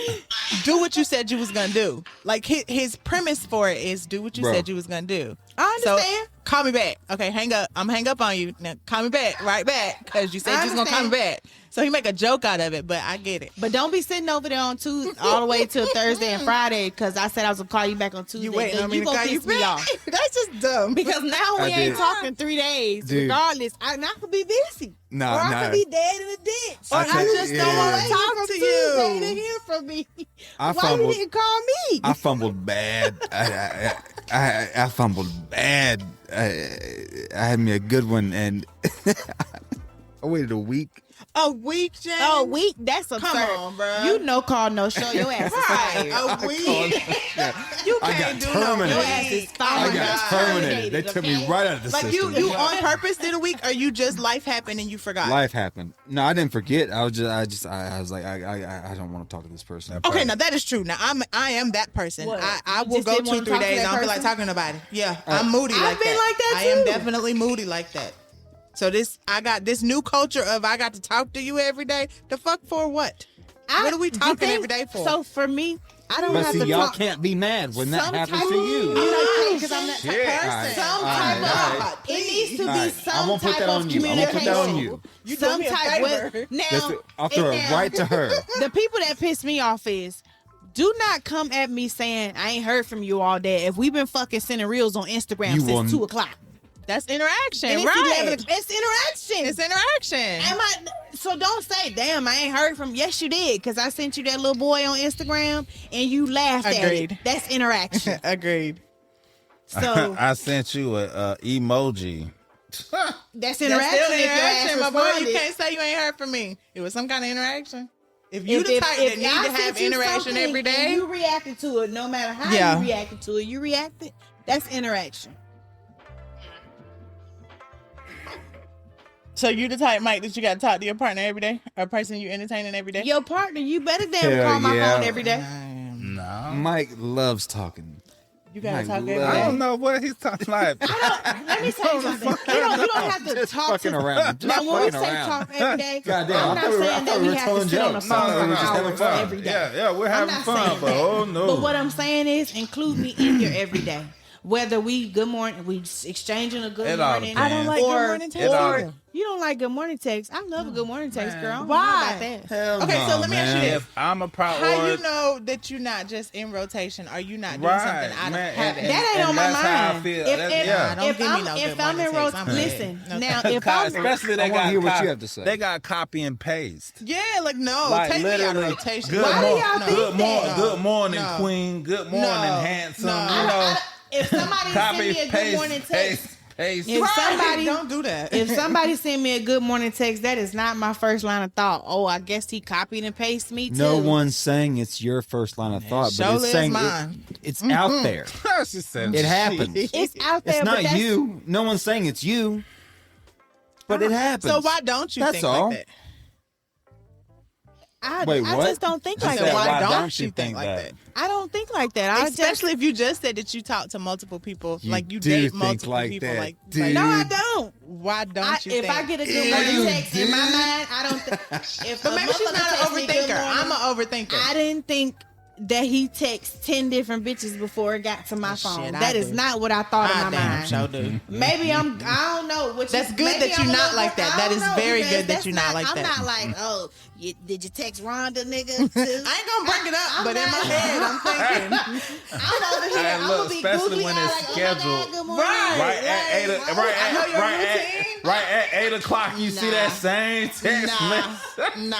Speaker 2: do what you said you was going to do. Like, his premise for it is do what you said you was going to do.
Speaker 4: I understand.
Speaker 2: So, call me back. Okay, hang up. I'm hang up on you. Now, call me back, right back, because you said you was going to call me back. So, he make a joke out of it, but I get it.
Speaker 4: But don't be sitting over there on Tuesday all the way till Thursday and Friday, because I said I was gonna call you back on Tuesday.
Speaker 2: You waiting on me to
Speaker 4: gonna
Speaker 2: call you
Speaker 4: piss me
Speaker 2: back?
Speaker 4: off.
Speaker 2: That's just dumb.
Speaker 4: Because now we
Speaker 1: I
Speaker 4: ain't
Speaker 1: did.
Speaker 4: talking 3 days.
Speaker 1: Dude.
Speaker 4: Regardless, I could be busy.
Speaker 1: No,
Speaker 4: or I
Speaker 1: no.
Speaker 4: could be dead in a ditch.
Speaker 2: Or
Speaker 1: I
Speaker 2: I just don't want to
Speaker 1: yeah.
Speaker 2: talk to
Speaker 4: Tuesday to
Speaker 2: you.
Speaker 4: hear from me.
Speaker 1: I
Speaker 4: Why
Speaker 1: fumbled.
Speaker 4: you didn't call me?
Speaker 1: I fumbled bad. I fumbled bad. I had me a good one, and I waited a week.
Speaker 2: A week, James?
Speaker 4: Oh, week? That's absurd.
Speaker 2: Come on, bro.
Speaker 4: You no call, no show. Your ass is fired.
Speaker 2: A week? You
Speaker 1: I
Speaker 2: can't
Speaker 1: got
Speaker 2: do no
Speaker 1: terminated.
Speaker 4: Your ass is
Speaker 2: week.
Speaker 4: fired.
Speaker 1: I got terminated. They took me right out of the
Speaker 2: Like
Speaker 1: system.
Speaker 2: you on purpose did a week, or you just life happened and you forgot?
Speaker 1: Life happened. No, I didn't forget. I was like, I don't want to talk to this person.
Speaker 2: Okay, now that is true. Now I am that person.
Speaker 4: What?
Speaker 2: I
Speaker 4: You
Speaker 2: will
Speaker 4: just
Speaker 2: go
Speaker 4: didn't wanna
Speaker 2: 2-3
Speaker 4: talk to
Speaker 2: days.
Speaker 4: that
Speaker 2: I don't feel like
Speaker 4: person?
Speaker 2: talking to nobody. Yeah, I'm moody
Speaker 4: I've
Speaker 2: like that.
Speaker 4: been like that
Speaker 2: I am
Speaker 4: too.
Speaker 2: definitely moody like that. So I got this new culture of I got to talk to you every day. The fuck for what? What are we talking every day for?
Speaker 4: So for me, I don't
Speaker 1: But
Speaker 4: have
Speaker 1: see,
Speaker 4: to
Speaker 1: y'all
Speaker 4: talk.
Speaker 1: can't be mad when that
Speaker 4: Some
Speaker 1: happens
Speaker 4: type
Speaker 1: to
Speaker 4: of-
Speaker 1: you.
Speaker 2: because I'm that type
Speaker 1: Shit.
Speaker 2: of person.
Speaker 1: Alright,
Speaker 4: Some
Speaker 1: alright,
Speaker 4: type of
Speaker 1: alright.
Speaker 4: it needs to be
Speaker 1: Alright,
Speaker 4: some
Speaker 1: I'm gonna put
Speaker 4: type
Speaker 1: that
Speaker 4: of
Speaker 1: on you. I'm gonna put that on
Speaker 4: communication.
Speaker 1: you.
Speaker 2: You
Speaker 4: Some
Speaker 2: do me a
Speaker 4: type
Speaker 2: favor.
Speaker 4: with now.
Speaker 1: I'll throw it
Speaker 4: now,
Speaker 1: right to her.
Speaker 4: The people that piss me off is, do not come at me saying I ain't heard from you all day. If we've been fucking sending reels on Instagram
Speaker 1: You
Speaker 4: since
Speaker 1: will-
Speaker 4: 2:00,
Speaker 2: That's interaction,
Speaker 4: and it's
Speaker 2: right?
Speaker 4: 11, it's interaction.
Speaker 2: It's interaction.
Speaker 4: Am I? So don't say, damn, I ain't heard from. Yes, you did, because I sent you that little boy on Instagram and you laughed at
Speaker 2: Agreed.
Speaker 4: it. That's interaction.
Speaker 2: Agreed.
Speaker 4: So
Speaker 3: I sent you a emoji.
Speaker 4: that's
Speaker 2: That's
Speaker 4: interaction.
Speaker 2: still
Speaker 4: if your ass
Speaker 2: interaction, my boy. You
Speaker 4: responded.
Speaker 2: can't say you ain't heard from me. It was some kind of interaction. If you the
Speaker 4: If-
Speaker 2: type
Speaker 4: if
Speaker 2: that need
Speaker 4: I
Speaker 2: to have
Speaker 4: sent you
Speaker 2: interaction
Speaker 4: something
Speaker 2: every
Speaker 4: and
Speaker 2: day,
Speaker 4: you reacted to it, no matter how
Speaker 2: Yeah.
Speaker 4: you reacted to it, you reacted. That's interaction.
Speaker 2: so you the type, Mike, that you got to talk to your partner every day, or person you entertaining every day.
Speaker 4: Your partner, you better damn
Speaker 1: Hell
Speaker 4: call my
Speaker 1: yeah.
Speaker 4: phone every day.
Speaker 3: No.
Speaker 1: Mike loves talking.
Speaker 2: You gotta
Speaker 1: My
Speaker 2: talk every
Speaker 1: love.
Speaker 3: I
Speaker 2: day.
Speaker 3: don't know what he's talking like.
Speaker 4: Let me say something. You don't have to
Speaker 1: Just
Speaker 4: talk
Speaker 1: fucking
Speaker 4: to
Speaker 1: around. Just
Speaker 4: Now, when we
Speaker 1: fucking
Speaker 4: say
Speaker 1: around.
Speaker 4: talk every day,
Speaker 1: Goddamn,
Speaker 4: I'm
Speaker 1: I
Speaker 4: not
Speaker 1: thought we were-
Speaker 4: saying
Speaker 1: I
Speaker 4: that
Speaker 1: thought
Speaker 4: we
Speaker 1: we were
Speaker 4: have to
Speaker 1: telling
Speaker 4: sit on the
Speaker 1: jokes.
Speaker 4: phone
Speaker 1: No, we
Speaker 4: for
Speaker 1: were just having
Speaker 4: hours
Speaker 1: fun.
Speaker 4: every day.
Speaker 3: Yeah, we're
Speaker 4: I'm
Speaker 3: having
Speaker 4: not
Speaker 3: fun,
Speaker 4: saying
Speaker 3: but
Speaker 4: that.
Speaker 3: oh no.
Speaker 4: But what I'm saying is include me in your everyday. Whether we good morning, we exchanging a good
Speaker 3: It all
Speaker 4: morning.
Speaker 3: depends.
Speaker 2: I don't like
Speaker 4: or,
Speaker 2: good morning text
Speaker 3: It all-
Speaker 2: either.
Speaker 4: You don't like good morning text. I love a good morning text, girl. I don't know
Speaker 2: Why?
Speaker 4: about that.
Speaker 1: Hell
Speaker 2: Okay,
Speaker 1: no,
Speaker 2: so let me ask you
Speaker 1: man.
Speaker 2: this.
Speaker 3: If I'm a priority,
Speaker 2: How you know that you're not just in rotation? Are you not doing
Speaker 3: right,
Speaker 2: something out
Speaker 3: man,
Speaker 2: of habit?
Speaker 4: That ain't on my
Speaker 3: that's how I
Speaker 4: mind.
Speaker 3: feel.
Speaker 4: If,
Speaker 3: That's-
Speaker 4: if,
Speaker 3: yeah.
Speaker 2: Don't
Speaker 4: if
Speaker 2: give me
Speaker 4: I'm,
Speaker 2: no
Speaker 4: if
Speaker 2: good
Speaker 4: I'm in
Speaker 2: morning text. I'm
Speaker 4: listen,
Speaker 2: good.
Speaker 4: now if I'm
Speaker 3: especially they
Speaker 1: I wanna
Speaker 3: got
Speaker 1: hear what you have to say.
Speaker 3: They got copy and paste.
Speaker 2: Yeah, like no,
Speaker 3: Like
Speaker 2: take me out of
Speaker 3: literally,
Speaker 2: rotation.
Speaker 3: good,
Speaker 4: Why do
Speaker 3: mor-
Speaker 4: y'all think
Speaker 3: good,
Speaker 4: that?
Speaker 3: good morning,
Speaker 2: No.
Speaker 3: queen. Good morning,
Speaker 2: No.
Speaker 3: handsome.
Speaker 2: No.
Speaker 3: You know,
Speaker 4: if somebody send me a good morning text,
Speaker 3: paste.
Speaker 4: If somebody
Speaker 2: don't do that.
Speaker 4: if somebody send me a good morning text, that is not my first line of thought. Oh, I guess he copied and pasted me too.
Speaker 1: No one's saying it's your first line of thought, but
Speaker 2: sure
Speaker 1: it's
Speaker 2: is
Speaker 1: saying
Speaker 2: mine.
Speaker 1: it's out there.
Speaker 3: She said
Speaker 1: It happens.
Speaker 4: It's out there.
Speaker 1: It's
Speaker 4: but
Speaker 1: not
Speaker 4: that's,
Speaker 1: you. No one's saying it's you, but it happens.
Speaker 2: So why don't you
Speaker 1: That's
Speaker 2: think
Speaker 1: all.
Speaker 2: like that?
Speaker 1: Wait,
Speaker 4: I
Speaker 1: what?
Speaker 4: just don't think
Speaker 3: She
Speaker 4: like
Speaker 3: said,
Speaker 4: that.
Speaker 3: why
Speaker 2: Why don't
Speaker 3: don't
Speaker 2: you
Speaker 3: you
Speaker 2: think like that?
Speaker 4: I don't think like that. I
Speaker 2: Especially if you just said that you talk to multiple people,
Speaker 1: You
Speaker 2: like you
Speaker 1: do
Speaker 2: date
Speaker 1: think
Speaker 2: multiple
Speaker 1: like
Speaker 2: people,
Speaker 1: that,
Speaker 2: like
Speaker 1: dude.
Speaker 4: no, I don't.
Speaker 2: why don't you
Speaker 4: If
Speaker 2: think?
Speaker 4: I get a good morning text in my mind, I don't. If
Speaker 2: but
Speaker 4: a
Speaker 2: maybe she's not
Speaker 4: motherfucker
Speaker 2: an
Speaker 4: text me good
Speaker 2: overthinker.
Speaker 4: morning,
Speaker 2: I'm an overthinker.
Speaker 4: I didn't think that he texted 10 different bitches before it got to my phone.
Speaker 2: shit, I
Speaker 4: That is
Speaker 2: do.
Speaker 4: not what I thought in my mind.
Speaker 2: Sure do.
Speaker 4: Maybe I don't know. Which
Speaker 2: That's
Speaker 4: is,
Speaker 2: good
Speaker 4: maybe
Speaker 2: that you're
Speaker 4: I'm a
Speaker 2: not
Speaker 4: little
Speaker 2: like
Speaker 4: more-
Speaker 2: that.
Speaker 4: I
Speaker 2: That
Speaker 4: don't
Speaker 2: is
Speaker 4: know,
Speaker 2: very
Speaker 4: because
Speaker 2: good that
Speaker 4: that's
Speaker 2: you're not like that.
Speaker 4: I'm not like, oh, did you text Rhonda, nigga? Too?
Speaker 2: I ain't gonna bring it up,
Speaker 4: I'm
Speaker 2: but in my
Speaker 4: not-
Speaker 2: head, I'm thinking.
Speaker 4: I'm over here.
Speaker 3: Hey,
Speaker 4: I'm
Speaker 3: look,
Speaker 4: gonna be
Speaker 3: especially
Speaker 4: googly
Speaker 3: when
Speaker 4: eyed
Speaker 3: it's
Speaker 4: like,
Speaker 3: scheduled.
Speaker 4: Oh my God, good morning.
Speaker 2: Right.
Speaker 3: Right at eight.
Speaker 2: I know your routine.
Speaker 3: Right at 8 o'clock, you see
Speaker 4: Nah.
Speaker 3: that same text message.
Speaker 2: Nah.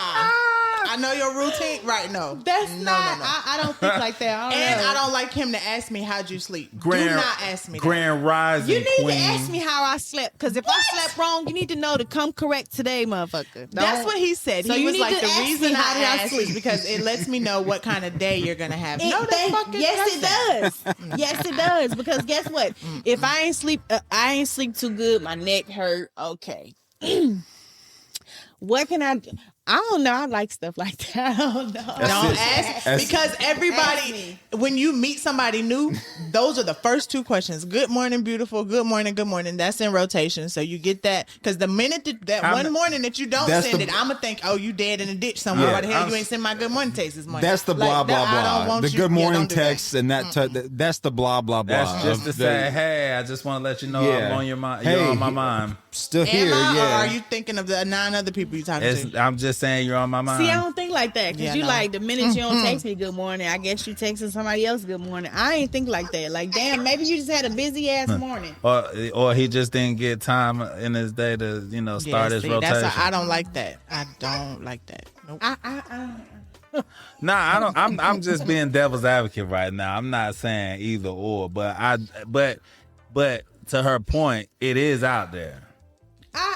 Speaker 2: I know your routine. Right, no.
Speaker 4: That's
Speaker 2: no,
Speaker 4: not.
Speaker 2: no.
Speaker 4: I don't think like that. I don't
Speaker 2: And
Speaker 4: know.
Speaker 2: I don't like him to ask me how'd you sleep. Do
Speaker 3: Grand,
Speaker 2: not ask me that.
Speaker 3: Grand Rising
Speaker 4: You need
Speaker 3: Queen.
Speaker 4: to ask me how I slept, because if I slept wrong, you need to know to come correct today, motherfucker.
Speaker 2: That's
Speaker 4: Don't-
Speaker 2: what he said.
Speaker 4: So
Speaker 2: He
Speaker 4: you
Speaker 2: was
Speaker 4: need
Speaker 2: like,
Speaker 4: to
Speaker 2: the
Speaker 4: ask
Speaker 2: reason
Speaker 4: me how did I
Speaker 2: I asked is
Speaker 4: sleep.
Speaker 2: because it lets me know what kind of day you're gonna have.
Speaker 4: It-
Speaker 2: No, that fucking
Speaker 4: yes, it does. Yes, it does. Because guess what? If I ain't sleep too good, my neck hurt. Okay. What can I do? I don't know. I like stuff like that. I don't know.
Speaker 2: Don't
Speaker 1: it.
Speaker 2: ask
Speaker 1: That's-
Speaker 2: because
Speaker 4: Ask
Speaker 2: everybody,
Speaker 4: me.
Speaker 2: when you meet somebody new, those are the first two questions. Good morning, beautiful. Good morning, good morning. That's in rotation. So you get that because the minute that one morning that you don't
Speaker 1: That's
Speaker 2: send
Speaker 1: the-
Speaker 2: it, I'm gonna think, oh, you dead in a ditch somewhere.
Speaker 1: Yeah,
Speaker 2: Why the hell
Speaker 3: I'm-
Speaker 2: you ain't send my good morning text this morning?
Speaker 1: That's the
Speaker 2: Like,
Speaker 1: blah blah
Speaker 2: I don't
Speaker 1: blah.
Speaker 2: want
Speaker 1: The
Speaker 2: you-
Speaker 1: good
Speaker 2: yeah,
Speaker 1: morning
Speaker 2: don't do that.
Speaker 1: texts and that's the blah blah blah.
Speaker 3: That's just to
Speaker 1: of
Speaker 3: say,
Speaker 1: the-
Speaker 3: hey, I just want to let you know
Speaker 1: Yeah.
Speaker 3: I'm on your mind.
Speaker 1: Hey,
Speaker 3: You're on my mind.
Speaker 1: Still
Speaker 2: Am
Speaker 1: here,
Speaker 2: I,
Speaker 1: yeah.
Speaker 2: or are you thinking of the 9 other people you talking to?
Speaker 3: I'm just saying you're on my mind.
Speaker 4: See, I don't think like that. Because
Speaker 2: Yeah,
Speaker 4: you
Speaker 2: no.
Speaker 4: like, the minute you don't text me good morning, I guess you texting somebody else good morning. I ain't think like that. Like, damn, maybe you just had a busy ass morning.
Speaker 3: Or he just didn't get time in his day to start his
Speaker 2: see,
Speaker 3: rotation.
Speaker 2: That's why I don't like that. I don't like that. Nope.
Speaker 3: Nah, I don't. I'm just being devil's advocate right now. I'm not saying either or, but to her point, it is out there.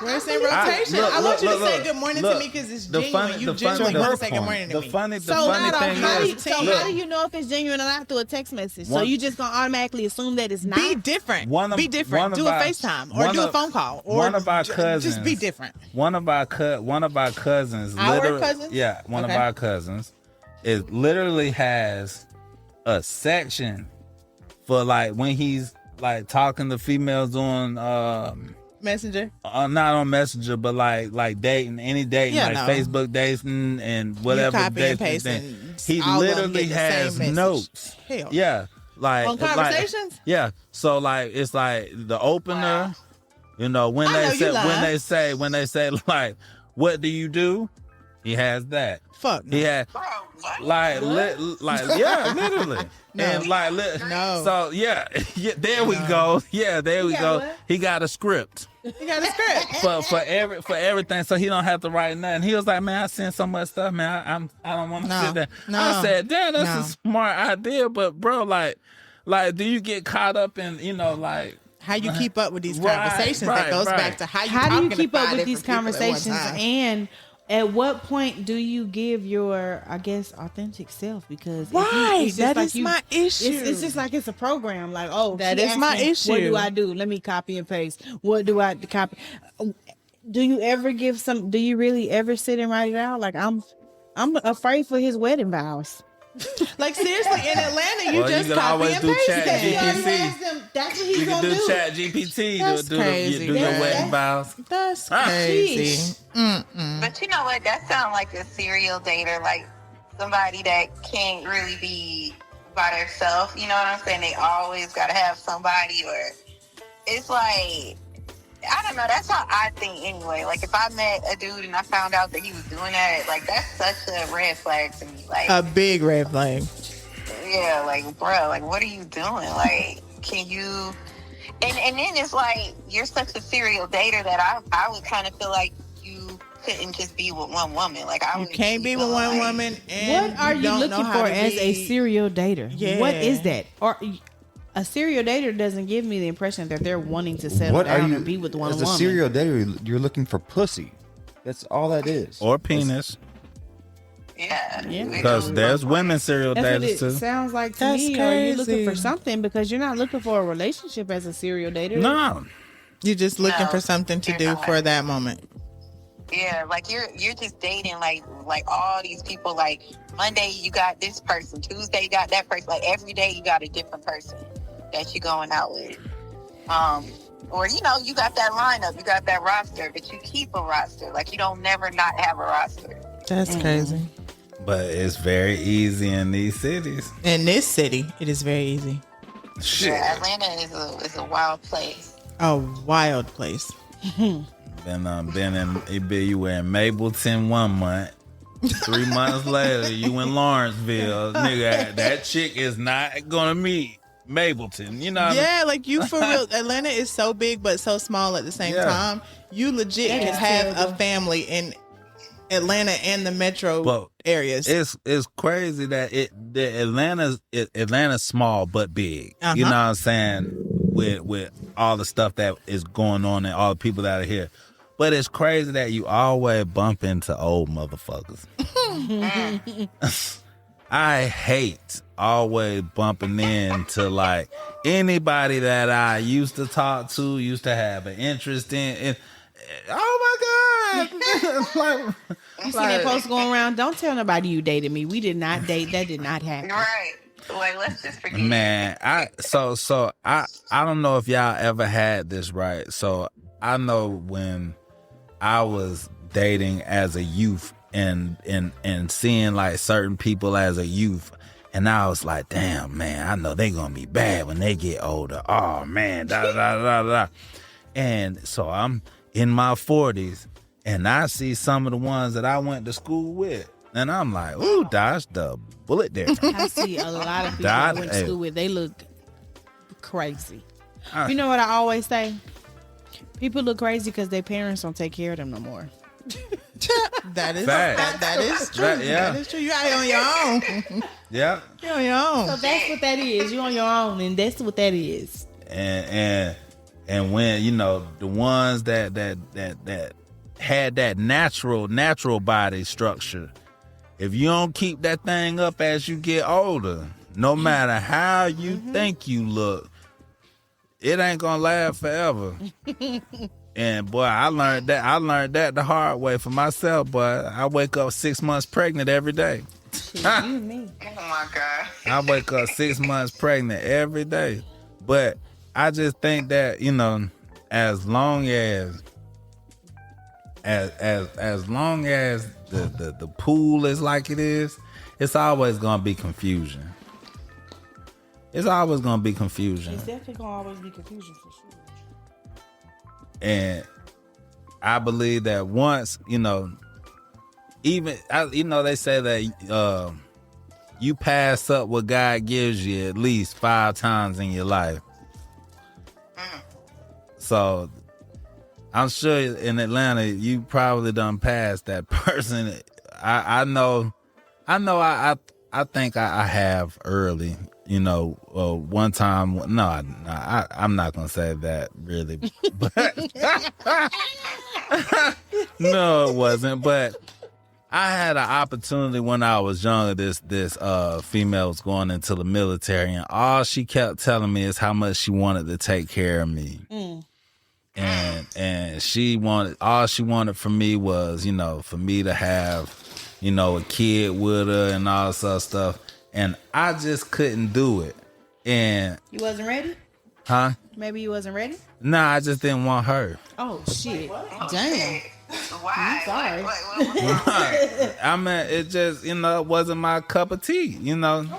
Speaker 2: Where's in rotation? I want you to say good morning to
Speaker 3: look,
Speaker 2: me because it's
Speaker 3: the
Speaker 2: genuine.
Speaker 3: funny-
Speaker 2: you
Speaker 3: the funny-
Speaker 2: genuinely want to
Speaker 1: her
Speaker 2: say good morning to
Speaker 3: The
Speaker 2: me.
Speaker 3: funny
Speaker 4: So,
Speaker 3: thing
Speaker 4: how
Speaker 3: is,
Speaker 4: do you know if it's genuine or not through a text message? So
Speaker 3: One-
Speaker 4: you just gonna automatically assume that it's not?
Speaker 2: Be different.
Speaker 3: One of-
Speaker 2: Be different.
Speaker 3: one of
Speaker 2: Do a
Speaker 3: our-
Speaker 2: FaceTime or
Speaker 3: one
Speaker 2: do a
Speaker 3: of-
Speaker 2: phone call. Or
Speaker 3: one of our
Speaker 2: just
Speaker 3: cousins.
Speaker 2: be different.
Speaker 3: One of our cousins.
Speaker 2: Our
Speaker 3: literally-
Speaker 2: cousins?
Speaker 3: Yeah, one
Speaker 2: Okay.
Speaker 3: of our cousins literally has a section for like when he's like talking to females on
Speaker 2: Messenger.
Speaker 3: not on Messenger, but like dating, any dating,
Speaker 2: Yeah,
Speaker 3: like
Speaker 2: no.
Speaker 3: Facebook dating and whatever.
Speaker 2: copy and
Speaker 3: dating
Speaker 2: paste
Speaker 3: thing.
Speaker 2: and
Speaker 3: He
Speaker 2: all of them
Speaker 3: literally
Speaker 2: get the same
Speaker 3: has
Speaker 2: message.
Speaker 3: notes.
Speaker 2: Hell.
Speaker 3: Yeah, like
Speaker 2: On conversations?
Speaker 3: yeah, so like it's like the opener. You know when
Speaker 2: I know
Speaker 3: they
Speaker 2: you
Speaker 3: say
Speaker 2: lying.
Speaker 3: when they say like, what do you do? He has that.
Speaker 2: Fuck. No.
Speaker 3: He had like yeah, literally.
Speaker 2: No.
Speaker 3: And like
Speaker 2: No.
Speaker 3: So yeah, there we go. Yeah, there we
Speaker 4: got
Speaker 3: go.
Speaker 4: what?
Speaker 3: He got a script
Speaker 2: You got a script.
Speaker 3: for everything, so he don't have to write nothing. He was like, man, I send so much stuff, man. I don't want to
Speaker 2: No.
Speaker 3: sit there.
Speaker 2: No.
Speaker 3: I said, damn, that's
Speaker 2: No.
Speaker 3: a smart idea, but bro, like, do you get caught up in like?
Speaker 2: How you keep up with these
Speaker 3: Right,
Speaker 2: conversations?
Speaker 3: right,
Speaker 2: that goes
Speaker 3: right.
Speaker 2: back to how you
Speaker 4: How do you
Speaker 2: talking to
Speaker 4: keep up
Speaker 2: five
Speaker 4: with these
Speaker 2: different people at one
Speaker 4: conversations?
Speaker 2: time.
Speaker 4: And at what point do you give your, I guess, authentic self? Because
Speaker 2: Right.
Speaker 4: it's just
Speaker 2: That
Speaker 4: like
Speaker 2: is my issue.
Speaker 4: It's just like it's a program. Like, oh,
Speaker 2: That
Speaker 4: she
Speaker 2: is
Speaker 4: asked
Speaker 2: my
Speaker 4: me,
Speaker 2: issue.
Speaker 4: What do I do? Let me copy and paste. What do I copy? Do you ever do you really ever sit and write it out? Like, I'm afraid for his wedding vows.
Speaker 2: Like seriously, in Atlanta, you
Speaker 3: Well,
Speaker 2: just
Speaker 3: you can
Speaker 2: copy
Speaker 3: always
Speaker 2: and
Speaker 3: do
Speaker 2: paste
Speaker 3: chat
Speaker 2: it.
Speaker 4: He already
Speaker 3: GPT.
Speaker 4: has them. That's what he's
Speaker 3: You can
Speaker 4: gonna
Speaker 3: do
Speaker 4: do.
Speaker 3: chat GPT
Speaker 2: That's
Speaker 3: to
Speaker 2: crazy.
Speaker 3: do your
Speaker 2: That's-
Speaker 3: wedding vows.
Speaker 2: That's
Speaker 3: Ah,
Speaker 2: crazy.
Speaker 5: But you know what? That sounds like a serial dater, like somebody that can't really be by themselves. You know what I'm saying? They always got to have somebody, or it's like, I don't know. That's how I think anyway. Like if I met a dude and I found out that he was doing that, like that's such a red flag to me. Like
Speaker 2: A big red flag.
Speaker 5: yeah, like bro, like what are you doing? Like can you? And then it's like you're such a serial dater that I would kind of feel like you couldn't just be with one woman. Like I
Speaker 2: You
Speaker 5: would
Speaker 2: can't be with one woman. And
Speaker 4: What are you
Speaker 2: don't know
Speaker 4: looking
Speaker 2: how
Speaker 4: for
Speaker 2: to
Speaker 4: as a
Speaker 2: be-
Speaker 4: serial dater?
Speaker 2: Yeah.
Speaker 4: What is that? Or a serial dater doesn't give me the impression that they're wanting to settle
Speaker 1: What are
Speaker 4: down
Speaker 1: you?
Speaker 4: and be with one
Speaker 1: as
Speaker 4: woman.
Speaker 1: a serial dater, you're looking for pussy. That's all that is.
Speaker 3: Or penis.
Speaker 5: Yeah.
Speaker 4: Yeah.
Speaker 3: Because there's women serial
Speaker 4: That's what
Speaker 3: daters
Speaker 4: it
Speaker 3: too.
Speaker 4: sounds like to
Speaker 2: That's
Speaker 4: me. Or you're looking
Speaker 2: crazy.
Speaker 4: for something because you're not looking for a relationship as a serial dater.
Speaker 3: No.
Speaker 2: You're just looking
Speaker 5: No,
Speaker 2: for something to
Speaker 5: you're
Speaker 2: do
Speaker 5: not.
Speaker 2: for that moment.
Speaker 5: Yeah, like you're just dating like all these people. Like Monday you got this person, Tuesday you got that person. Like every day you got a different person that you're going out with. Or you know you got that lineup, you got that roster, but you keep a roster. Like you don't never not have a roster.
Speaker 2: That's crazy.
Speaker 3: But it's very easy in these cities.
Speaker 2: In this city, it is very easy.
Speaker 3: Shit.
Speaker 5: Yeah, Atlanta is a wild place.
Speaker 2: A wild place.
Speaker 3: You were in Mableton 1 month. 3 months later, you in Lawrenceville. Nigga, that chick is not gonna meet Mableton. You know what I mean?
Speaker 2: Yeah, like you for real. Atlanta is so big but so small at the same
Speaker 3: Yeah.
Speaker 2: time. You legit
Speaker 4: That
Speaker 2: can
Speaker 4: is
Speaker 2: have
Speaker 4: terrible.
Speaker 2: a family in Atlanta and the metro
Speaker 3: Well,
Speaker 2: areas.
Speaker 3: It's crazy that Atlanta's small but big. You know what I'm saying? With all the stuff that is going on and all the people that are here. But it's crazy that you always bump into old motherfuckers. I hate always bumping into like anybody that I used to talk to, used to have an interest in. And, oh my God. Like,
Speaker 4: You see that post going around? Don't tell nobody you dated me. We did not date. That did not happen.
Speaker 5: Right. Like let's just forget.
Speaker 3: man, I don't know if y'all ever had this, right? So I know when I was dating as a youth and seeing like certain people as a youth, and I was like, damn, man, I know they gonna be bad when they get older. Oh man, da da da da. And so I'm in my 40s, and I see some of the ones that I went to school with, and I'm like, ooh, dodge the bullet there.
Speaker 4: I see a lot of people I went to school with. They look crazy. You know what I always say? People look crazy because their parents don't take care of them no more.
Speaker 2: That is
Speaker 3: Fact.
Speaker 2: that is true.
Speaker 3: That- yeah.
Speaker 2: That is true. You out here on your own.
Speaker 3: Yeah.
Speaker 2: You're on your own.
Speaker 4: So that's what that is. You on your own, and that's what that is.
Speaker 3: And when you know the ones that had that natural body structure, if you don't keep that thing up as you get older, no matter how you think you look, it ain't gonna last forever. And boy, I learned that the hard way for myself. Boy, I wake up 6 months pregnant every day.
Speaker 4: You and me.
Speaker 5: Oh my God.
Speaker 3: I wake up 6 months pregnant every day. But I just think that, you know, as long as the pool is like it is, it's always gonna be confusion. It's always gonna be confusion.
Speaker 4: It's definitely gonna always be confusion for sure.
Speaker 3: And I believe that once, you know, they say that you pass up what God gives you at least 5 times in your life. So I'm sure in Atlanta you probably done passed that person. I think I have early. You know, one time. No, I'm not gonna say that really, but no, it wasn't. But I had an opportunity when I was younger. This female was going into the military, and all she kept telling me is how much she wanted to take care of me. And all she wanted from me was, you know, for me to have, you know, a kid with her and all this other stuff. and I just couldn't do it. And
Speaker 4: You wasn't ready?
Speaker 3: huh?
Speaker 4: Maybe you wasn't ready?
Speaker 3: Nah, I just didn't want her.
Speaker 4: Oh shit!
Speaker 5: Oh,
Speaker 4: Damn.
Speaker 5: shit. Why?
Speaker 4: I'm sorry.
Speaker 5: What was wrong?
Speaker 3: I mean, it just it wasn't my cup of tea, and I'm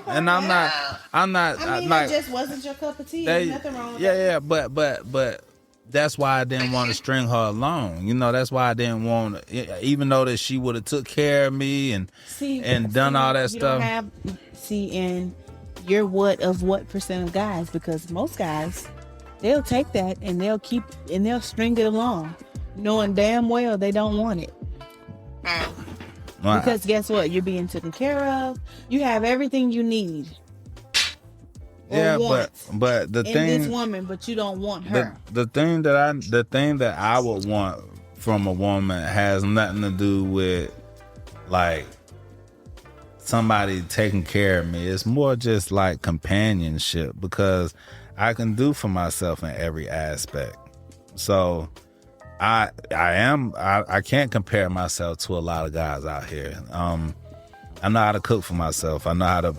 Speaker 3: not
Speaker 4: I mean,
Speaker 3: like
Speaker 4: it just wasn't your cup of tea.
Speaker 3: they,
Speaker 4: There's nothing wrong with
Speaker 3: yeah, but that's why I didn't want to string her along. That's why I didn't want, even though that she would have took care of me and done all that
Speaker 4: you
Speaker 3: stuff.
Speaker 4: And you're what percent of guys? Because most guys, they'll take that and they'll string it along, knowing damn well they don't want it. Because guess what? You're being taken care of. You have everything you need.
Speaker 3: Yeah,
Speaker 4: want
Speaker 3: but the
Speaker 4: in
Speaker 3: thing,
Speaker 4: this woman, but you don't want her.
Speaker 3: the thing that I would want from a woman has nothing to do with like somebody taking care of me. It's more just like companionship, because I can do for myself in every aspect. So I can't compare myself to a lot of guys out here. I know how to cook for myself. I know how to,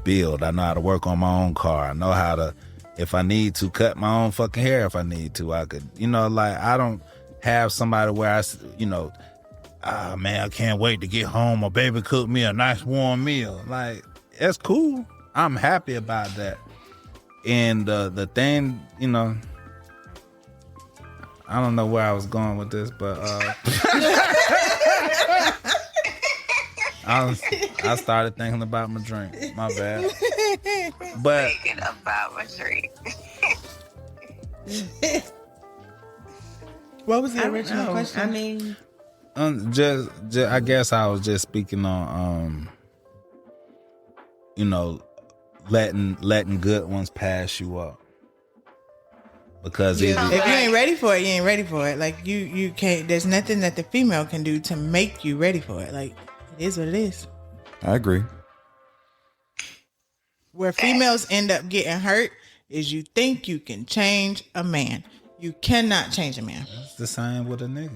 Speaker 3: build. I know how to work on my own car. I know how to, if I need to, cut my own fucking hair if I need to. I could, I don't have somebody where man, I can't wait to get home. My baby cooked me a nice warm meal. Like, that's cool. I'm happy about that. And the thing, I don't know where I was going with this, but I started thinking about my drink. My bad. But
Speaker 5: Thinking about my drink.
Speaker 2: What was the
Speaker 4: I don't
Speaker 2: original
Speaker 4: know.
Speaker 2: question?
Speaker 4: I mean,
Speaker 3: just I guess I was just speaking on letting good ones pass you up. Because
Speaker 2: if you ain't ready for it, you ain't ready for it. Like you can't. There's nothing that the female can do to make you ready for it. Like, it is what it is.
Speaker 1: I agree.
Speaker 2: Where females end up getting hurt is you think you can change a man. You cannot change a man.
Speaker 3: it's the same with a nigga.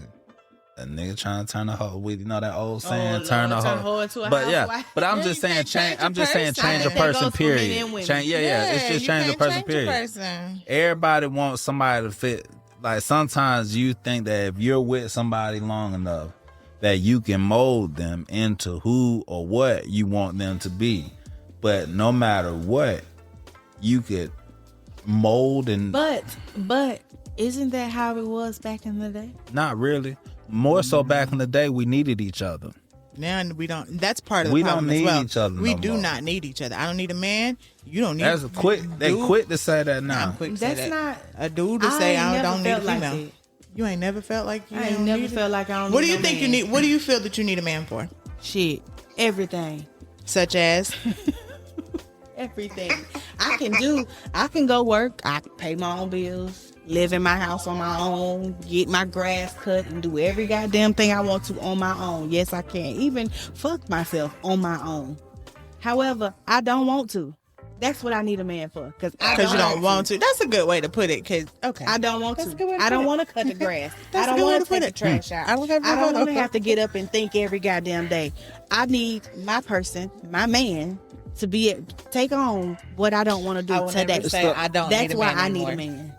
Speaker 3: A nigga trying to turn a hoe with that old saying,
Speaker 4: Lord,
Speaker 3: turn a
Speaker 4: turn a
Speaker 3: hoe.
Speaker 4: hoe into a
Speaker 3: But yeah,
Speaker 4: housewife.
Speaker 3: but I'm
Speaker 2: Yeah,
Speaker 3: just
Speaker 2: you
Speaker 3: saying
Speaker 2: can't
Speaker 3: change.
Speaker 2: change
Speaker 3: I'm just saying
Speaker 2: a
Speaker 3: change a
Speaker 4: person. That
Speaker 3: person.
Speaker 4: goes for men
Speaker 3: Period.
Speaker 4: and women.
Speaker 3: Change. Yeah. It's just
Speaker 2: you
Speaker 3: change a
Speaker 2: can't
Speaker 3: person.
Speaker 2: change
Speaker 3: Period.
Speaker 2: person.
Speaker 3: Everybody wants somebody to fit. Like, sometimes you think that if you're with somebody long enough, that you can mold them into who or what you want them to be. But no matter what, you could mold and
Speaker 4: but isn't that how it was back in the day?
Speaker 3: not really. More so back in the day, we needed each other.
Speaker 2: Now we don't. That's part of the
Speaker 3: We
Speaker 2: problem
Speaker 3: don't
Speaker 2: as
Speaker 3: need
Speaker 2: well.
Speaker 3: each other
Speaker 2: We
Speaker 3: no
Speaker 2: do
Speaker 3: more.
Speaker 2: not need each other. I don't need a man. You don't need.
Speaker 3: That's quick. They
Speaker 2: dude.
Speaker 3: quit to say that now.
Speaker 2: I'm quick to say
Speaker 4: That's
Speaker 2: that.
Speaker 4: not
Speaker 2: A dude to say
Speaker 4: ain't
Speaker 2: I
Speaker 4: never
Speaker 2: don't need a
Speaker 4: felt like
Speaker 2: female.
Speaker 4: that.
Speaker 2: You ain't never felt like you
Speaker 4: I ain't
Speaker 2: don't
Speaker 4: never
Speaker 2: need it?
Speaker 4: felt like I don't
Speaker 2: What
Speaker 4: need
Speaker 2: do you
Speaker 4: no
Speaker 2: think you
Speaker 4: man.
Speaker 2: need? What do you feel that you need a man for?
Speaker 4: Shit, everything.
Speaker 2: Such as
Speaker 4: Everything. I can go work. I can pay my own bills, live in my house on my own, get my grass cut, and do every goddamn thing I want to on my own. Yes, I can. Even fuck myself on my own. However, I don't want to. That's what I need a man for. Because
Speaker 2: you don't want to. That's a good way to put it. Cause okay,
Speaker 4: I don't want
Speaker 2: That's a
Speaker 4: to.
Speaker 2: good way to
Speaker 4: I don't
Speaker 2: put it.
Speaker 4: want to cut the grass.
Speaker 2: That's
Speaker 4: I
Speaker 2: a
Speaker 4: don't
Speaker 2: good way
Speaker 4: want
Speaker 2: to
Speaker 4: to
Speaker 2: put
Speaker 4: take the
Speaker 2: it.
Speaker 4: trash out.
Speaker 2: I don't
Speaker 4: want
Speaker 2: have
Speaker 4: to have to get up and think every goddamn day. I need my person, my man, to take on what I don't want to do
Speaker 2: I will
Speaker 4: today.
Speaker 2: never say I don't
Speaker 4: That's
Speaker 2: need a
Speaker 4: why
Speaker 2: man
Speaker 4: I need
Speaker 2: anymore.
Speaker 4: a man.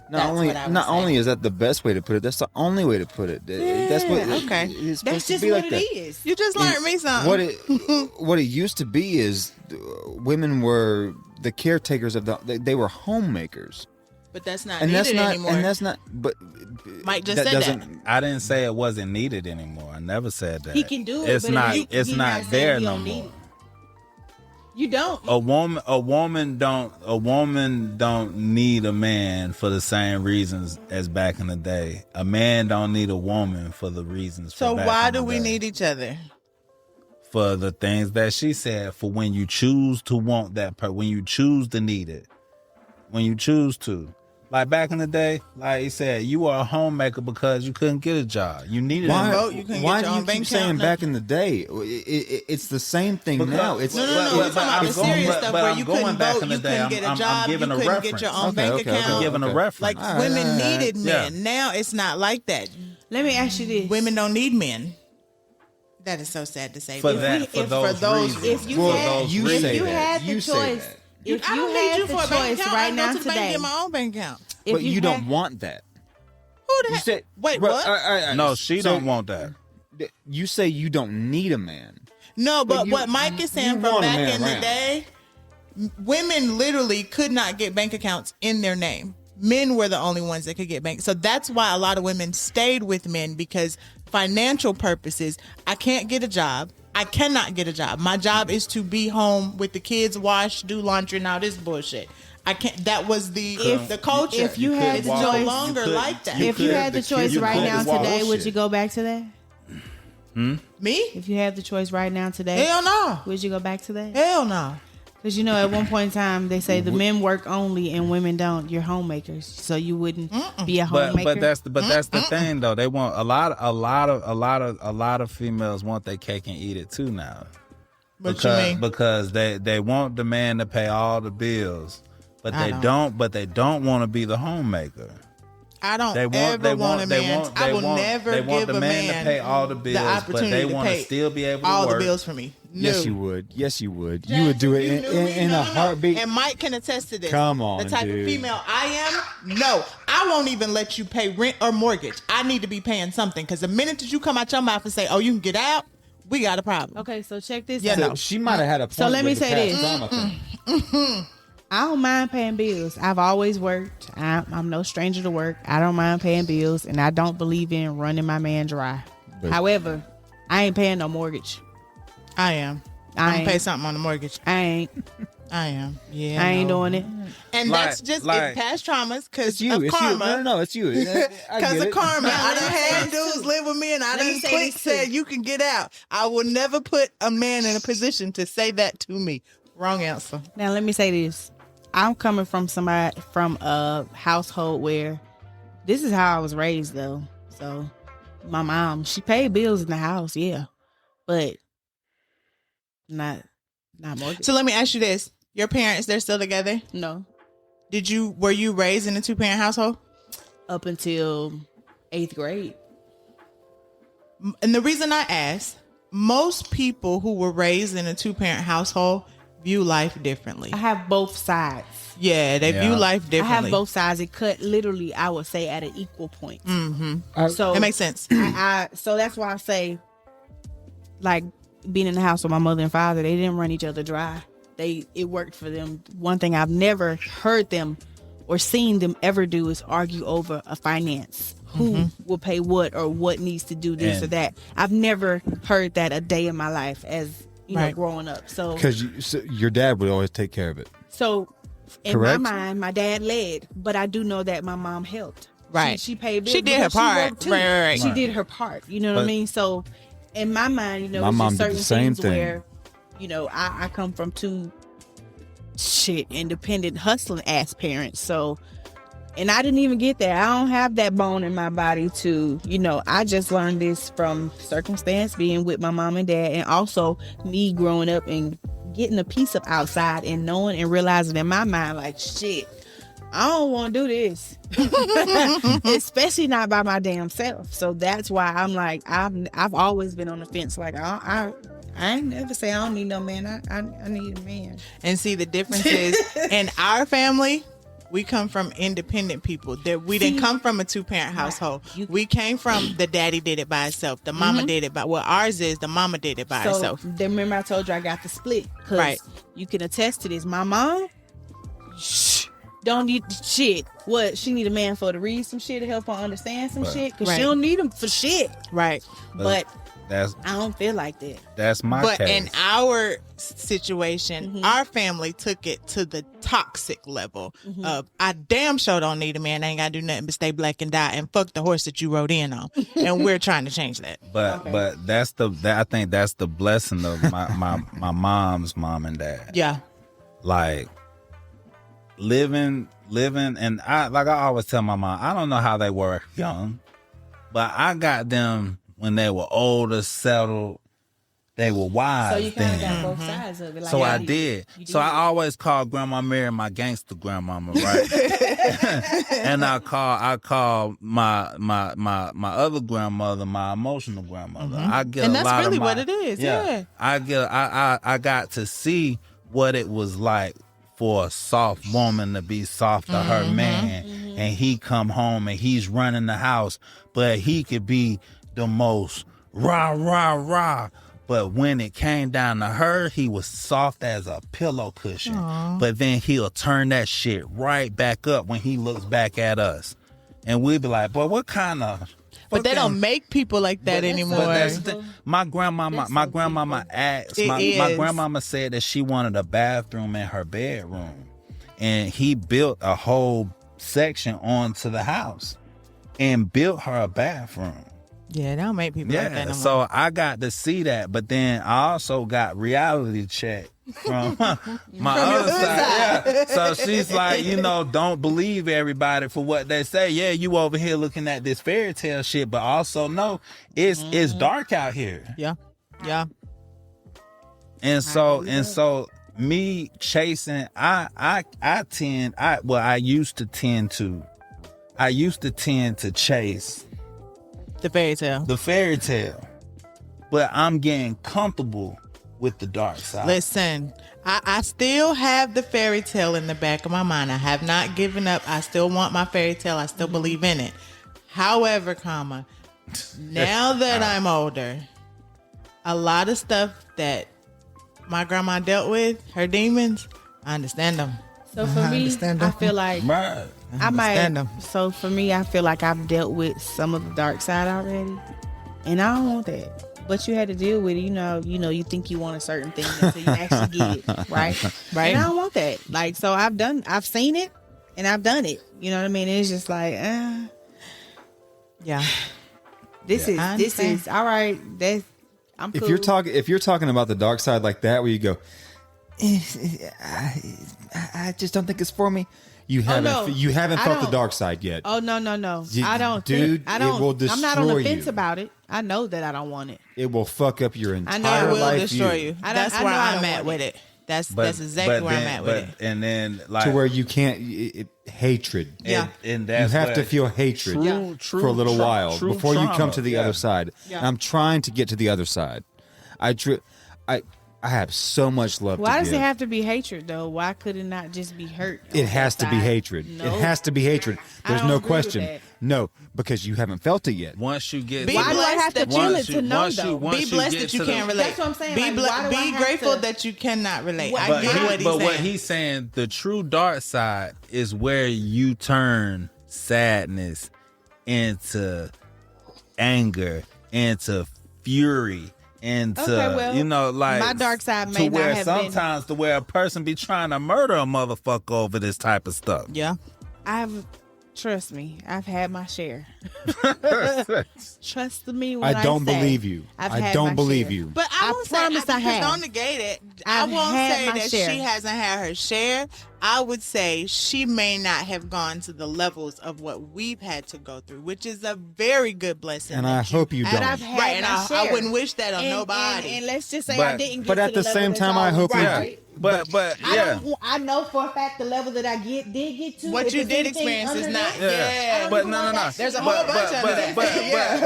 Speaker 1: Not only is that the best way to put it, that's the only way to put it. That's what
Speaker 2: okay.
Speaker 1: it's supposed
Speaker 4: That's
Speaker 1: to
Speaker 4: just
Speaker 1: be
Speaker 4: what
Speaker 1: like
Speaker 4: it
Speaker 1: that.
Speaker 4: is.
Speaker 2: You just learned me something.
Speaker 1: What it used to be is women were the caretakers of they were homemakers.
Speaker 2: But that's not
Speaker 1: And
Speaker 2: needed
Speaker 1: that's not
Speaker 2: anymore.
Speaker 1: and that's not but
Speaker 2: Mike just said that.
Speaker 3: I didn't say it wasn't needed anymore. I never said that.
Speaker 4: He can do it.
Speaker 3: It's
Speaker 4: but
Speaker 3: not.
Speaker 4: he
Speaker 3: It's
Speaker 4: saying
Speaker 3: not there
Speaker 4: he
Speaker 3: no
Speaker 4: don't need
Speaker 3: more.
Speaker 4: it. You don't.
Speaker 3: A woman don't need a man for the same reasons as back in the day. A man don't need a woman for the reasons.
Speaker 2: So
Speaker 3: for back
Speaker 2: why
Speaker 3: in the
Speaker 2: do we
Speaker 3: day.
Speaker 2: need each other?
Speaker 3: For the things that she said, for when you choose to want that when you choose to need it, when you choose to. Like back in the day, like he said, you were a homemaker because you couldn't get a job. You needed a
Speaker 2: vote, you couldn't
Speaker 1: why
Speaker 2: get your
Speaker 1: do
Speaker 2: own
Speaker 1: you
Speaker 2: bank
Speaker 1: keep saying
Speaker 2: account,
Speaker 1: back in the day? It's the same thing now. It's
Speaker 2: No. We're talking about the serious stuff where you couldn't
Speaker 3: back
Speaker 2: vote,
Speaker 3: in the
Speaker 2: you
Speaker 3: day.
Speaker 2: couldn't get a
Speaker 3: I'm
Speaker 2: job, you
Speaker 3: giving a
Speaker 2: couldn't get your
Speaker 3: reference.
Speaker 2: own bank
Speaker 1: Okay.
Speaker 2: account.
Speaker 3: I'm giving a reference.
Speaker 2: Like
Speaker 1: All
Speaker 2: women
Speaker 1: right.
Speaker 2: needed men.
Speaker 3: Yeah.
Speaker 2: Now it's not like that.
Speaker 4: Let me ask you this.
Speaker 2: Women don't need men. That is so sad to say.
Speaker 3: For
Speaker 2: If
Speaker 3: that,
Speaker 2: we-
Speaker 3: for
Speaker 2: if
Speaker 3: those reasons.
Speaker 4: If you
Speaker 1: Well,
Speaker 4: had,
Speaker 1: you
Speaker 4: if
Speaker 1: say
Speaker 4: you
Speaker 1: that.
Speaker 4: had the
Speaker 1: You say
Speaker 4: choice,
Speaker 1: that.
Speaker 4: if
Speaker 2: I
Speaker 4: you
Speaker 2: don't need
Speaker 4: had
Speaker 2: you
Speaker 4: the
Speaker 2: for a bank
Speaker 4: choice
Speaker 2: account.
Speaker 4: right
Speaker 2: I
Speaker 4: now
Speaker 2: go to the bank and
Speaker 4: today,
Speaker 2: get my own bank account.
Speaker 4: if
Speaker 1: But you
Speaker 4: had-
Speaker 1: don't want that.
Speaker 2: Who the
Speaker 1: You
Speaker 2: heck?
Speaker 1: say,
Speaker 2: Wait,
Speaker 1: Bro,
Speaker 2: what?
Speaker 3: No, she don't want that.
Speaker 1: You say you don't need a man.
Speaker 2: No, but
Speaker 1: you-
Speaker 2: what Mike is saying
Speaker 1: you
Speaker 2: from
Speaker 1: want a
Speaker 2: back
Speaker 1: man
Speaker 2: in the
Speaker 1: around.
Speaker 2: day, women literally could not get bank accounts in their name. Men were the only ones that could get bank. So that's why a lot of women stayed with men, because financial purposes, I can't get a job. I cannot get a job. My job is to be home with the kids, wash, do laundry, and all this bullshit. I can't. That was the culture.
Speaker 4: if you had
Speaker 2: it's
Speaker 4: the
Speaker 2: no
Speaker 4: choice-
Speaker 2: longer like that.
Speaker 4: if you
Speaker 3: could-
Speaker 4: had the
Speaker 3: the
Speaker 4: choice
Speaker 3: kids
Speaker 4: right
Speaker 3: could
Speaker 4: now
Speaker 3: walk.
Speaker 4: today, would you go back to that?
Speaker 2: Me?
Speaker 4: If you had the choice right now today,
Speaker 2: Hell no.
Speaker 4: would you go back to that?
Speaker 2: Hell no.
Speaker 4: Because you know, at one point in time, they say the men work only and women don't. You're homemakers, so you wouldn't be a homemaker.
Speaker 3: But that's the thing though. They want a lot of females want their cake and eat it too now.
Speaker 2: What you mean?
Speaker 3: Because they want the man to pay all the bills, but
Speaker 2: I
Speaker 3: they don't want to be the homemaker.
Speaker 2: I don't
Speaker 3: They want
Speaker 2: ever want a
Speaker 3: they
Speaker 2: man.
Speaker 3: want
Speaker 2: I
Speaker 3: they
Speaker 2: will
Speaker 3: want
Speaker 2: never
Speaker 3: they want
Speaker 2: give
Speaker 3: the
Speaker 2: a
Speaker 3: man to pay all the bills,
Speaker 2: the opportunity
Speaker 3: but they
Speaker 2: to
Speaker 3: want to
Speaker 2: pay
Speaker 3: still be able to
Speaker 2: all
Speaker 3: work.
Speaker 2: the bills for me. No.
Speaker 1: Yes, you would. Yes, you would. You would do it
Speaker 2: You knew me?
Speaker 1: in
Speaker 2: No,
Speaker 1: a
Speaker 2: no, no.
Speaker 1: heartbeat.
Speaker 2: And Mike can attest to this.
Speaker 1: Come on,
Speaker 2: the type
Speaker 1: dude.
Speaker 2: of female I am. No, I won't even let you pay rent or mortgage. I need to be paying something, because the minute that you come out your mouth and say, "Oh, you can get out," we got a problem.
Speaker 4: okay, so check this
Speaker 2: Yeah,
Speaker 4: out.
Speaker 2: no.
Speaker 1: She might have had a point.
Speaker 4: So let me
Speaker 1: with the
Speaker 4: say
Speaker 1: past
Speaker 4: this.
Speaker 1: trauma thing.
Speaker 4: I don't mind paying bills. I've always worked. I'm no stranger to work. I don't mind paying bills, and I don't believe in running my man dry.
Speaker 1: But-
Speaker 4: However, I ain't paying no mortgage.
Speaker 2: I am.
Speaker 4: I
Speaker 2: I'm
Speaker 4: ain't.
Speaker 2: gonna pay something on the mortgage.
Speaker 4: I ain't.
Speaker 2: I am. Yeah,
Speaker 4: I ain't
Speaker 2: no.
Speaker 4: doing it.
Speaker 2: And
Speaker 3: Like-
Speaker 2: that's just
Speaker 3: like-
Speaker 2: past traumas because
Speaker 1: It's you.
Speaker 2: of
Speaker 1: It's
Speaker 2: karma.
Speaker 1: you. No, it's you. I
Speaker 2: Because
Speaker 1: get
Speaker 2: of
Speaker 1: it.
Speaker 2: karma.
Speaker 4: Now,
Speaker 2: I
Speaker 4: let
Speaker 2: done
Speaker 4: me say
Speaker 2: had
Speaker 4: this
Speaker 2: dudes
Speaker 4: too.
Speaker 2: live with me, and I
Speaker 4: Let me
Speaker 2: done
Speaker 4: say
Speaker 2: quick
Speaker 4: this too.
Speaker 2: said, "You can get out." I will never put a man in a position to say that to me. Wrong answer.
Speaker 4: Now let me say this. I'm coming from a household where this is how I was raised though. So my mom, she paid bills in the house, yeah. But not mortgage.
Speaker 2: So let me ask you this: your parents, they're still together?
Speaker 4: No.
Speaker 2: Were you raised in a 2-parent household?
Speaker 4: Up until 8th grade.
Speaker 2: And the reason I ask, most people who were raised in a 2-parent household view life differently.
Speaker 4: I have both sides.
Speaker 2: Yeah, they view
Speaker 3: Yeah.
Speaker 2: life
Speaker 4: I
Speaker 2: differently.
Speaker 4: have both sides. It cut literally, I would say, at an equal point.
Speaker 2: Mm-hmm.
Speaker 4: So
Speaker 2: That makes sense.
Speaker 4: so that's why I say, like, being in the house with my mother and father, they didn't run each other dry. It worked for them. One thing I've never heard them or seen them ever do is argue over a finance. Who will pay what, or what needs to do this
Speaker 3: And-
Speaker 4: or that. I've never heard that a day in my life as you know
Speaker 2: Right.
Speaker 4: growing up. So
Speaker 1: Because your dad would always take care of it.
Speaker 4: in
Speaker 1: Correct?
Speaker 4: my mind, my dad led, but I do know that my mom helped.
Speaker 2: Right.
Speaker 4: She paid bills.
Speaker 2: She did her
Speaker 4: because
Speaker 2: part.
Speaker 4: worked too.
Speaker 2: Right.
Speaker 4: She did her part. You know what I
Speaker 3: But-
Speaker 4: mean? So in my mind, you know,
Speaker 1: My
Speaker 4: it's
Speaker 1: mom
Speaker 4: just
Speaker 1: did
Speaker 4: certain
Speaker 1: the same
Speaker 4: things
Speaker 1: thing.
Speaker 4: where, you know, I come from two independent hustling ass parents. So, and I didn't even get that. I don't have that bone in my body to, you know, I just learned this from circumstance, being with my mom and dad, and also me growing up and getting a piece of outside and knowing and realizing in my mind, like, shit, I don't want to do this, especially not by my damn self. So that's why I'm like, I've always been on the fence. Like, I ain't never say I don't need no man. I need a man.
Speaker 2: And see, the difference is in our family, we come from independent people. That we didn't come from a 2-parent household. We came from the daddy did it by himself. The mama did it by ours is the mama did it by
Speaker 4: So
Speaker 2: herself.
Speaker 4: then remember I told you I got the split. Cause
Speaker 2: Right.
Speaker 4: you can attest to this. My mom, don't need shit. What? She need a man for to read some shit to help her understand some
Speaker 3: Right.
Speaker 4: shit. Cause
Speaker 2: Right.
Speaker 4: she don't need him for shit.
Speaker 2: Right.
Speaker 4: But
Speaker 3: That's
Speaker 4: I don't feel like that.
Speaker 3: that's my
Speaker 2: But
Speaker 3: case.
Speaker 2: in our situation, our family took it to the toxic level of I damn sure don't need a man. I ain't gotta do nothing but stay black and die and fuck the horse that you rode in on. And we're trying to change that.
Speaker 3: But I think that's the blessing of my mom's mom and dad.
Speaker 2: Yeah.
Speaker 3: Like living and I always tell my mom, I don't know how they were young, but I got them when they were older, settled, they were wise
Speaker 4: So you kind of
Speaker 3: then.
Speaker 4: got both sides of it. Like,
Speaker 3: So I did. So I always call Grandma Mary my gangster grandmama, right? And I call my other grandmother my emotional grandmother. I get
Speaker 2: And
Speaker 3: a
Speaker 2: that's
Speaker 3: lot
Speaker 2: really
Speaker 3: of
Speaker 2: what it is, yeah.
Speaker 3: I got to see what it was like for a soft woman to be soft to her man, and he come home and he's running the house, but he could be the most rah rah rah. But when it came down to her, he was soft as a pillow cushion. But then he'll turn that shit right back up when he looks back at us. And we'll be like, boy, what kind of...
Speaker 2: But they don't make people like that anymore.
Speaker 3: But that's the thing. My grandmama asked, my grandmama said that she wanted a bathroom in her bedroom. And he built a whole section onto the house and built her a bathroom.
Speaker 2: Yeah, they don't make people like that no more.
Speaker 3: So I got to see that, but then I also got reality check from my other side. Yeah. So she's like, don't believe everybody for what they say. Yeah, you over here looking at this fairy tale shit, but also no, it's dark out here.
Speaker 2: Yeah. Yeah.
Speaker 3: And so me chasing, I used to tend to chase
Speaker 2: The fairy tale.
Speaker 3: But I'm getting comfortable with the dark side.
Speaker 2: Listen, I still have the fairy tale in the back of my mind. I have not given up. I still want my fairy tale. I still believe in it. However, now that I'm older, a lot of stuff that my grandma dealt with, her demons, I understand them.
Speaker 4: So for me, I feel like
Speaker 3: Right.
Speaker 4: I might.
Speaker 2: understand them.
Speaker 4: So for me, I feel like I've dealt with some of the dark side already, and I don't want that. But you had to deal with it. You think you want a certain thing until you actually get it, right?
Speaker 2: Right.
Speaker 4: And I don't want that. Like, so I've seen it, and I've done it. You know what I mean? It's just like,
Speaker 2: Yeah.
Speaker 4: this is all right. I'm cool.
Speaker 1: If you're talking about the dark side like that, where you go, I just don't think it's for me. You haven't
Speaker 4: I
Speaker 1: felt the
Speaker 4: don't.
Speaker 1: dark side yet.
Speaker 4: Oh no! I don't,
Speaker 1: dude.
Speaker 4: I don't.
Speaker 1: It will
Speaker 4: I'm not on the
Speaker 1: destroy
Speaker 4: fence
Speaker 1: you.
Speaker 4: about it. I know that I don't want it.
Speaker 1: It will fuck up your
Speaker 4: I
Speaker 1: entire
Speaker 4: know
Speaker 2: It will
Speaker 1: life.
Speaker 2: destroy you.
Speaker 4: I
Speaker 2: That's
Speaker 4: know
Speaker 2: where
Speaker 4: I
Speaker 2: I'm
Speaker 4: don't
Speaker 2: at
Speaker 4: want
Speaker 2: with
Speaker 4: it.
Speaker 2: it. That's exactly where I'm at with it.
Speaker 3: And then like
Speaker 1: to where you can't hatred.
Speaker 2: Yeah.
Speaker 3: and
Speaker 1: You
Speaker 3: that's
Speaker 1: have
Speaker 3: where
Speaker 1: to feel hatred
Speaker 3: true
Speaker 1: for a little while
Speaker 3: true
Speaker 1: before you come
Speaker 3: trauma.
Speaker 1: to the other side.
Speaker 4: Yeah.
Speaker 1: And I'm trying to get to the other side. I have so much love
Speaker 4: Why
Speaker 1: to
Speaker 4: does
Speaker 1: give.
Speaker 4: it have to be hatred though? Why could it not just be hurt?
Speaker 1: It has to be hatred.
Speaker 4: No.
Speaker 1: It has to be hatred.
Speaker 4: I
Speaker 1: There's
Speaker 4: don't
Speaker 1: no
Speaker 4: agree with
Speaker 1: question.
Speaker 4: that.
Speaker 1: No, because you haven't felt it yet.
Speaker 3: Once you get
Speaker 2: Be
Speaker 4: Why do I have to
Speaker 2: blessed
Speaker 4: feel
Speaker 3: once
Speaker 4: it
Speaker 3: you-
Speaker 4: to know
Speaker 3: once you-
Speaker 4: though?
Speaker 3: once
Speaker 2: Be
Speaker 3: you
Speaker 2: blessed
Speaker 3: get
Speaker 2: that you
Speaker 3: to the-
Speaker 2: can't relate.
Speaker 4: That's what I'm saying.
Speaker 2: Be,
Speaker 4: Like,
Speaker 2: ble-
Speaker 4: why do I
Speaker 2: be
Speaker 4: have
Speaker 2: grateful
Speaker 4: to-
Speaker 2: that you cannot relate.
Speaker 4: What-
Speaker 2: I
Speaker 3: But,
Speaker 2: get what he's saying.
Speaker 3: what he's saying, the true dark side is where you turn sadness into anger, into fury, into
Speaker 4: Okay, well,
Speaker 3: like
Speaker 4: my dark side
Speaker 3: to
Speaker 4: may not
Speaker 3: where
Speaker 4: have been-
Speaker 3: sometimes to where a person be trying to murder a motherfucker over this type of stuff.
Speaker 2: Yeah.
Speaker 4: Trust me, I've had my share. Trust me when
Speaker 1: I don't
Speaker 4: say
Speaker 1: believe you.
Speaker 4: I've
Speaker 1: I
Speaker 4: had
Speaker 1: don't
Speaker 4: my
Speaker 1: believe
Speaker 4: share.
Speaker 1: you.
Speaker 2: But I
Speaker 4: I
Speaker 2: won't
Speaker 4: promise
Speaker 2: say,
Speaker 4: I have.
Speaker 2: Don't negate it. I
Speaker 4: I've
Speaker 2: won't
Speaker 4: had
Speaker 2: say
Speaker 4: my
Speaker 2: that
Speaker 4: share.
Speaker 2: she hasn't had her share. I would say she may not have gone to the levels of what we've had to go through, which is a very good blessing.
Speaker 1: And I hope you
Speaker 4: But
Speaker 1: don't.
Speaker 4: I've had
Speaker 2: Right, and
Speaker 4: my
Speaker 2: I
Speaker 4: share.
Speaker 2: wouldn't wish that on
Speaker 4: And-
Speaker 2: nobody.
Speaker 4: And let's just say
Speaker 3: But-
Speaker 4: I didn't get
Speaker 1: but
Speaker 4: to
Speaker 1: at the
Speaker 4: level
Speaker 1: same
Speaker 4: that
Speaker 1: time,
Speaker 4: y'all
Speaker 1: I hope you
Speaker 4: was,
Speaker 1: do.
Speaker 4: right?
Speaker 3: But yeah.
Speaker 4: I know for a fact the level that I did get to.
Speaker 2: What
Speaker 4: if
Speaker 2: you
Speaker 4: it's
Speaker 2: did
Speaker 4: anything
Speaker 2: experience is
Speaker 4: under
Speaker 2: not.
Speaker 4: that,
Speaker 2: Yeah.
Speaker 3: But no.
Speaker 2: There's a whole bunch under that.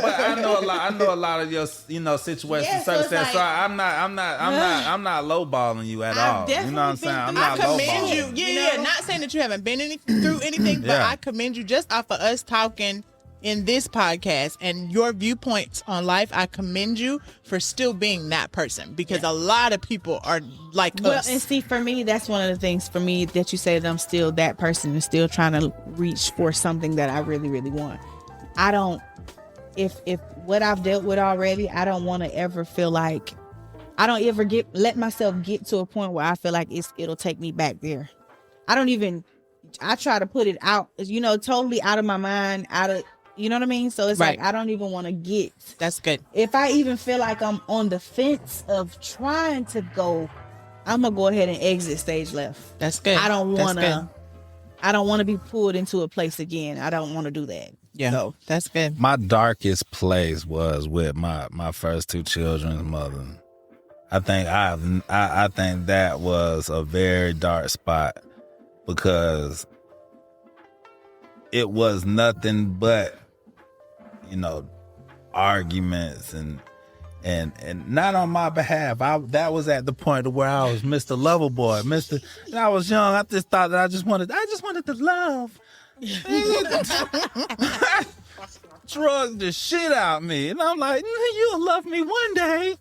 Speaker 3: But I know a lot of your situations
Speaker 4: Yeah,
Speaker 3: and
Speaker 4: so it's
Speaker 3: circumstances. So
Speaker 4: like-
Speaker 3: I'm not lowballing you at
Speaker 4: I've
Speaker 3: all. You know what I'm
Speaker 4: definitely
Speaker 3: saying? I'm
Speaker 4: been
Speaker 3: not
Speaker 2: I commend you.
Speaker 3: lowballing.
Speaker 2: Yeah. Not saying that you haven't been through anything, but
Speaker 3: Yeah.
Speaker 2: I commend you just off of us talking in this podcast and your viewpoints on life. I commend you for still being that person because a lot of people are like
Speaker 4: Well,
Speaker 2: us.
Speaker 4: and see, for me, that's one of the things for me that you say that I'm still that person and still trying to reach for something that I really, really want. I don't, if what I've dealt with already, I don't want to ever feel like, I don't ever let myself get to a point where I feel like it'll take me back there. I try to put it out, totally out of my mind, you know what I mean? So it's
Speaker 2: Right.
Speaker 4: like, I don't even want to get.
Speaker 2: That's good.
Speaker 4: If I even feel like I'm on the fence of trying to go, I'm gonna go ahead and exit stage left.
Speaker 2: That's good.
Speaker 4: I don't
Speaker 2: That's
Speaker 4: want to be pulled into a place again. I don't want to do that.
Speaker 2: Yeah,
Speaker 4: So,
Speaker 2: that's good.
Speaker 3: My darkest place was with my first two children's mother. I think that was a very dark spot because it was nothing but, arguments and not on my behalf. That was at the point where I was Mr. Loverboy. And I was young. I just thought that I just wanted to love. Drugged the shit out of me. And I'm like, you'll love me one day.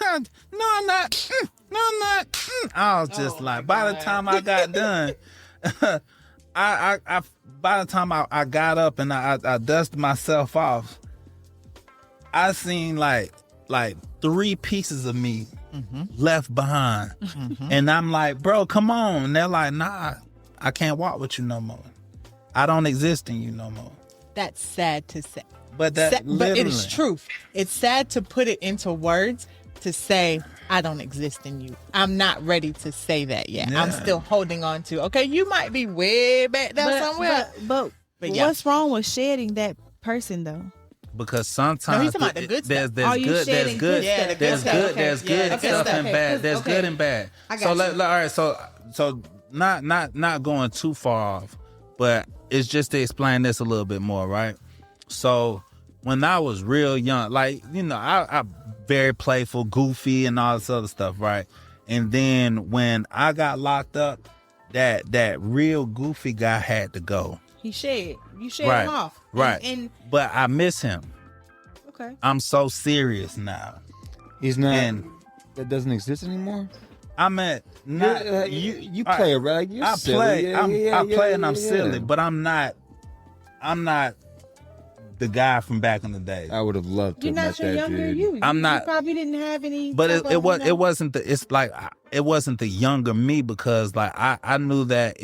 Speaker 3: No, I'm not. No, I'm not. I was just by the time I got done, by the time I got up and I dusted myself off, I seen like 3 pieces of me left behind. And I'm like, bro, come on. And they're like, nah, I can't walk with you no more. I don't exist in you no more.
Speaker 2: That's sad to say.
Speaker 3: But
Speaker 2: but it is truth. It's sad to put it into words to say, I don't exist in you. I'm not ready to say that yet.
Speaker 3: Yeah.
Speaker 2: I'm still holding on to, okay, you might be way back there somewhere.
Speaker 4: But
Speaker 2: yeah.
Speaker 4: what's wrong with shedding that person though?
Speaker 3: Because sometimes
Speaker 2: No, he's talking about the good stuff.
Speaker 4: Are you
Speaker 3: there's
Speaker 4: shedding
Speaker 3: good,
Speaker 2: Yeah, the
Speaker 3: there's
Speaker 2: good
Speaker 3: good,
Speaker 2: stuff.
Speaker 3: there's
Speaker 2: Okay.
Speaker 3: good
Speaker 2: Yeah,
Speaker 3: stuff
Speaker 2: okay.
Speaker 3: and bad. There's
Speaker 4: Okay.
Speaker 3: good and bad.
Speaker 4: I
Speaker 3: So
Speaker 4: got you.
Speaker 3: all right, so not going too far off, but it's just to explain this a little bit more, right? So when I was real young, I very playful, goofy, and all this other stuff, right? And then when I got locked up, that real goofy guy had to go.
Speaker 4: You shed
Speaker 3: Right.
Speaker 4: him off.
Speaker 3: Right.
Speaker 4: And
Speaker 3: But I miss him.
Speaker 4: okay.
Speaker 3: I'm so serious now.
Speaker 1: He's not.
Speaker 3: And
Speaker 1: That doesn't exist anymore.
Speaker 3: I'm at not
Speaker 1: You play around. You're
Speaker 3: I
Speaker 1: silly.
Speaker 3: play.
Speaker 1: Yeah,
Speaker 3: I play and I'm
Speaker 1: yeah.
Speaker 3: silly, but I'm not the guy from back in the day.
Speaker 1: I would have loved to
Speaker 4: You're
Speaker 1: have
Speaker 4: not
Speaker 1: met
Speaker 4: your
Speaker 1: that
Speaker 4: younger
Speaker 1: dude.
Speaker 4: you.
Speaker 3: I'm not-
Speaker 4: You probably didn't have any.
Speaker 3: But
Speaker 4: type
Speaker 3: it
Speaker 4: of,
Speaker 3: wasn't the younger me because I knew that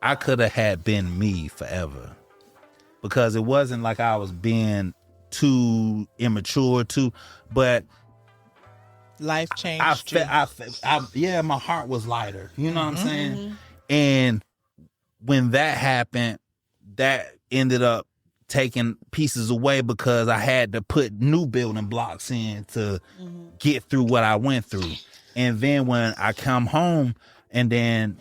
Speaker 3: I could have had been me forever because it wasn't like I was being too immature but
Speaker 2: Life changed you.
Speaker 3: my heart was lighter. You know what I'm saying? And when that happened, that ended up taking pieces away because I had to put new building blocks in to get through what I went through. And then when I come home and then,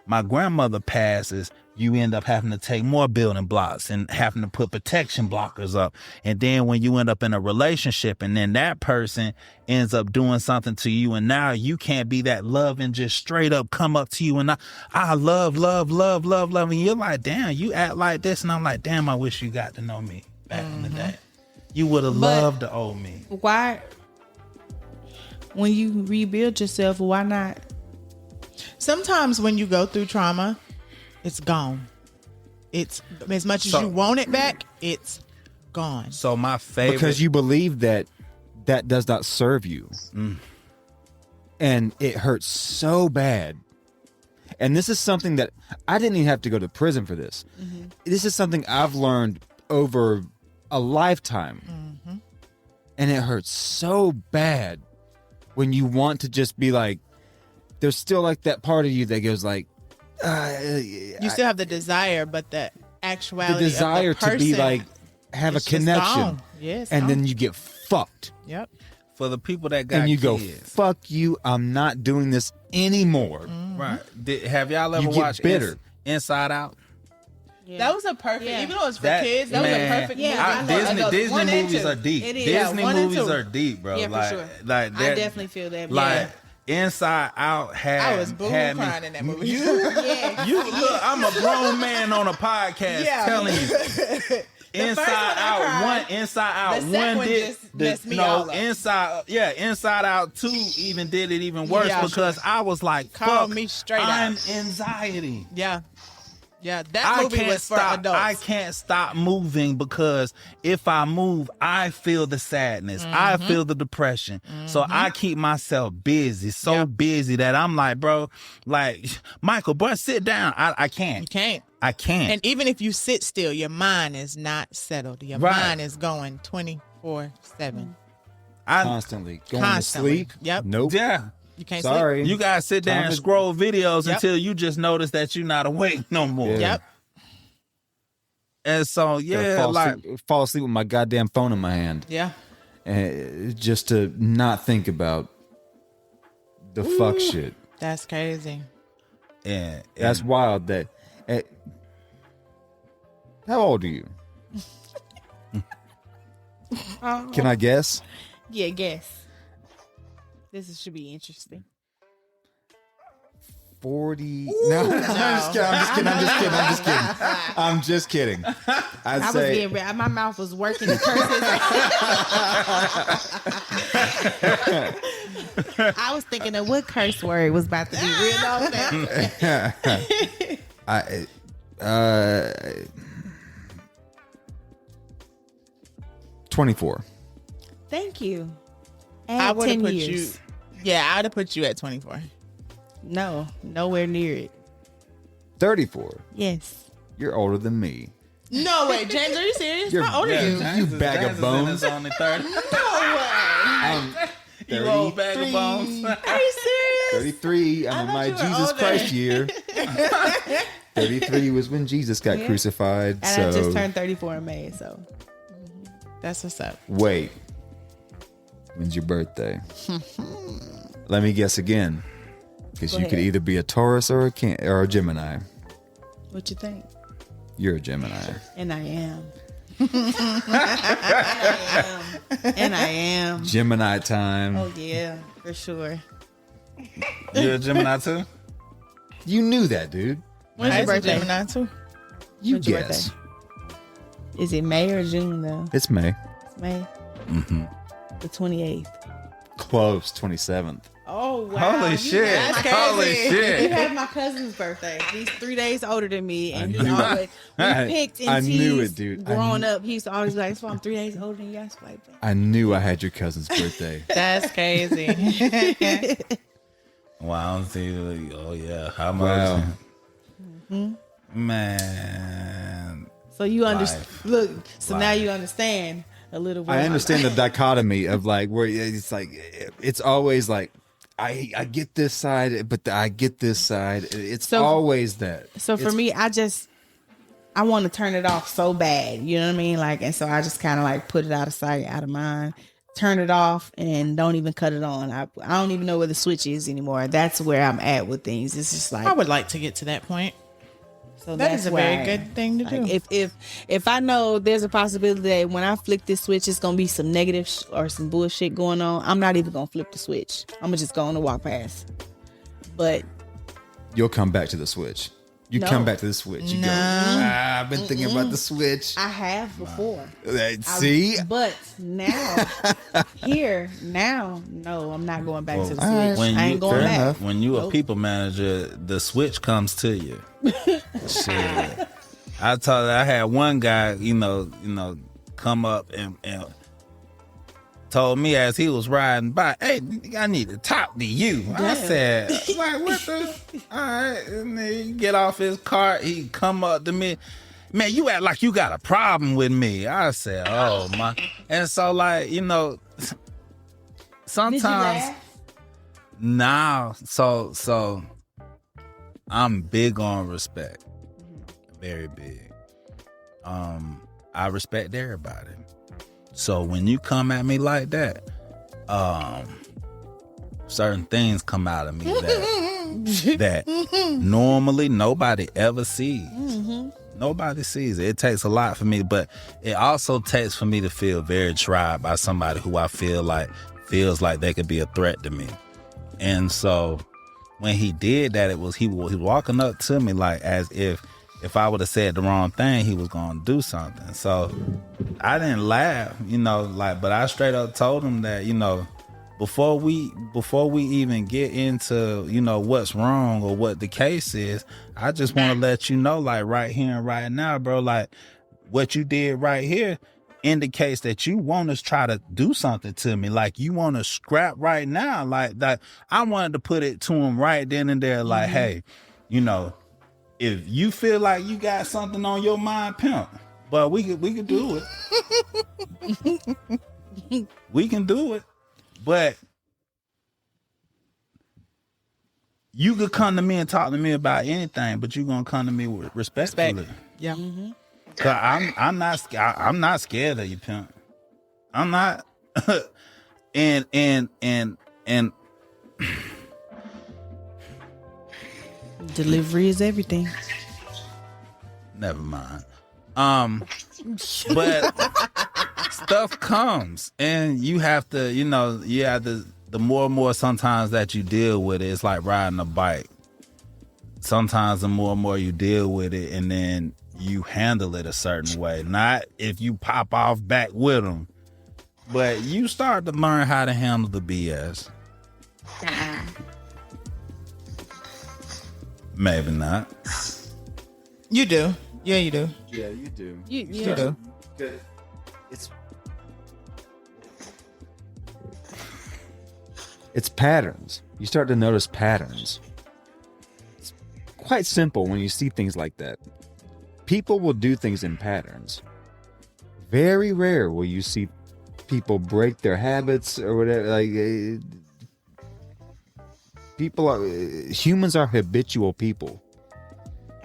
Speaker 3: my grandmother passes, you end up having to take more building blocks and having to put protection blockers up. And then when you end up in a relationship and then that person ends up doing something to you and now you can't be that love and just straight up come up to you and I love. And you're like, damn, you act like this. And I'm like, damn, I wish you got to know me back in the day. You would have loved the old me.
Speaker 4: Why? When you rebuild yourself, why not?
Speaker 2: Sometimes when you go through trauma, it's gone. It's as much as you want it back, it's gone.
Speaker 3: So my favorite...
Speaker 1: Because you believe that does not serve you. And it hurts so bad. And this is something that I didn't even have to go to prison for this. This is something I've learned over a lifetime. And it hurts so bad when you want to just be like, there's still like that part of you that goes like,
Speaker 2: You still have the desire, but the actuality
Speaker 1: the desire
Speaker 2: of the person,
Speaker 1: to be like, have a
Speaker 2: it's just
Speaker 1: connection.
Speaker 2: gone. Yes,
Speaker 1: and then you get fucked.
Speaker 2: Yep.
Speaker 3: For the people that got
Speaker 1: And you
Speaker 3: kids.
Speaker 1: go, fuck you, I'm not doing this anymore.
Speaker 3: Right. Have y'all ever
Speaker 1: You get
Speaker 3: watched
Speaker 1: bitter.
Speaker 3: Inside Out?
Speaker 4: Yeah.
Speaker 2: That was a perfect,
Speaker 4: Yeah.
Speaker 2: even though it's for kids, that was a perfect movie.
Speaker 4: Yeah,
Speaker 3: Disney movies are deep.
Speaker 4: It is.
Speaker 3: Disney
Speaker 2: Yeah, 1 and
Speaker 3: movies
Speaker 2: 2.
Speaker 3: are deep, bro.
Speaker 4: Yeah, for
Speaker 3: like,
Speaker 4: sure.
Speaker 3: like
Speaker 4: I
Speaker 3: that-
Speaker 4: definitely feel that.
Speaker 3: Like Inside Out
Speaker 2: I was boo
Speaker 3: had me.
Speaker 2: crying in that movie.
Speaker 4: yeah.
Speaker 3: You look, I'm a grown man on a podcast
Speaker 2: Yeah.
Speaker 3: telling you.
Speaker 2: first
Speaker 3: Inside
Speaker 2: one I
Speaker 3: Out
Speaker 2: cried.
Speaker 3: one, Inside Out
Speaker 2: The second
Speaker 3: one
Speaker 2: one
Speaker 3: did
Speaker 2: just messed me all up.
Speaker 3: Inside Out 2 even did it even worse
Speaker 2: Yeah,
Speaker 3: because I was like,
Speaker 2: Called
Speaker 3: fuck,
Speaker 2: me straight
Speaker 3: I'm
Speaker 2: out.
Speaker 3: anxiety.
Speaker 2: Yeah. Yeah, that movie was for adults.
Speaker 3: I can't stop moving because if I move, I feel the sadness. I feel the depression. So I keep myself busy, so busy that I'm like, bro, like, Michael, bro, sit down. I can't.
Speaker 2: You can't.
Speaker 3: I can't.
Speaker 2: And even if you sit still, your mind is not settled. Your
Speaker 3: Right.
Speaker 2: mind is going 24/7.
Speaker 1: Constantly. Going
Speaker 2: Constantly.
Speaker 1: to sleep.
Speaker 2: Yep.
Speaker 1: Nope.
Speaker 3: Yeah.
Speaker 2: You can't
Speaker 1: Sorry.
Speaker 3: You gotta sit there
Speaker 1: Time
Speaker 3: and
Speaker 1: is-
Speaker 3: scroll videos
Speaker 2: Yep.
Speaker 3: until you just notice that you're not awake no more.
Speaker 1: Yeah.
Speaker 2: sleep. Yep.
Speaker 3: And so,
Speaker 1: Gotta
Speaker 3: yeah, like,
Speaker 1: fall asleep with my goddamn phone in my hand.
Speaker 2: Yeah.
Speaker 1: Just to not think about the fuck shit.
Speaker 2: That's crazy.
Speaker 3: And
Speaker 1: That's wild. That. How old are you? Can I guess?
Speaker 4: Yeah, guess. Should be interesting.
Speaker 1: 40. No, I'm just kidding. I'd
Speaker 4: I was
Speaker 1: say
Speaker 4: getting ready. My mouth was working the curses. I was thinking of what curse word was about to be real off there.
Speaker 1: 24.
Speaker 4: Thank you.
Speaker 2: I
Speaker 4: Add
Speaker 2: would have
Speaker 4: 10
Speaker 2: put
Speaker 4: years.
Speaker 2: you. Yeah, I would have put you at 24.
Speaker 4: No, nowhere near it.
Speaker 1: 34.
Speaker 4: Yes.
Speaker 1: You're older than me.
Speaker 2: No way, James. Are you serious?
Speaker 1: You're-
Speaker 2: How old are you?
Speaker 1: You bag of bones.
Speaker 3: Only 30.
Speaker 1: I'm
Speaker 3: You old bag of bones.
Speaker 2: Are you serious?
Speaker 1: 33. I'm in
Speaker 2: thought
Speaker 1: my
Speaker 2: you were
Speaker 1: Jesus
Speaker 2: older.
Speaker 1: Christ year. 33 was when Jesus got
Speaker 4: Yeah.
Speaker 1: crucified.
Speaker 4: And
Speaker 1: So
Speaker 4: I just turned 34 in May, so.
Speaker 2: That's what's up.
Speaker 1: wait. When's your birthday? Let me guess again. Because
Speaker 4: Go
Speaker 1: you could
Speaker 4: ahead.
Speaker 1: either be a Taurus or a Gemini.
Speaker 4: What you think?
Speaker 1: You're a Gemini.
Speaker 4: And I am. And I am.
Speaker 1: Gemini time.
Speaker 4: Oh, yeah, for sure.
Speaker 3: You're a Gemini too?
Speaker 1: You knew that, dude.
Speaker 2: When's
Speaker 4: How's
Speaker 2: your
Speaker 4: your
Speaker 2: birthday?
Speaker 4: birthday?
Speaker 2: Gemini too.
Speaker 1: You
Speaker 4: When's your
Speaker 1: guess.
Speaker 4: Is it May or June, though?
Speaker 1: It's May.
Speaker 4: It's May.
Speaker 3: Mm-hmm.
Speaker 4: The 28th.
Speaker 1: Close. 27th.
Speaker 4: Oh, wow.
Speaker 3: Holy shit.
Speaker 2: That's crazy.
Speaker 3: Holy
Speaker 4: You
Speaker 3: shit.
Speaker 4: have my cousin's birthday. He's 3 days older than me, and
Speaker 1: I
Speaker 4: he
Speaker 1: knew
Speaker 4: always we picked and
Speaker 1: I knew
Speaker 4: teased
Speaker 1: it, dude. I
Speaker 4: Growing
Speaker 1: knew-
Speaker 4: up, he used to always be like, "That's why I'm 3 days older than you." I was like,
Speaker 1: I knew I had your cousin's birthday.
Speaker 2: That's crazy.
Speaker 3: Wow. Oh, yeah. How
Speaker 1: Wow.
Speaker 3: much?
Speaker 4: Mm-hmm.
Speaker 3: Man.
Speaker 4: so you understand.
Speaker 3: Life.
Speaker 4: Look, so now
Speaker 3: Life.
Speaker 4: you understand a little bit.
Speaker 1: I understand the dichotomy of like where it's like it's always like I get this side, but I get this side. It's
Speaker 4: So-
Speaker 1: always that.
Speaker 4: So for
Speaker 1: It's-
Speaker 4: me, I want to turn it off so bad. You know what I mean? Like, and so I just kind of like put it out of sight, out of mind. Turn it off and don't even cut it on. I don't even know where the switch is anymore. That's where I'm at with things. It's just like
Speaker 2: I would like to get to that point.
Speaker 4: so
Speaker 2: That
Speaker 4: that's
Speaker 2: is a
Speaker 4: where
Speaker 2: very
Speaker 4: I am.
Speaker 2: good thing to
Speaker 4: Like,
Speaker 2: do.
Speaker 4: if I know there's a possibility that when I flick this switch, it's gonna be some negative or some bullshit going on, I'm not even gonna flip the switch. I'm gonna just go on and walk past. But
Speaker 1: You'll come back to the switch. You
Speaker 4: No.
Speaker 1: come back to the switch. You go, I've been thinking about the switch.
Speaker 4: I have before.
Speaker 1: See?
Speaker 4: But now, no, I'm not going back to the switch.
Speaker 1: alright.
Speaker 3: When
Speaker 4: I
Speaker 3: you-
Speaker 4: ain't going
Speaker 1: fair
Speaker 4: back.
Speaker 1: enough.
Speaker 3: When you a
Speaker 4: Nope.
Speaker 3: people manager, the switch comes to you. Shit. I told I had one guy, come up and told me as he was riding by, "Hey, I need to talk to you." I
Speaker 4: Damn.
Speaker 3: said, "Like what the?" All right, and then he get off his cart. He come up to me, "Man, you act like you got a problem with me." I said, "Oh my!" And so, like,
Speaker 4: Did you
Speaker 3: sometimes.
Speaker 4: laugh?
Speaker 3: Nah, so I'm big on respect. Very big. I respect everybody. So when you come at me like that, certain things come out of me that normally nobody ever sees. Nobody sees it. It takes a lot for me, but it also takes for me to feel very tried by somebody who I feels like they could be a threat to me. And so when he did that, he was walking up to me like as if I would have said the wrong thing, he was going to do something. So I didn't laugh, but I straight up told him that, before we even get into, what's wrong or what the case is, I just want to let you know, like right here and right now, bro, like what you did right here indicates that you want to try to do something to me. Like you want to scrap right now. Like that. I wanted to put it to him right then and there. Like, hey, if you feel like you got something on your mind, pimp, but we could do it. We can do it. But you could come to me and talk to me about anything, but you're gonna come to me with respectfully.
Speaker 2: Yeah.
Speaker 3: Cause I'm not scared of you, pimp. I'm not. and
Speaker 4: Delivery is everything.
Speaker 3: Never mind. But stuff comes, and you have to, the more and more sometimes that you deal with it, it's like riding a bike. Sometimes the more and more you deal with it, and then you handle it a certain way. Not if you pop off back with them, but you start to learn how to handle the BS. Maybe not.
Speaker 2: You do. Yeah, you do.
Speaker 1: Yeah, you do.
Speaker 2: You do.
Speaker 1: It's patterns. You start to notice patterns. It's quite simple when you see things like that. People will do things in patterns. Very rare will you see people break their habits or whatever. Humans are habitual people.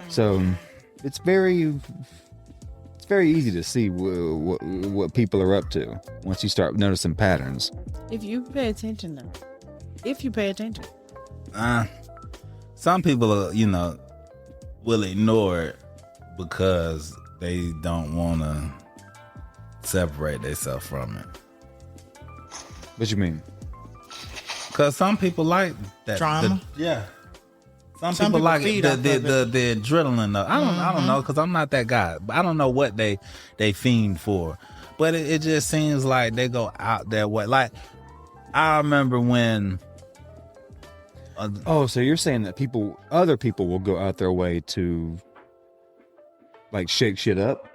Speaker 1: So it's very easy to see what people are up to once you start noticing patterns.
Speaker 4: If you pay attention, though. If you pay attention.
Speaker 3: Some people are, will ignore it because they don't want to separate themselves from it.
Speaker 1: What you mean?
Speaker 3: Because some people like that
Speaker 2: Drama?
Speaker 3: Some people like the adrenaline. I don't know, because I'm not that guy. But I don't know what they fiend for. But it just seems like they go out their way. Like, I remember when...
Speaker 1: so you're saying that other people will go out their way to, like, shake shit up?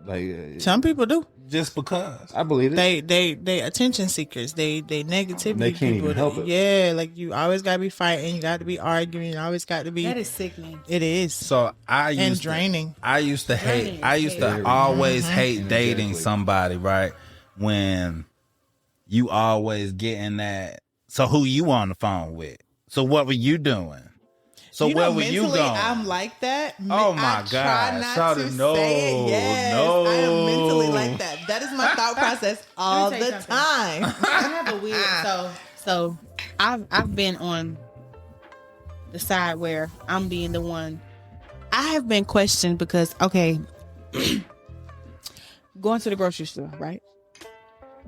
Speaker 1: Like,
Speaker 2: Some people do.
Speaker 3: Just because.
Speaker 1: I believe it.
Speaker 2: They attention seekers. They negativity.
Speaker 1: They can't even help it.
Speaker 2: Yeah, like you always gotta be fighting. You got to be arguing. You always got to be.
Speaker 4: That is sickening.
Speaker 2: It is.
Speaker 3: So
Speaker 2: draining.
Speaker 3: I used to always hate dating somebody, right? When you always getting that. So who you on the phone with? So what were you doing? So where were you going?
Speaker 2: I'm like that.
Speaker 3: Oh my God!
Speaker 2: Try not to
Speaker 3: no,
Speaker 2: say it. Yes,
Speaker 3: no.
Speaker 2: I am mentally like that. That is my thought process all the time.
Speaker 4: I have a weird. So I've been on the side where I'm being the one. I have been questioned because going to the grocery store, right?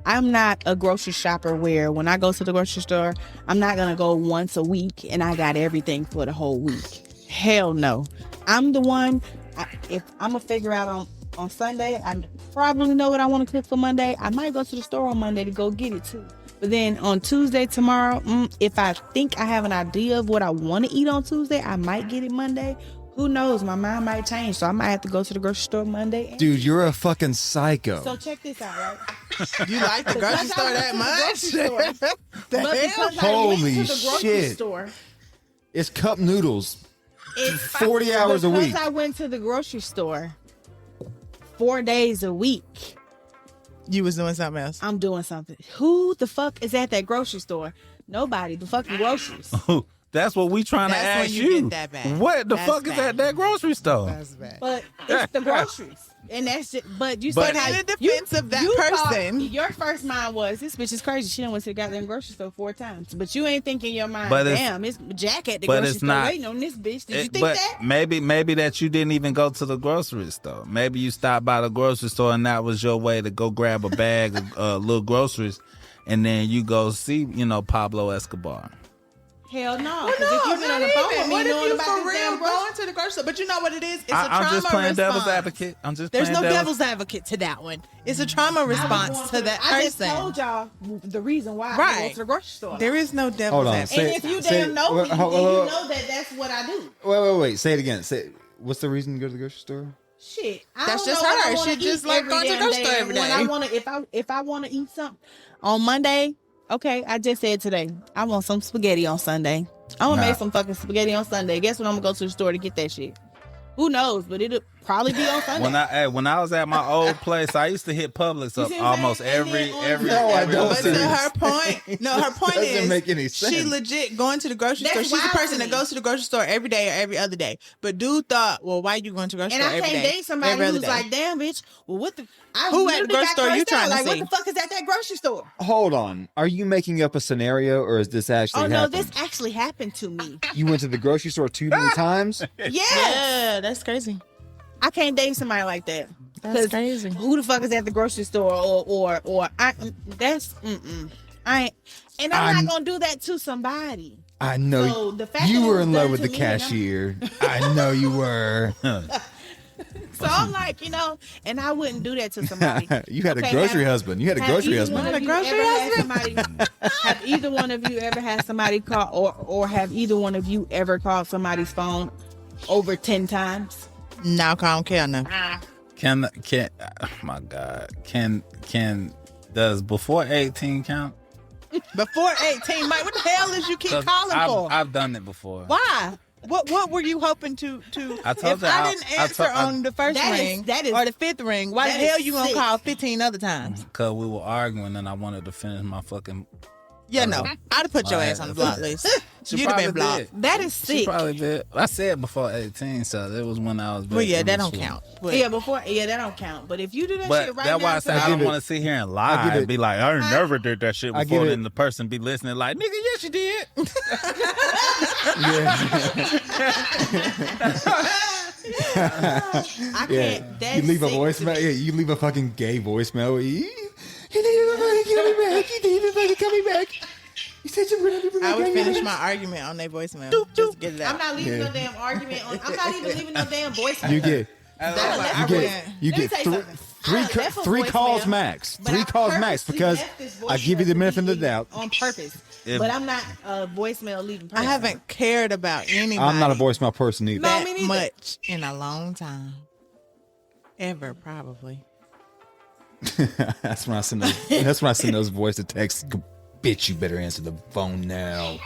Speaker 4: I'm not a grocery shopper where when I go to the grocery store, I'm not going to go once a week and I got everything for the whole week. Hell no. I'm the one, if I'm going to figure out on Sunday, I probably know what I want to cook for Monday. I might go to the store on Monday to go get it too. But then on Tuesday, tomorrow, if I think I have an idea of what I want to eat on Tuesday, I might get it Monday. Who knows? My mind might change, so I might have to go to the grocery store Monday.
Speaker 1: Dude, you're a fucking psycho.
Speaker 4: So check this out, right?
Speaker 2: You like the grocery store that much?
Speaker 1: Holy shit!
Speaker 4: Store,
Speaker 1: it's cup noodles. It's 40 hours a week.
Speaker 4: Because I went to the grocery store 4 days a week.
Speaker 2: You was doing something else.
Speaker 4: I'm doing something. Who the fuck is at that grocery store? Nobody. The fucking groceries.
Speaker 3: That's what we trying to ask
Speaker 2: when you get that bad.
Speaker 3: What the
Speaker 2: That's
Speaker 3: fuck is
Speaker 2: bad.
Speaker 3: at that grocery store?
Speaker 2: That's bad.
Speaker 4: But it's the groceries. And that's just, but you
Speaker 2: But
Speaker 4: said
Speaker 2: in the defense of that person.
Speaker 4: Your first mind was, this bitch is crazy. She done went to the goddamn grocery store 4 times. But you ain't thinking in your mind,
Speaker 3: But
Speaker 4: damn, it's Jack at the
Speaker 3: but
Speaker 4: grocery
Speaker 3: it's
Speaker 4: store
Speaker 3: not-
Speaker 4: waiting on this bitch. Did you think
Speaker 3: But
Speaker 4: that?
Speaker 3: maybe that you didn't even go to the grocery store. Maybe you stopped by the grocery store and that was your way to go grab a bag of little groceries, and then you go see, Pablo Escobar.
Speaker 4: Hell no.
Speaker 2: Well,
Speaker 4: Because if
Speaker 2: no,
Speaker 4: you've been on the
Speaker 2: not
Speaker 4: phone with
Speaker 2: even.
Speaker 4: me
Speaker 2: What if
Speaker 4: knowing
Speaker 2: you
Speaker 4: about
Speaker 2: for
Speaker 4: this
Speaker 2: real
Speaker 4: damn grocery
Speaker 2: going to the grocery store? But you know what it is? It's a trauma
Speaker 3: I'm just playing
Speaker 2: response.
Speaker 3: devil's advocate.
Speaker 2: There's no devil's advocate to that one. It's a trauma response to that
Speaker 4: I just
Speaker 2: person.
Speaker 4: told y'all the reason why I
Speaker 2: Right.
Speaker 4: go to the grocery store.
Speaker 2: There is no devil's
Speaker 1: Hold on.
Speaker 2: advocate.
Speaker 4: And if you damn know me, then you know that that's what I do.
Speaker 1: Wait. Say it again. What's the reason to go to the grocery store?
Speaker 4: Shit, I
Speaker 2: That's
Speaker 4: don't
Speaker 2: just
Speaker 4: know what
Speaker 2: her.
Speaker 4: I wanna
Speaker 2: She just
Speaker 4: eat
Speaker 2: like
Speaker 4: every
Speaker 2: going to the
Speaker 4: damn
Speaker 2: grocery store
Speaker 4: day.
Speaker 2: every
Speaker 4: When
Speaker 2: day.
Speaker 4: I want to, if I want to eat something on Monday, okay. I just said today I want some spaghetti on Sunday. I'm gonna make some fucking spaghetti on Sunday. Guess what? I'm gonna go to the store to get that shit. Who knows? But probably be on Sunday.
Speaker 3: When I was at my old place, I used to hit Publix up
Speaker 4: see what I'm
Speaker 3: almost
Speaker 4: saying?
Speaker 3: every.
Speaker 1: No, I don't.
Speaker 2: But to her point, her point
Speaker 1: Doesn't
Speaker 2: is
Speaker 1: make any sense.
Speaker 2: she legit going to the grocery
Speaker 4: That's
Speaker 2: store. She's a
Speaker 4: wild to
Speaker 2: person
Speaker 4: me.
Speaker 2: that goes to the grocery store every day or every other day. But dude thought, well, why you going to the grocery
Speaker 4: And
Speaker 2: store
Speaker 4: I
Speaker 2: every
Speaker 4: can't
Speaker 2: day?
Speaker 4: date somebody
Speaker 2: every other
Speaker 4: who's
Speaker 2: day?
Speaker 4: like, damn, bitch. Well, what the? I
Speaker 2: Who at the
Speaker 4: literally
Speaker 2: grocery
Speaker 4: got
Speaker 2: store you
Speaker 4: cursed out.
Speaker 2: trying to
Speaker 4: like,
Speaker 2: see?
Speaker 4: what the fuck is at that grocery store?
Speaker 1: Hold on. Are you making up a scenario or is this actually
Speaker 4: Oh no,
Speaker 1: happened?
Speaker 4: this actually happened to me.
Speaker 1: You went to the grocery store too many times?
Speaker 4: Yes.
Speaker 2: Yeah, that's crazy.
Speaker 4: I can't date somebody like that.
Speaker 2: That's
Speaker 4: 'Cause
Speaker 2: crazy.
Speaker 4: Who the fuck is at the grocery store or I? That's I ain't, and I'm not gonna do that to somebody.
Speaker 1: I know
Speaker 4: So the fact that
Speaker 1: you
Speaker 4: it
Speaker 1: were
Speaker 4: was
Speaker 1: in love
Speaker 4: done
Speaker 1: with
Speaker 4: to
Speaker 1: the
Speaker 4: me and I'm-
Speaker 1: cashier. I know you were.
Speaker 4: So I'm like, and I wouldn't do that to somebody.
Speaker 1: You had a
Speaker 4: Okay,
Speaker 1: grocery
Speaker 4: have-
Speaker 1: husband. You had a
Speaker 4: Have
Speaker 1: grocery
Speaker 4: either one
Speaker 1: husband.
Speaker 4: of you
Speaker 2: grocery
Speaker 4: ever had somebody? Have either one of you ever had somebody call, or have either one of you ever called somebody's phone over 10 times?
Speaker 2: No, I don't care no.
Speaker 3: Can oh my God, can does before 18 count?
Speaker 2: Before 18, Mike, what the hell is you keep
Speaker 3: 'Cause
Speaker 2: calling for?
Speaker 3: I've done it before.
Speaker 2: Why? What were you hoping to?
Speaker 3: I told
Speaker 2: if
Speaker 3: you
Speaker 2: I didn't answer on the first
Speaker 4: That is-
Speaker 2: ring
Speaker 4: that is-
Speaker 2: or the fifth ring, why the
Speaker 4: that
Speaker 2: hell
Speaker 4: is
Speaker 2: you gonna
Speaker 4: sick.
Speaker 2: call 15 other times?
Speaker 3: Because we were arguing and I wanted to finish my fucking.
Speaker 2: Yeah, no, I'd have put your
Speaker 3: My
Speaker 2: ass on the
Speaker 3: ass.
Speaker 2: block list.
Speaker 3: She
Speaker 2: You'd have been
Speaker 3: probably
Speaker 2: blocked.
Speaker 3: did.
Speaker 4: That is
Speaker 3: She
Speaker 4: sick.
Speaker 3: probably did. I said before 18, so it was when I was.
Speaker 2: Well, yeah,
Speaker 3: very
Speaker 2: that don't
Speaker 3: immature.
Speaker 2: count. But
Speaker 4: Yeah, that don't count. But if you do that
Speaker 3: But
Speaker 4: shit right
Speaker 3: that's
Speaker 4: now,
Speaker 3: why I said
Speaker 4: to
Speaker 3: I
Speaker 1: give
Speaker 3: don't
Speaker 1: it-
Speaker 3: want to sit here and
Speaker 1: I
Speaker 3: lie
Speaker 1: give
Speaker 3: and
Speaker 1: it-
Speaker 3: be like, I never did that shit
Speaker 1: I
Speaker 3: before.
Speaker 1: give it-
Speaker 3: Then the person be listening like, nigga, yes you did.
Speaker 4: I can't. That's
Speaker 1: You leave a
Speaker 4: sick to
Speaker 1: voicemail.
Speaker 4: me.
Speaker 1: Yeah, you leave a fucking gay voicemail. You need to fucking call me back. You need to fucking call me back. You said you were gonna be
Speaker 2: I would
Speaker 1: back.
Speaker 2: finish my argument on their voicemail. Just get it out.
Speaker 4: I'm not leaving no damn argument. I'm not even leaving no damn voicemail.
Speaker 1: You get
Speaker 2: I
Speaker 1: you
Speaker 2: wouldn't.
Speaker 1: get you
Speaker 4: Let me
Speaker 1: get
Speaker 4: tell you something. I done left a
Speaker 1: three calls
Speaker 4: voicemail,
Speaker 1: max.
Speaker 4: but
Speaker 1: Three
Speaker 4: I
Speaker 1: calls max
Speaker 4: purposely
Speaker 1: because
Speaker 4: left this
Speaker 1: I give you the
Speaker 4: voicemail
Speaker 1: benefit of the
Speaker 4: to
Speaker 1: doubt.
Speaker 4: on purpose.
Speaker 3: If-
Speaker 4: But I'm not a voicemail leaving person.
Speaker 2: I haven't cared about anybody.
Speaker 1: I'm not a voicemail person either.
Speaker 4: No.
Speaker 2: that
Speaker 4: me neither.
Speaker 2: much in a long time. Ever, probably.
Speaker 1: That's when I send those. That's when I send those voice to text. Bitch, you better answer the phone now.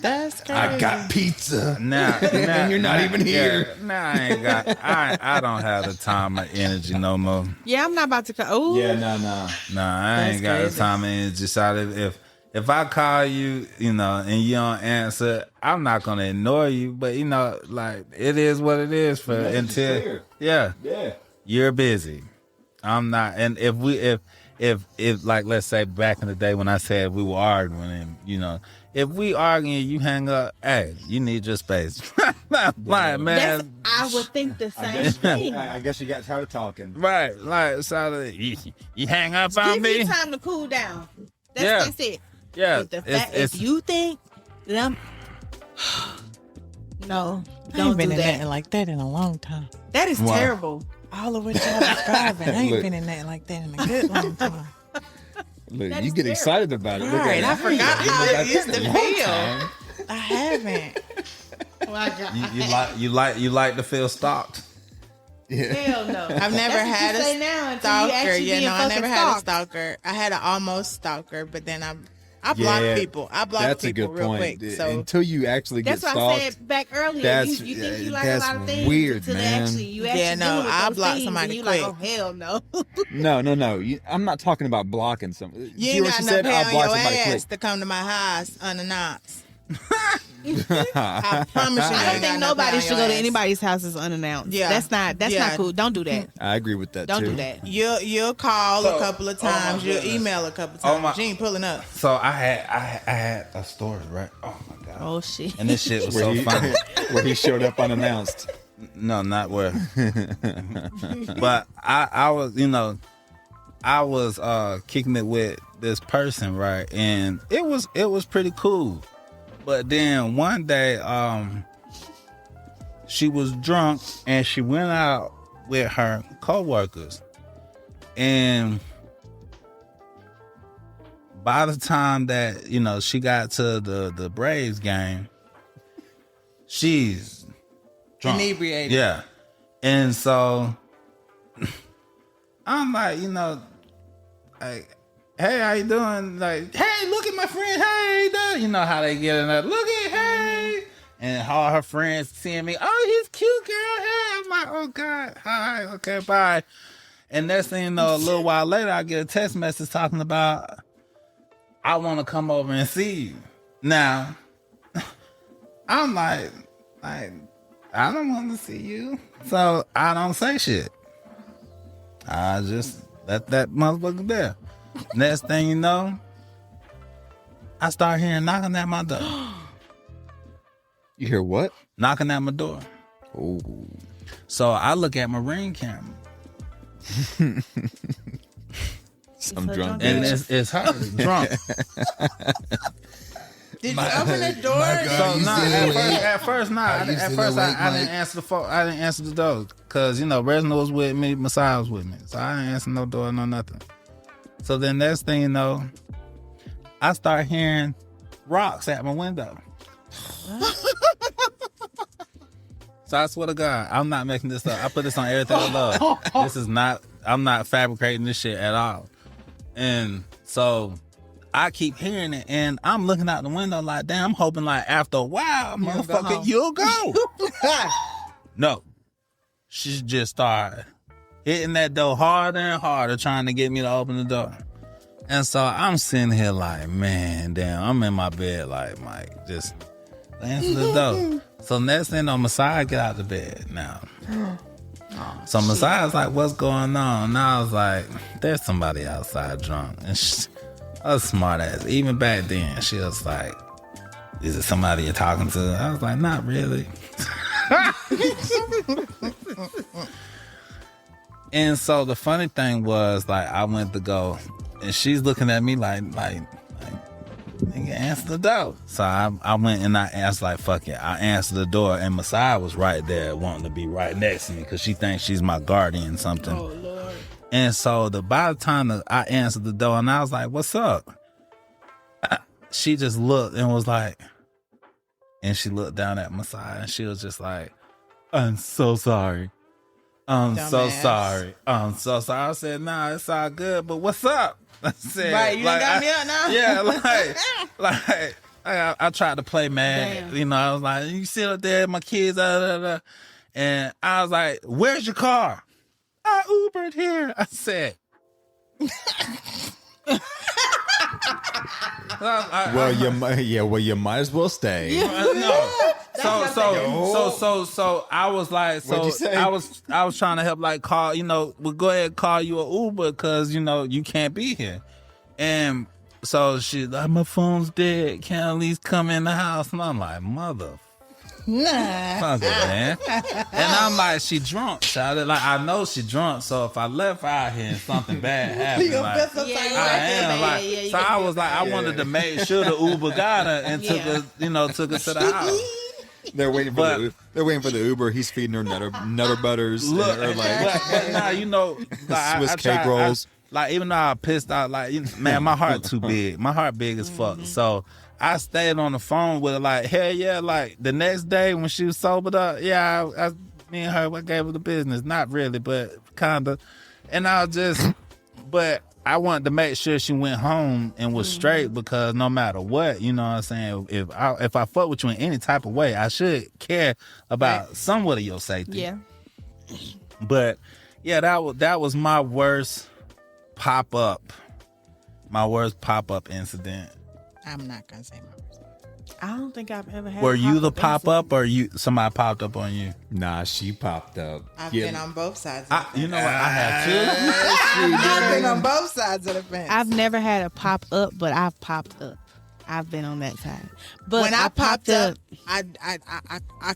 Speaker 2: That's crazy.
Speaker 1: I got pizza.
Speaker 3: Now,
Speaker 1: And you're not even here.
Speaker 3: Now I ain't got. I don't have the time or energy no more.
Speaker 4: Yeah, I'm not about to. Oh,
Speaker 1: No.
Speaker 3: Nah, I
Speaker 2: That's
Speaker 3: ain't got
Speaker 2: crazy.
Speaker 3: the time and energy. So if I call you, and you don't answer, I'm not gonna ignore you. But like it is what it is for
Speaker 1: Message is
Speaker 3: until
Speaker 1: clear.
Speaker 3: yeah,
Speaker 1: Yeah.
Speaker 3: you're busy. I'm not. And if like let's say back in the day when I said we were arguing and if we arguing you hang up, hey, you need your space. Like
Speaker 4: that's,
Speaker 3: man.
Speaker 4: I would think the same thing.
Speaker 1: I guess you got tired of talking.
Speaker 3: Right, like so you hang up on
Speaker 4: Give
Speaker 3: me.
Speaker 4: me time to cool down.
Speaker 3: Yeah.
Speaker 4: That's it.
Speaker 3: Yeah,
Speaker 4: But the fact, if you think that I'm no,
Speaker 2: I
Speaker 4: don't
Speaker 2: ain't been
Speaker 4: do
Speaker 2: in
Speaker 4: that.
Speaker 2: nothing like that in a long time.
Speaker 4: That is
Speaker 3: Wow.
Speaker 4: terrible.
Speaker 2: All of what y'all describing, I ain't
Speaker 1: Look.
Speaker 2: been in nothing like that in a good long time.
Speaker 1: Look,
Speaker 4: That
Speaker 1: you
Speaker 4: is
Speaker 1: get
Speaker 4: terrible.
Speaker 1: excited about it. Look at
Speaker 2: Right,
Speaker 1: it.
Speaker 2: I forgot how it used to
Speaker 1: Long
Speaker 2: feel.
Speaker 1: time.
Speaker 2: I haven't.
Speaker 4: Oh my God.
Speaker 3: You like to feel stalked.
Speaker 1: Yeah.
Speaker 4: Hell no.
Speaker 2: I've never
Speaker 4: That's what
Speaker 2: had
Speaker 4: you
Speaker 2: a
Speaker 4: say now until you
Speaker 2: stalker.
Speaker 4: actually
Speaker 2: Yeah,
Speaker 4: being
Speaker 2: no, I never
Speaker 4: fucking
Speaker 2: had a
Speaker 4: stalked.
Speaker 2: stalker. I had an almost stalker, but then I blocked
Speaker 1: Yeah,
Speaker 2: people. I blocked
Speaker 1: That's a
Speaker 2: people
Speaker 1: good
Speaker 2: real
Speaker 1: point.
Speaker 2: quick. So
Speaker 1: Until you actually
Speaker 4: That's
Speaker 1: get
Speaker 4: what I
Speaker 1: stalked.
Speaker 4: said back earlier.
Speaker 1: That's-
Speaker 4: You think you like a
Speaker 1: that's
Speaker 4: lot of things
Speaker 1: weird,
Speaker 4: until
Speaker 1: man.
Speaker 4: you
Speaker 2: Yeah,
Speaker 4: actually
Speaker 2: no,
Speaker 4: doing
Speaker 2: I
Speaker 4: those
Speaker 2: block
Speaker 4: things,
Speaker 2: somebody
Speaker 4: and you
Speaker 2: quick.
Speaker 4: like, oh hell no.
Speaker 1: No. I'm not talking about blocking someone.
Speaker 2: you
Speaker 1: See
Speaker 2: ain't
Speaker 1: what
Speaker 2: got
Speaker 1: she
Speaker 2: no
Speaker 1: said?
Speaker 2: pay
Speaker 1: I'll
Speaker 2: on
Speaker 1: block
Speaker 2: your
Speaker 1: somebody
Speaker 2: ass
Speaker 1: quick.
Speaker 2: to come to my house unannounced. I promise you.
Speaker 4: I don't think nobody should go to anybody's houses unannounced.
Speaker 2: Yeah.
Speaker 4: That's not
Speaker 2: Yeah.
Speaker 4: cool. Don't do that.
Speaker 1: I agree with that
Speaker 4: Don't
Speaker 1: too.
Speaker 4: do that.
Speaker 2: You'll call
Speaker 3: So-
Speaker 2: a couple of
Speaker 3: oh my
Speaker 2: times. You'll
Speaker 3: goodness.
Speaker 2: email a couple of
Speaker 3: Oh
Speaker 2: times.
Speaker 3: my-
Speaker 2: She ain't pulling up.
Speaker 3: So I had a story, right? Oh my god.
Speaker 4: Oh shit.
Speaker 3: And this shit was
Speaker 1: Where
Speaker 3: so
Speaker 1: he,
Speaker 3: funny.
Speaker 1: where he showed up unannounced.
Speaker 3: No, not where. But I was, I was kicking it with this person, right? And it was pretty cool. But then one day, she was drunk and she went out with her coworkers. And by the time that, she got to the Braves game, she's drunk.
Speaker 2: Inebriated.
Speaker 3: Yeah. And so I'm like, like, hey, how you doing? Like, hey, look at my friend. Hey, how you doing? You know how they get in there. Look at, hey. And all her friends seeing me. Oh, he's cute, girl. Hey. I'm like, oh God, all right, okay, bye. And next thing you know, a little while later, I get a text message talking about, I want to come over and see you. Now, I'm like, I don't want to see you. So I don't say shit. I just let that motherfucker there. Next thing you know, I start hearing knocking at my door.
Speaker 1: You hear what?
Speaker 3: Knocking at my door.
Speaker 1: Oh.
Speaker 3: So I look at my Ring camera.
Speaker 1: Some drunk
Speaker 3: And
Speaker 1: bitch.
Speaker 3: it's her drunk.
Speaker 2: Did you open the door?
Speaker 3: So
Speaker 1: you
Speaker 3: no,
Speaker 1: still
Speaker 3: at first not.
Speaker 1: you
Speaker 3: At
Speaker 1: still
Speaker 3: first
Speaker 1: awake,
Speaker 3: I didn't
Speaker 1: Mike?
Speaker 3: answer the phone. I didn't answer the door because Reginald was with me, Messiah was with me, so I didn't answer no door, no nothing. So then next thing you know, I start hearing rocks at my window. So I swear to God, I'm not making this up. I put this on Everything I Love. This is not. I'm not fabricating this shit at all. And so I keep hearing it, and I'm looking out the window like, damn, I'm hoping like after a while, motherfucker, you'll go. No. She just started hitting that door harder and harder, trying to get me to open the door. And so I'm sitting here like, man, damn, I'm in my bed like, Mike, just answer the door. So next thing on Messiah get out the bed now. So Messiah's like, what's going on? And I was like, there's somebody outside drunk. And she, I was smart ass. Even back then, she was like, is it somebody you're talking to? I was like, not really. And so the funny thing was, like, I went to go, and she's looking at me like, nigga, answer the door. So I went and I asked, like, fuck it. I answered the door, and Messiah was right there wanting to be right next to me because she thinks she's my guardian or something.
Speaker 2: Oh, Lord.
Speaker 3: And so by the time that I answered the door, and I was like, what's up? She just looked and was like, and she looked down at Messiah, and she was just like, I'm so sorry. I'm so
Speaker 2: Dumbass.
Speaker 3: sorry. I'm so sorry. I said, nah, it's all good, but what's up? I said,
Speaker 2: Right, you done got me up now?
Speaker 3: Yeah, I tried to play mad.
Speaker 4: Damn.
Speaker 3: I was like, you sit up there, my kids, and I was like, where's your car? I Ubered here. I said,
Speaker 1: Well, you might as well stay.
Speaker 3: no. So I was like,
Speaker 1: What'd you say?
Speaker 3: I was trying to help, like, call, we'll go ahead and call you an Uber because, you can't be here. And so she's like, my phone's dead. Can I at least come in the house? And I'm like, mother. Fuck it, man. And I'm like, she drunk. Shouted, like, I know she drunk. So if I left her out here and something bad happened, like, I am like, so I was like, I wanted to make sure the Uber got her and took her to the house.
Speaker 1: They're waiting for the Uber. He's feeding her nutter butters.
Speaker 3: Look,
Speaker 1: or like
Speaker 3: but now like,
Speaker 1: Swiss
Speaker 3: I
Speaker 1: cake
Speaker 3: tried,
Speaker 1: rolls.
Speaker 3: Like, even though I pissed out, like, man, my heart too big. My heart big as fuck. So I stayed on the phone with her, like, hell yeah, like the next day when she was sobered up, yeah, me and her, I gave her the business. Not really, but kinda. And but I wanted to make sure she went home and was straight because no matter what, you know what I'm saying, if I fuck with you in any type of way, I should care about somewhat of your safety.
Speaker 4: Yeah.
Speaker 3: But yeah, that was my worst pop-up incident.
Speaker 2: I'm not going to say my words.
Speaker 4: I don't think I've ever had.
Speaker 3: Were
Speaker 4: a
Speaker 3: you the
Speaker 4: pop-up
Speaker 3: pop-up or somebody popped up on you?
Speaker 1: nah, she popped up.
Speaker 2: I've been on both sides of the fence.
Speaker 3: You know what? I had
Speaker 2: I've been on both sides of the fence.
Speaker 4: I've never had a pop up, but I've popped up. I've been on that side. But
Speaker 2: when I popped up, I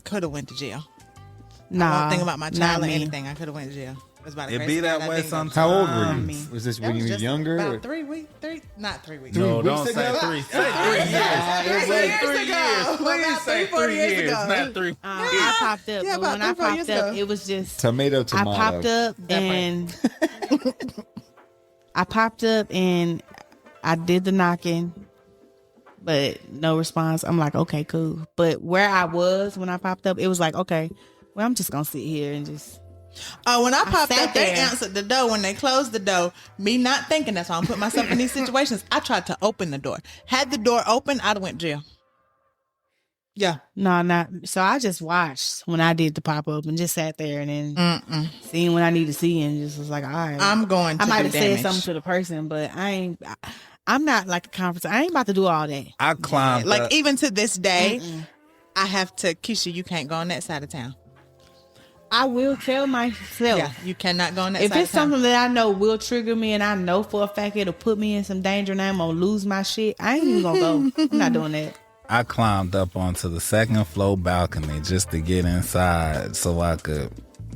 Speaker 2: could have went to jail.
Speaker 4: Nah,
Speaker 2: I won't think about my
Speaker 4: not
Speaker 2: child or
Speaker 4: me.
Speaker 2: anything. I could have went to jail. It was about
Speaker 3: It be that way sometimes.
Speaker 1: How old were you?
Speaker 4: me.
Speaker 1: Was this
Speaker 2: That
Speaker 1: when
Speaker 2: was
Speaker 1: you were
Speaker 2: just
Speaker 1: younger?
Speaker 2: About
Speaker 1: or-
Speaker 2: 3 weeks. Not 3 weeks.
Speaker 3: No,
Speaker 1: weeks
Speaker 3: don't say
Speaker 1: ago?
Speaker 3: 3. Say 3 years.
Speaker 2: It was 3 years.
Speaker 3: Please
Speaker 2: About
Speaker 3: say
Speaker 2: 3, 4
Speaker 3: 3
Speaker 2: years
Speaker 3: years,
Speaker 2: ago.
Speaker 3: not 3.
Speaker 4: I popped up,
Speaker 2: Yeah,
Speaker 4: but when
Speaker 2: about
Speaker 4: I
Speaker 2: 3, 4
Speaker 4: popped
Speaker 2: years
Speaker 4: up,
Speaker 2: ago.
Speaker 4: it was just
Speaker 1: Tomato.
Speaker 4: I popped up and I did the knocking, but no response. I'm like, okay, cool. But where I was when I popped up, it was like, okay, well, I'm just gonna sit here and just.
Speaker 2: Oh, when I popped
Speaker 4: sat
Speaker 2: up, they
Speaker 4: there.
Speaker 2: answered the door. When they closed the door, me not thinking that's why I'm putting myself in these situations. I tried to open the door. Had the door open, I'd have went to jail. Yeah.
Speaker 4: No, not so. I just watched when I did the pop up and just sat there and then seen what I need to see and just was like, all right.
Speaker 2: I'm going to
Speaker 4: I might
Speaker 2: do
Speaker 4: have
Speaker 2: damage.
Speaker 4: said something to the person, but I'm not like a conference. I ain't about to do all that.
Speaker 3: I climbed
Speaker 2: Like
Speaker 3: up.
Speaker 2: even to this day, I have to, Keisha, you can't go on that side of town.
Speaker 4: I will tell myself.
Speaker 2: Yeah, you cannot go on that
Speaker 4: If
Speaker 2: side
Speaker 4: it's
Speaker 2: of town.
Speaker 4: something that I know will trigger me and I know for a fact it'll put me in some danger and I'm gonna lose my shit, I ain't even gonna go. I'm not doing that.
Speaker 3: I climbed up onto the second floor balcony just to get inside so I could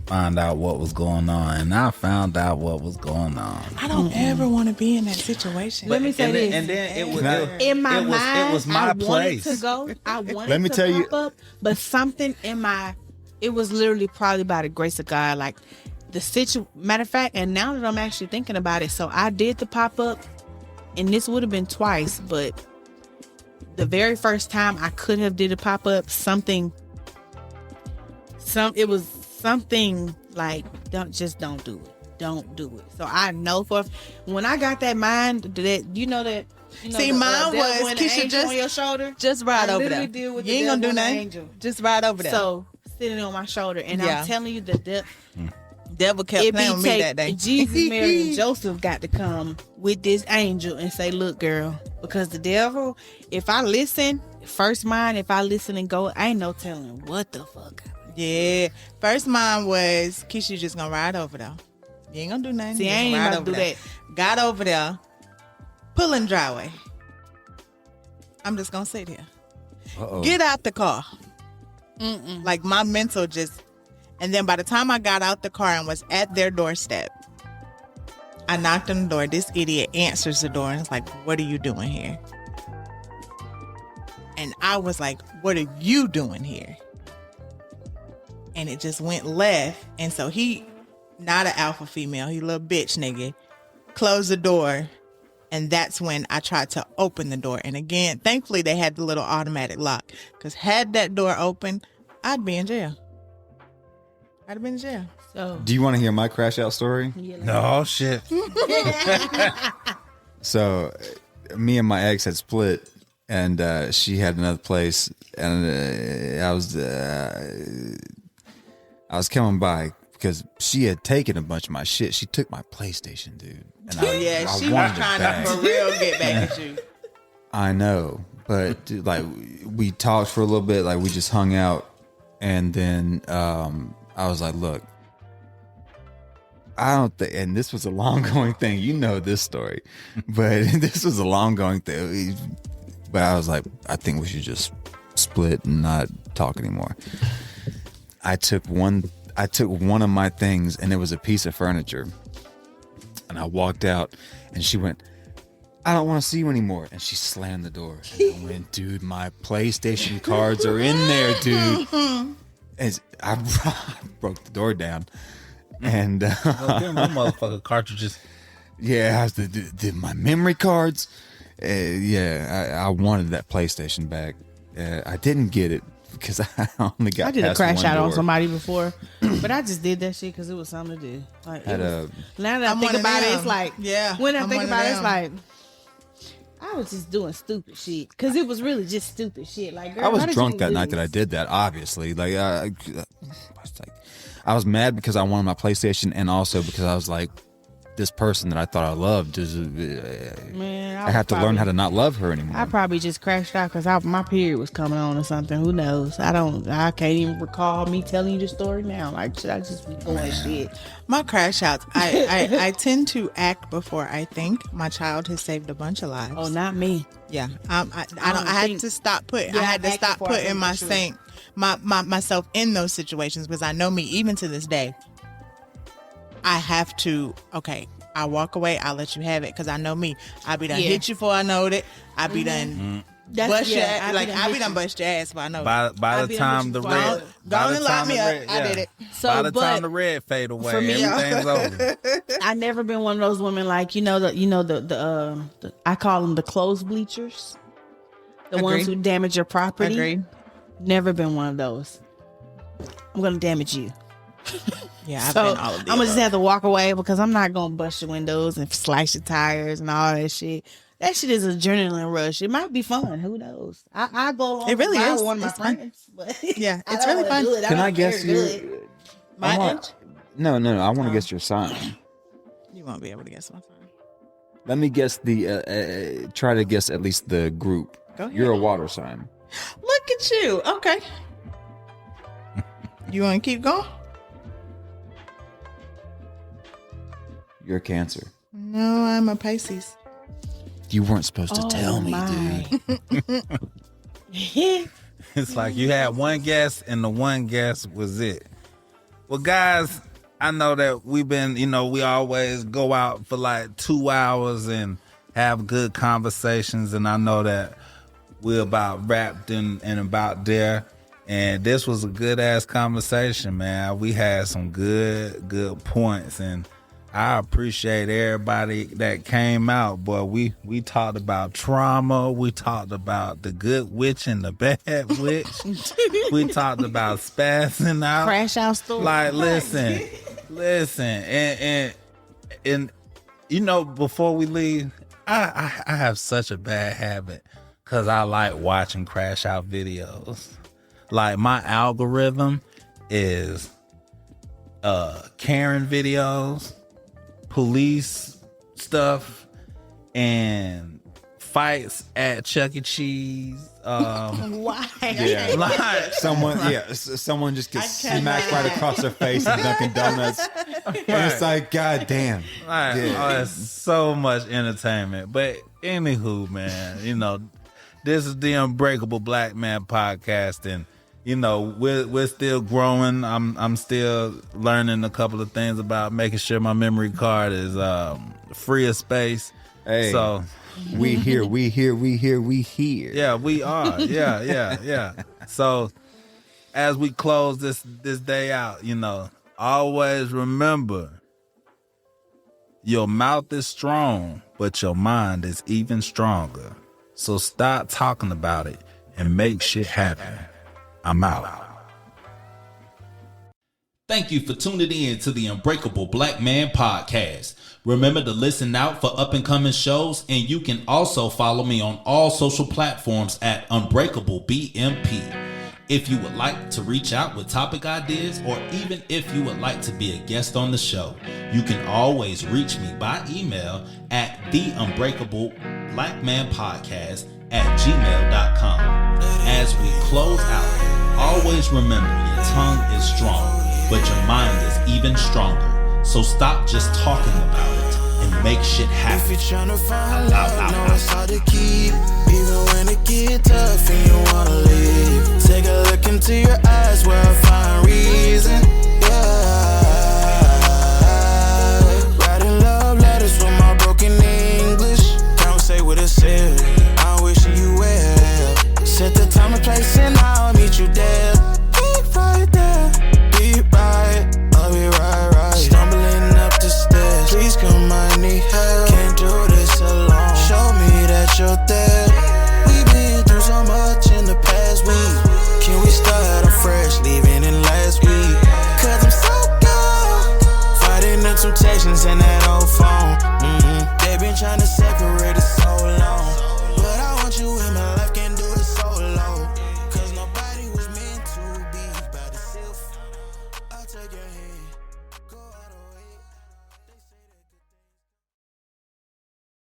Speaker 3: find out what was going on. And I found out what was going on.
Speaker 2: I don't ever want to be in that situation.
Speaker 4: Let me say
Speaker 3: and
Speaker 4: this.
Speaker 3: Then, and then it was
Speaker 4: In my mind,
Speaker 3: it was my
Speaker 4: I
Speaker 3: place.
Speaker 4: wanted to go. I wanted
Speaker 1: Let me
Speaker 4: to
Speaker 1: tell you-
Speaker 4: pop up, but something in my, it was literally probably by the grace of God, like the matter of fact, and now that I'm actually thinking about it, so I did the pop up, and this would have been twice, but the very first time I could have did a pop up, it was something like don't do it. Don't do it. So I know when I got that mind that
Speaker 2: See, mine was
Speaker 4: Keisha
Speaker 2: Keisha
Speaker 4: on your shoulder.
Speaker 2: just ride
Speaker 4: I
Speaker 2: over
Speaker 4: literally
Speaker 2: there.
Speaker 4: deal with
Speaker 2: You
Speaker 4: the
Speaker 2: ain't gonna
Speaker 4: devil
Speaker 2: do
Speaker 4: and the
Speaker 2: nothing.
Speaker 4: angel.
Speaker 2: Just ride over there.
Speaker 4: So sitting on my shoulder, and
Speaker 2: Yeah.
Speaker 4: I'm telling you the
Speaker 2: devil kept playing with me that day.
Speaker 4: Jesus, Mary, and Joseph got to come with this angel and say, "Look, girl," because the devil, if I listen, if I listen and go, I ain't no telling what the fuck.
Speaker 2: Yeah. First mine was Keisha, you just gonna ride over there. You ain't gonna do nothing.
Speaker 4: See,
Speaker 2: You
Speaker 4: I
Speaker 2: just
Speaker 4: ain't
Speaker 2: ride
Speaker 4: about to
Speaker 2: over
Speaker 4: do
Speaker 2: there. Got over there, pulling driveway. I'm just gonna sit here.
Speaker 1: Uh-oh.
Speaker 2: Get out the car. Like my mental just, and then by the time I got out the car and was at their doorstep, I knocked on the door. This idiot answers the door and it's like, "What are you doing here?" And I was like, "What are you doing here?" And it just went left. And so he, not an alpha female, he a little bitch nigga, closed the door. And that's when I tried to open the door. And again, thankfully they had the little automatic lock. Because had that door open, I'd be in jail. I'd have been in jail.
Speaker 4: So
Speaker 1: Do you want to hear my crash out story?
Speaker 3: No shit.
Speaker 1: So, me and my ex had split, and she had another place, and I was coming by because she had taken a bunch of my shit. She took my PlayStation, dude. And
Speaker 2: Yeah,
Speaker 1: I
Speaker 2: she was
Speaker 1: wanted it
Speaker 2: trying
Speaker 1: back.
Speaker 2: to for real get back at you.
Speaker 1: I know, but dude, like we talked for a little bit, like we just hung out, and then I was like, "Look, I don't think," and this was a long going thing. You know this story, but this was a long going thing. But I was like, "I think we should just split and not talk anymore." I took one of my things, and it was a piece of furniture, and I walked out, and she went, "I don't want to see you anymore." And she slammed the door. And I went, "Dude, my PlayStation cards are in there, dude." And I broke the door down. And
Speaker 3: Them motherfucker cartridges.
Speaker 1: yeah, I was the my memory cards. I wanted that PlayStation back. I didn't get it because I only got
Speaker 4: I did a
Speaker 1: past
Speaker 4: crash
Speaker 1: one
Speaker 4: out on
Speaker 1: door.
Speaker 4: somebody before, but I just did that shit because it was something to do. Like,
Speaker 1: Had a-
Speaker 4: now that I
Speaker 2: I'm
Speaker 4: think
Speaker 2: one of
Speaker 4: about it,
Speaker 2: them.
Speaker 4: it's like,
Speaker 2: Yeah,
Speaker 4: When I
Speaker 2: I'm
Speaker 4: think
Speaker 2: one of
Speaker 4: about it, it's
Speaker 2: them.
Speaker 4: like I was just doing stupid shit because it was really just stupid shit. Like, girl,
Speaker 1: I was
Speaker 4: why did
Speaker 1: drunk
Speaker 4: you
Speaker 1: that night
Speaker 4: lose?
Speaker 1: that I did that. Obviously, like I was mad because I wanted my PlayStation, and also because I was like, this person that I thought I loved is.
Speaker 4: Man,
Speaker 1: I have to learn how to not love her anymore.
Speaker 4: I probably just crashed out because my period was coming on or something. Who knows? I can't even recall me telling you the story now. Like, should I just be doing shit?
Speaker 2: My crash outs, I tend to act before I think. My child has saved a bunch of lives.
Speaker 4: Oh, not me.
Speaker 2: Yeah, I had
Speaker 4: think-
Speaker 2: to stop putting.
Speaker 4: Yeah,
Speaker 2: I had to
Speaker 4: act
Speaker 2: stop
Speaker 4: before I
Speaker 2: putting
Speaker 4: think
Speaker 2: myself in those situations because I know me. Even to this day, I have to. Okay, I walk away. I'll let you have it because I know me. I be done
Speaker 4: Yeah.
Speaker 2: hit you before I know it. I be done bust your ass. I be done bust your ass before I know it.
Speaker 3: By
Speaker 4: I
Speaker 3: the
Speaker 4: be
Speaker 3: time
Speaker 4: done
Speaker 3: the
Speaker 4: with you
Speaker 3: red,
Speaker 4: for
Speaker 2: Go on
Speaker 3: by the
Speaker 2: and lock
Speaker 3: time
Speaker 2: me
Speaker 3: the
Speaker 2: up.
Speaker 3: red,
Speaker 2: I did it.
Speaker 4: So,
Speaker 3: by the time
Speaker 4: but
Speaker 3: the red fade away,
Speaker 4: for me-
Speaker 3: everything's over.
Speaker 4: I never been one of those women like the I call them the clothes bleachers, the ones
Speaker 2: Agreed.
Speaker 4: who damage your property.
Speaker 2: Agreed.
Speaker 4: Never been one of those. I'm gonna damage you.
Speaker 2: Yeah, I've
Speaker 4: So
Speaker 2: been all of
Speaker 4: I'm
Speaker 2: the
Speaker 4: gonna just
Speaker 2: above.
Speaker 4: have to walk away because I'm not gonna bust your windows and slice your tires and all that shit. That shit is a adrenaline rush. It might be fun. Who knows? I go along.
Speaker 2: It really
Speaker 4: with
Speaker 2: is.
Speaker 4: one of my
Speaker 2: It's fun.
Speaker 4: friends, but
Speaker 2: Yeah,
Speaker 4: I
Speaker 2: it's
Speaker 4: don't
Speaker 2: really
Speaker 4: wanna
Speaker 2: fun.
Speaker 4: do it.
Speaker 1: Can I
Speaker 4: don't
Speaker 1: guess
Speaker 4: care,
Speaker 1: you?
Speaker 4: good.
Speaker 2: My age?
Speaker 1: No. I want to guess your sign.
Speaker 2: You won't be able to guess my sign.
Speaker 1: Let me guess the. Try to guess at least the group.
Speaker 2: Go ahead.
Speaker 1: You're a water sign.
Speaker 2: Look at you. Okay. You want to keep going?
Speaker 1: You're a Cancer.
Speaker 2: No, I'm a Pisces.
Speaker 1: You weren't supposed to tell me, dude.
Speaker 3: It's like you had one guess and the one guess was it. Well, guys, I know that we've been, we always go out for like 2 hours and have good conversations. And I know that we're about wrapped and about there. And this was a good ass conversation, man. We had some good points, and I appreciate everybody that came out. Boy, we talked about trauma. We talked about the good witch and the bad witch. We talked about spazzing out.
Speaker 4: Crash out story.
Speaker 3: Like, listen. And before we leave, I have such a bad habit because I like watching crash out videos. Like, my algorithm is Karen videos, police stuff, and fights at Chuck E. Cheese.
Speaker 4: Why?
Speaker 1: Yeah.
Speaker 3: Like,
Speaker 1: Someone just gets smacked right across their face in Dunkin' Donuts. And it's like, God damn.
Speaker 3: It's so much entertainment. But anywho, man, this is the Unbreakable Black Man podcast, and we're still growing. I'm still learning a couple of things about making sure my memory card is free of space.
Speaker 1: Hey,
Speaker 3: so
Speaker 1: we here.
Speaker 3: yeah, we are. Yeah. So as we close this day out, always remember, your mouth is strong, but your mind is even stronger. So stop talking about it and make shit happen. I'm out.
Speaker 6: Thank you for tuning in to the Unbreakable Black Man podcast. Remember to listen out for up and coming shows, and you can also follow me on all social platforms at Unbreakable BMP. If you would like to reach out with topic ideas, or even if you would like to be a guest on the show, you can always reach me by email at theunbreakablepodcast@gmail.com. As we close out, always remember, your tongue is strong, but your mind is even stronger. So stop just talking about it and make shit happen.
Speaker 7: If you're trying to find love, know it's hard to keep. Even when it get tough and you wanna leave, take a look into your eyes where I find reason. Yeah, writing love letters with my broken English. Can't say what it said. I'm wishing you well. Set the time and place and